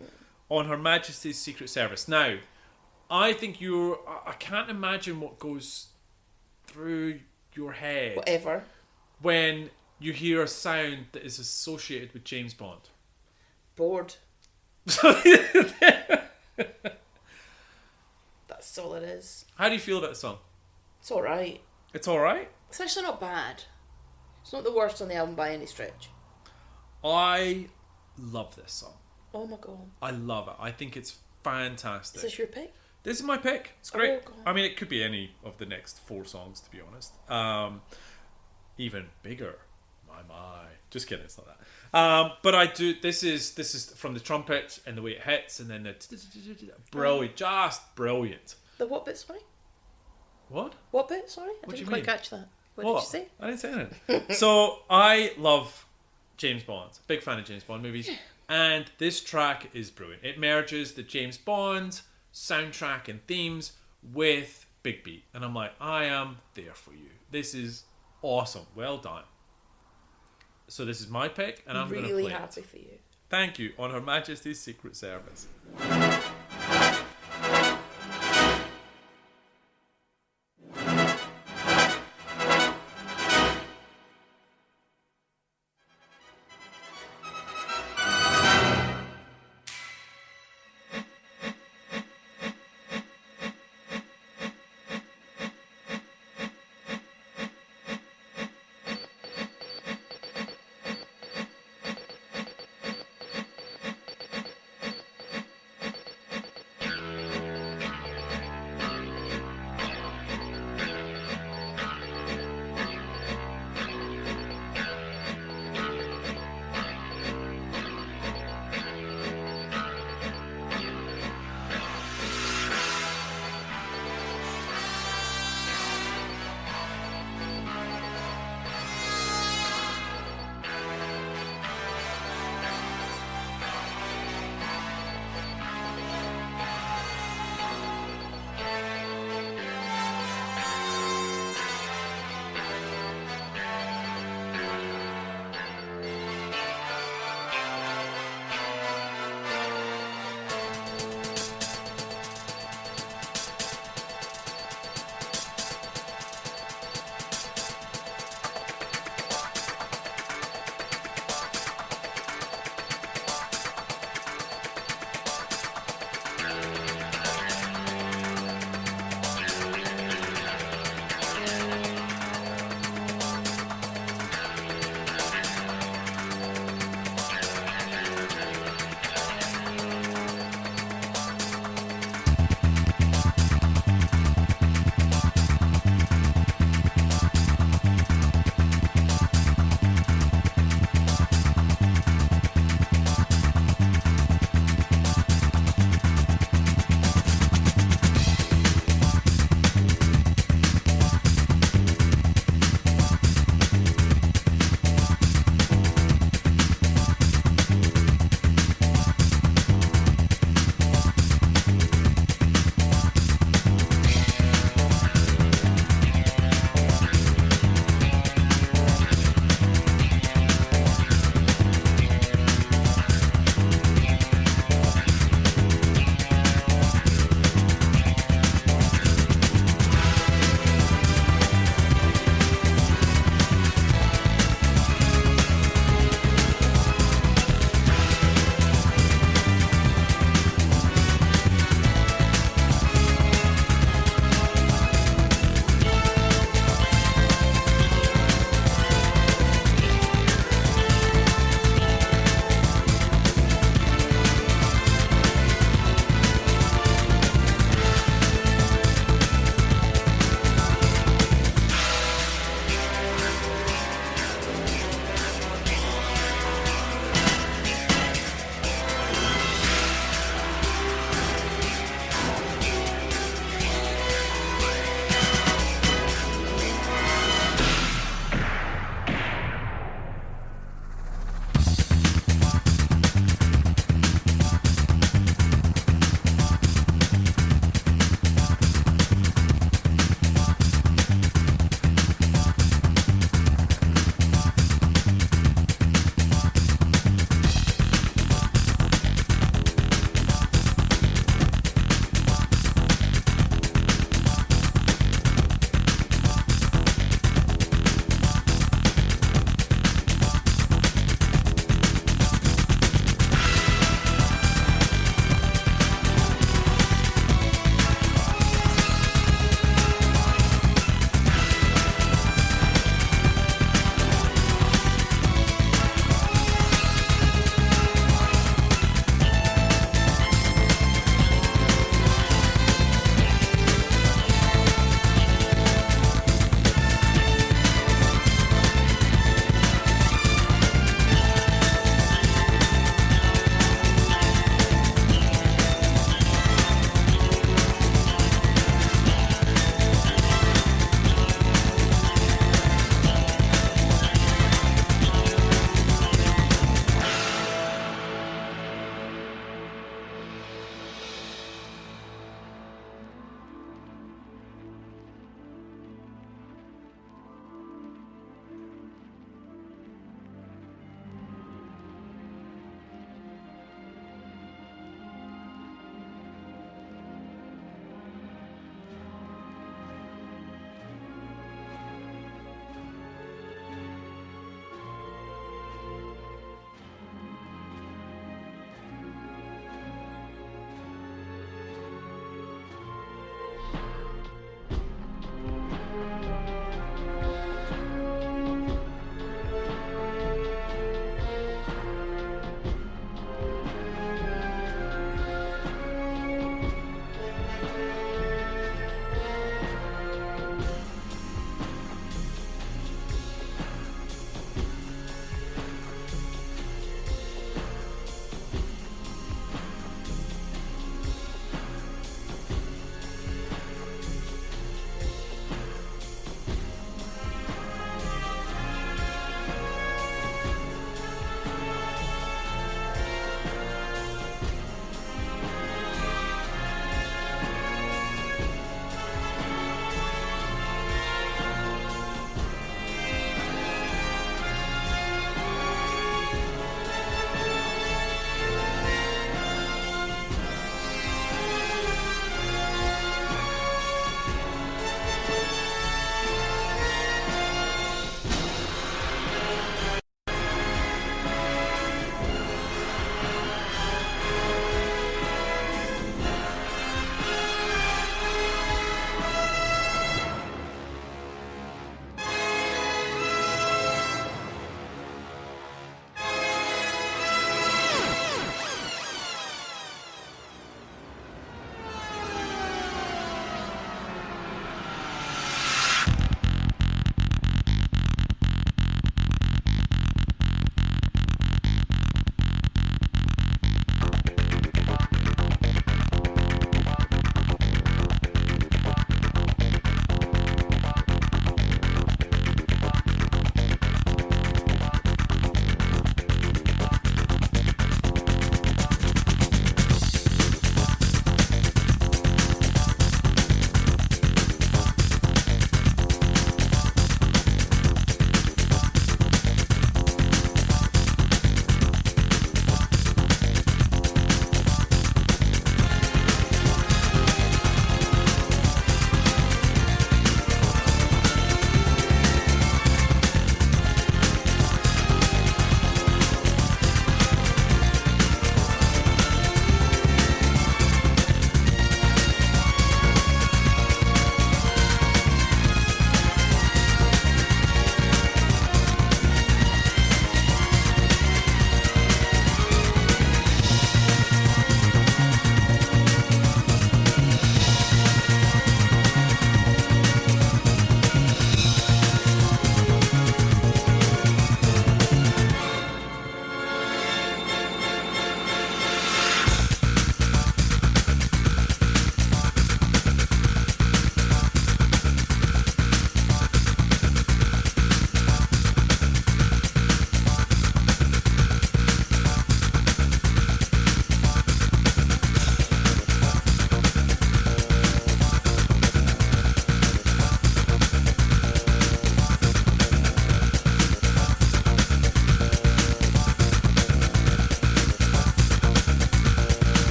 On Her Majesty's Secret Service. Now, I think I can't imagine what goes through your head. Whatever. When you hear a sound that is associated with James Bond. Bored. That's all it is. How do you feel about the song? It's alright. It's alright? It's actually not bad. It's not the worst on the album by any stretch. I love this song. Oh my god. I love it. I think it's fantastic. Is this your pick? This is my pick. It's great. Oh, God. I mean, it could be any of the next 4 songs, to be honest. Even bigger. My. Just kidding, it's not that. But I do. This is from the trumpet and the way it hits, and then the brilliant, just brilliant. The what bit? Sorry. What? What bit? Sorry, I What do didn't you quite mean? catch that. What did you say? I didn't say anything. So I love James Bond. Big fan of James Bond movies. And this track is brilliant. It merges the James Bond soundtrack and themes with Big Beat. And I'm like, I am there for you. This is awesome. Well done. So this is my pick, and I'm going to play Really happy it. for you. Thank you. On Her Majesty's Secret Service.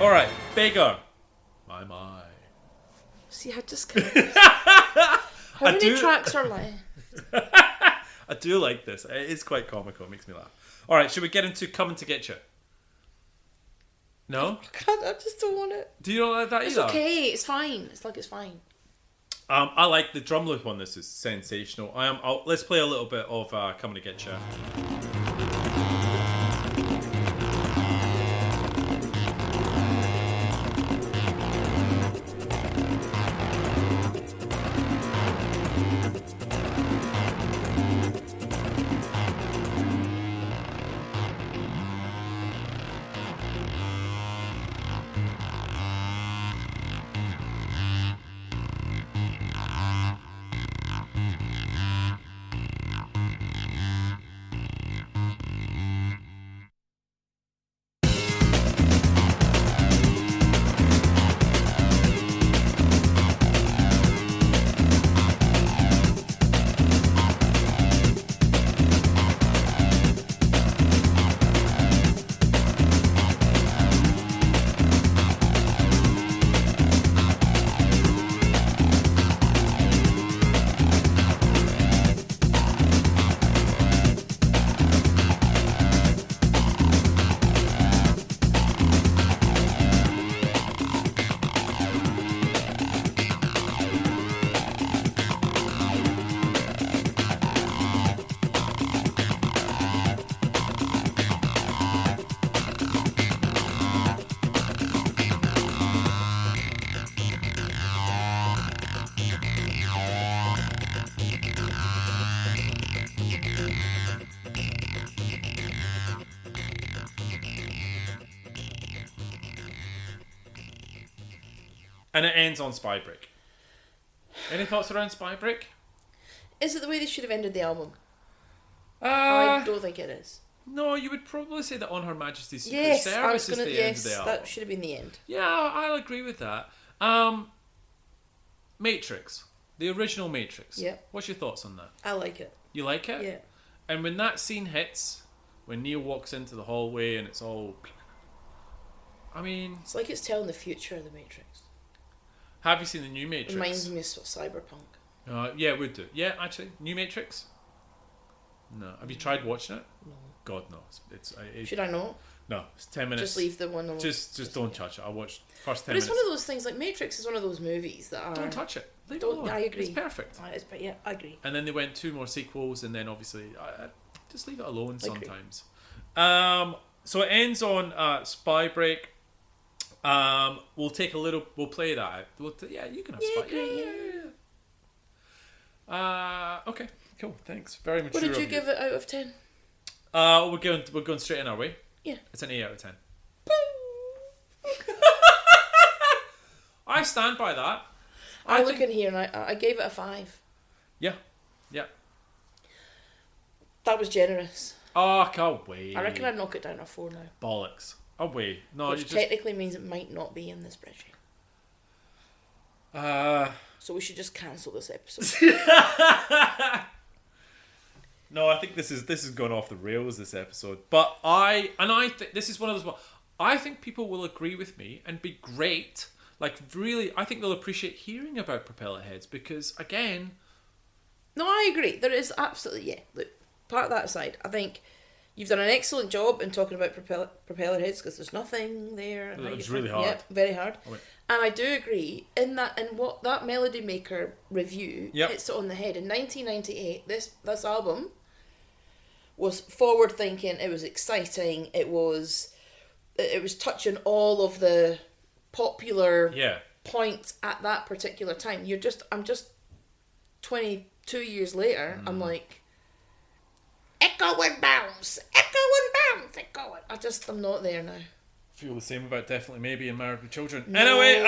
All right, bigger. My. See, I just can't. How many tracks are left? I do like this. It is quite comical. It makes me laugh. All right, should we get into Coming to Get You? No? I just don't want it. Do you not like that It's either? okay. It's fine. It's fine. I like the drum loop on this. Is sensational. Let's play a little bit of Coming to Get You. And it ends on Spy Break. Any thoughts around Spy Break? Is it the way they should have ended the album? I I don't think it is. No, you would probably say that On Her Majesty's Secret Yes, Service is the end of the album. that should have been the end. Yeah, I'll agree with that. Matrix. The original Matrix. Yeah. What's your thoughts on that? I like it. You like it? Yeah. And when that scene hits, when Neo walks into the hallway and it's all... I mean... It's like it's telling the future of the Matrix. Have you seen the new Matrix? Reminds me of Cyberpunk. Yeah, it would do. Yeah, actually. New Matrix? No. Have you tried watching it? No. God, no. Should I not? No, it's 10 minutes. Just leave the one alone. Just don't touch it. I watched first 10 But it's minutes. one of those things, like Matrix is one of those movies that are... Don't touch it. Leave it alone. I agree. It's perfect. Yeah, I agree. And then they went 2 more sequels, and then obviously just leave it alone I agree. sometimes. So it ends on Spy Break. We'll take a little. We'll play that out. Yeah, you can have Spy. Great, Okay, cool. Thanks. Very mature. What did you of give it out of 10? We're going straight in our way. Yeah. It's an 8 out of 10. I stand by that. I look in here and I gave it a 5. Yeah. That was generous. Oh, can't wait. I reckon I'd knock it down to a 4 now. Bollocks. Away. No, Which you just... technically means it might not be in the spreadsheet. So we should just cancel this episode. No, I think this is going off the rails, this episode. But I think this is one of those. I think people will agree with me and be great. Like, really, I think they'll appreciate hearing about Propellerheads because, again... No, I agree. There is absolutely, yeah. Look, part of that aside, I think you've done an excellent job in talking about Propellerheads because there's nothing there. It was really hard. Yep, very hard. Oh, wait. And I do agree in what that Melody Maker review Yep. hits it on the head. In 1998, this album was forward thinking. It was exciting. It was touching all of the popular points at that particular time. I'm just 22 years later. I'm like, echo and bounce, I'm not there now. Feel the same about Definitely Maybe and Married with Children. No, Anyway,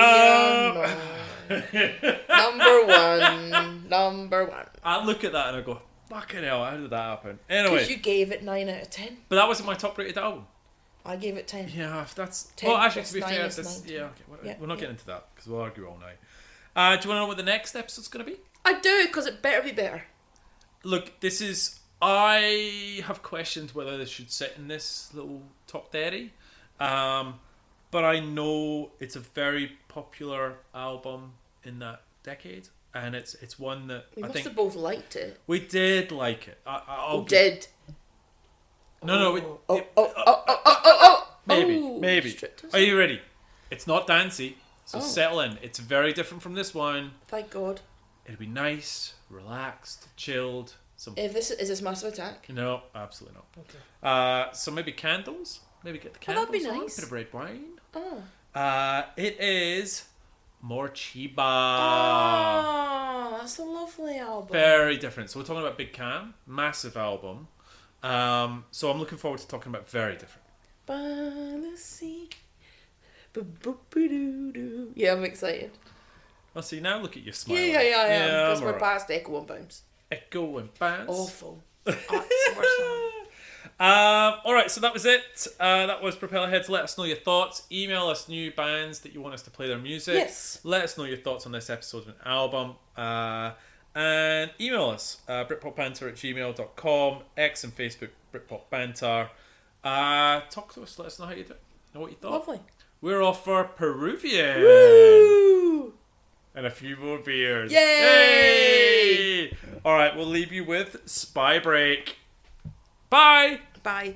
number one. I look at that and I go, fucking hell, how did that happen? Anyway. Because you gave it 9 out of 10. But that wasn't my top rated album. I gave it 10. Yeah, that's... 10 well, actually, plus to be 9 fair, is this, 19. yeah, okay, we're not getting into that because we'll argue all night. Do you want to know what the next episode's going to be? I do, because it better be better. Look, this is... I have questioned whether this should sit in this little top 30. but I know it's a very popular album in that decade, and it's one that We I must think have both liked it. we did like it. I'll We did. No. Maybe. Striptease. Are you ready? It's not dancey, so settle in. It's very different from this one. Thank God. It'll be nice, relaxed, chilled. Some If this is this Massive Attack. no, absolutely not. Okay. So maybe candles. Maybe get the Oh, candles. that'd be on, nice. bit of red wine. Oh. It is more Chiba. Oh, that's a lovely album. Very different. So we're talking about Big Cam, massive album. So I'm looking forward to talking about very different. By the sea. Ba-boop-a-doo-doo. Yeah, I'm excited. Well, see, now look at you smiling. Yeah, I am. Because I'm we're alright. past Echo and Bounce. Echo and Bounce. Awful. It's the worst song. Alright, so that was it. That was Propellerheads. Let us know your thoughts. Email us new bands that you want us to play their music. Yes. Let us know your thoughts on this episode of an album. And email us, britpopbanter@gmail.com, X and Facebook, Britpop Banter. Talk to us, let us know how you do. Know what you thought. Lovely. We're off for Peruvian. Woo! And a few more beers. Yay! Alright, we'll leave you with Spy Break. Bye! Bye.